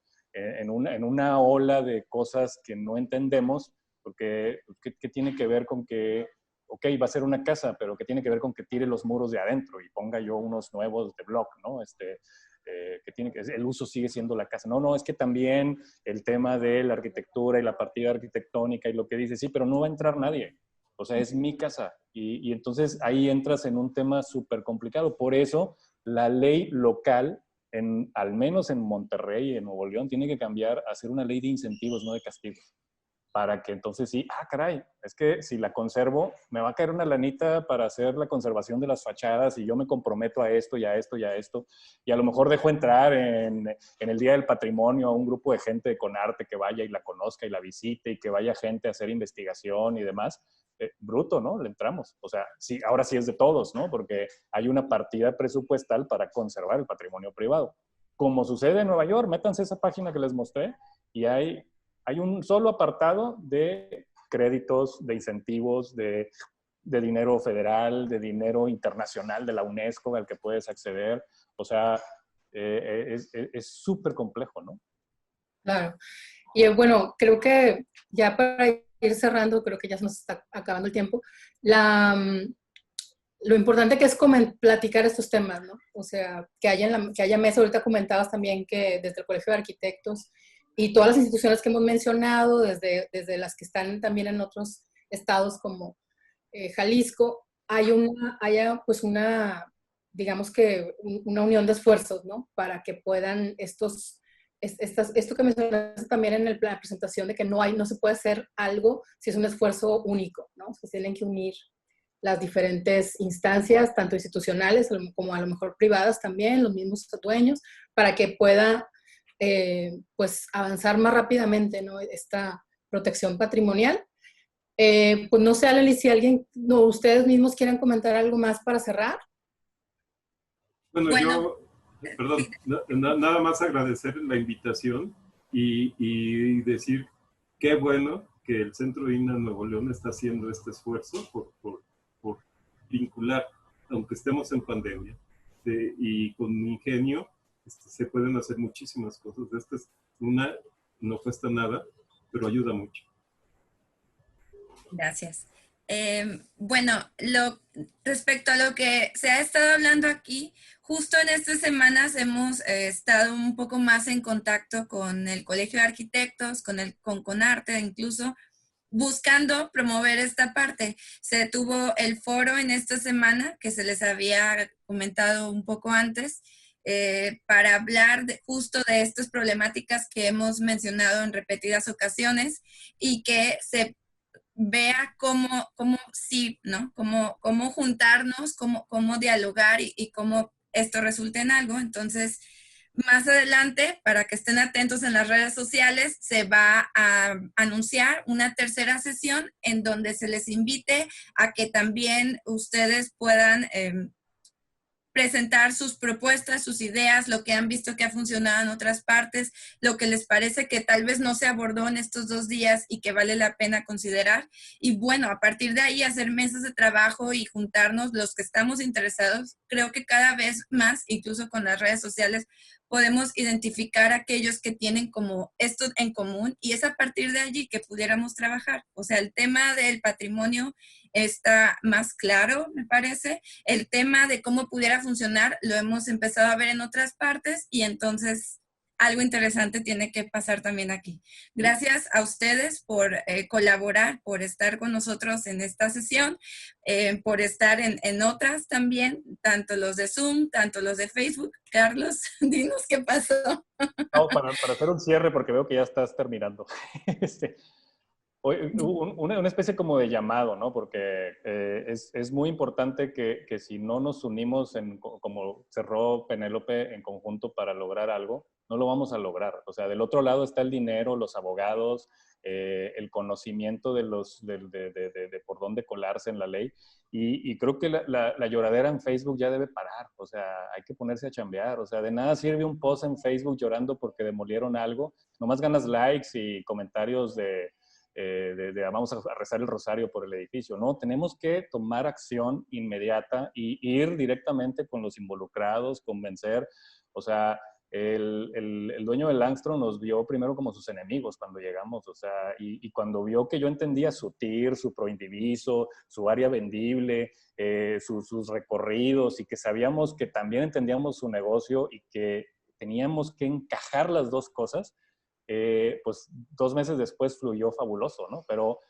una ola de cosas que no entendemos, porque ¿qué tiene que ver con que, ok, va a ser una casa, pero qué tiene que ver con que tire los muros de adentro y ponga yo unos nuevos de block, ¿no? El uso sigue siendo la casa. No, es que también el tema de la arquitectura y la partida arquitectónica y lo que dice, sí, pero no va a entrar nadie. O sea, es mi casa. Y entonces ahí entras en un tema súper complicado. Por eso la ley local, al menos en Monterrey y en Nuevo León, tiene que cambiar a ser una ley de incentivos, no de castigos. Para que entonces sí, caray, es que si la conservo, me va a caer una lanita para hacer la conservación de las fachadas y yo me comprometo a esto y a esto y a esto, y a lo mejor dejo entrar en el Día del Patrimonio a un grupo de gente de Conarte que vaya y la conozca y la visite y que vaya gente a hacer investigación y demás. Bruto, ¿no? Le entramos. O sea, sí, ahora sí es de todos, ¿no? Porque hay una partida presupuestal para conservar el patrimonio privado. Como sucede en Nueva York, métanse a esa página que les mostré y hay un solo apartado de créditos, de incentivos, de dinero federal, de dinero internacional de la UNESCO al que puedes acceder. O sea, es súper complejo, ¿no? Claro. Y bueno, creo que ya para ir cerrando, creo que ya se nos está acabando el tiempo, lo importante que es platicar estos temas, ¿no? O sea, que haya mesa. Ahorita comentabas también que desde el Colegio de Arquitectos y todas las instituciones que hemos mencionado, desde las que están también en otros estados como Jalisco, haya pues digamos que una unión de esfuerzos, ¿no? Para que puedan estos esto que mencionaste también en la presentación de que no se puede hacer algo si es un esfuerzo único, ¿no? Se tienen que unir las diferentes instancias, tanto institucionales como a lo mejor privadas también, los mismos dueños, para que pueda pues avanzar más rápidamente, ¿no? Esta protección patrimonial. Pues no sé, Aleli, si ustedes mismos quieren comentar algo más para cerrar. Bueno, yo, perdón, nada más agradecer la invitación y decir qué bueno que el Centro INA Nuevo León está haciendo este esfuerzo por vincular, aunque estemos en pandemia, y con ingenio se pueden hacer muchísimas cosas. Esta es no cuesta nada, pero ayuda mucho. Gracias. Bueno, respecto a lo que se ha estado hablando aquí, justo en estas semanas hemos estado un poco más en contacto con el Colegio de Arquitectos, con CONARTE incluso, buscando promover esta parte. Se tuvo el foro en esta semana, que se les había comentado un poco antes, para hablar justo de estas problemáticas que hemos mencionado en repetidas ocasiones y que se vea cómo sí, ¿no? Cómo juntarnos, cómo dialogar y cómo esto resulte en algo. Entonces, más adelante, para que estén atentos en las redes sociales, se va a anunciar una tercera sesión en donde se les invite a que también ustedes puedan presentar sus propuestas, sus ideas, lo que han visto que ha funcionado en otras partes, lo que les parece que tal vez no se abordó en estos 2 días y que vale la pena considerar. Y bueno, a partir de ahí hacer mesas de trabajo y juntarnos los que estamos interesados. Creo que cada vez más, incluso con las redes sociales, podemos identificar a aquellos que tienen como esto en común y es a partir de allí que pudiéramos trabajar. O sea, el tema del patrimonio está más claro, me parece. El tema de cómo pudiera funcionar lo hemos empezado a ver en otras partes y entonces algo interesante tiene que pasar también aquí. Gracias a ustedes por colaborar, por estar con nosotros en esta sesión, por estar en otras también, tanto los de Zoom, tanto los de Facebook. Carlos, dinos qué pasó. No, para hacer un cierre, porque veo que ya estás terminando. Una especie como de llamado, ¿no? Porque es muy importante que si no nos unimos, como cerró Penélope, en conjunto para lograr algo, no lo vamos a lograr. O sea, del otro lado está el dinero, los abogados, el conocimiento de por dónde colarse en la ley. Y creo que la lloradera en Facebook ya debe parar. O sea, hay que ponerse a chambear. O sea, de nada sirve un post en Facebook llorando porque demolieron algo. Nomás ganas likes y comentarios vamos a rezar el rosario por el edificio. No, tenemos que tomar acción inmediata y ir directamente con los involucrados, convencer. O sea, el dueño del Langstrom nos vio primero como sus enemigos cuando llegamos, o sea, y cuando vio que yo entendía su TIR, su proindiviso, su área vendible, sus recorridos, y que sabíamos que también entendíamos su negocio y que teníamos que encajar las dos cosas, pues 2 meses después fluyó fabuloso, ¿no? Pero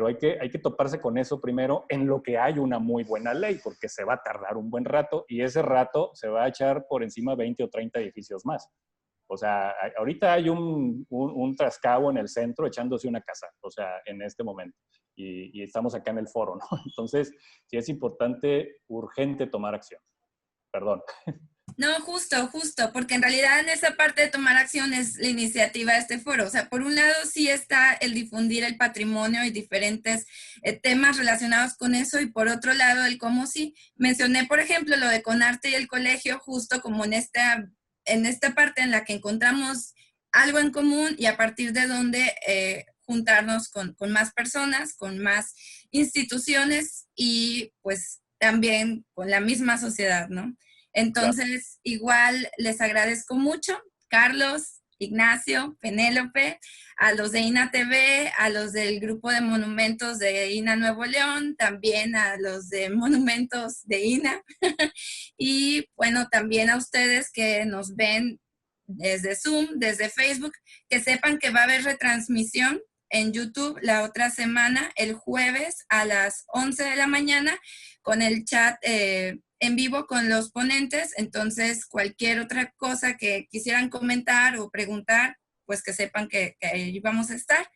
hay que toparse con eso primero en lo que hay una muy buena ley, porque se va a tardar un buen rato y ese rato se va a echar por encima 20 o 30 edificios más. O sea, ahorita hay un trascabo en el centro echándose una casa, o sea, en este momento. Y estamos acá en el foro, ¿no? Entonces, sí es importante, urgente tomar acción. Perdón. No, justo, porque en realidad en esa parte de tomar acción es la iniciativa de este foro. O sea, por un lado sí está el difundir el patrimonio y diferentes temas relacionados con eso, y por otro lado el cómo sí. Mencioné, por ejemplo, lo de CONARTE y el colegio, justo como en esta parte en la que encontramos algo en común y a partir de donde juntarnos con más personas, con más instituciones y pues también con la misma sociedad, ¿no? Entonces, igual les agradezco mucho, Carlos, Ignacio, Penélope, a los de INA TV, a los del grupo de monumentos de INA Nuevo León, también a los de monumentos de INA, y bueno, también a ustedes que nos ven desde Zoom, desde Facebook, que sepan que va a haber retransmisión en YouTube la otra semana, el jueves a las 11 de la mañana, con el chat en vivo con los ponentes, entonces cualquier otra cosa que quisieran comentar o preguntar, pues que sepan que ahí vamos a estar.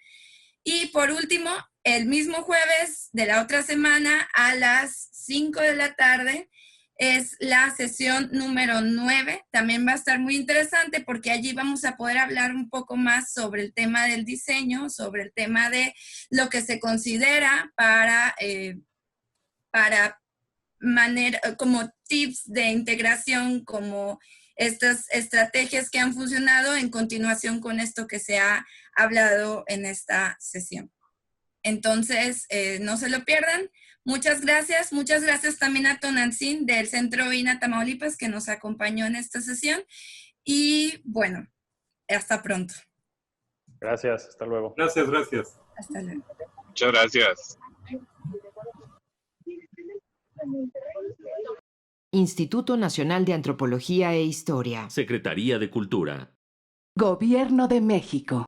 Y por último, el mismo jueves de la otra semana a las 5 de la tarde es la sesión número 9. También va a estar muy interesante porque allí vamos a poder hablar un poco más sobre el tema del diseño, sobre el tema de lo que se considera para como tips de integración, como estas estrategias que han funcionado en continuación con esto que se ha hablado en esta sesión. Entonces, no se lo pierdan. Muchas gracias también a Tonantzin del Centro INA Tamaulipas que nos acompañó en esta sesión. Y bueno, hasta pronto. Gracias, hasta luego. Gracias. Hasta luego. Muchas gracias. Instituto Nacional de Antropología e Historia. Secretaría de Cultura. Gobierno de México.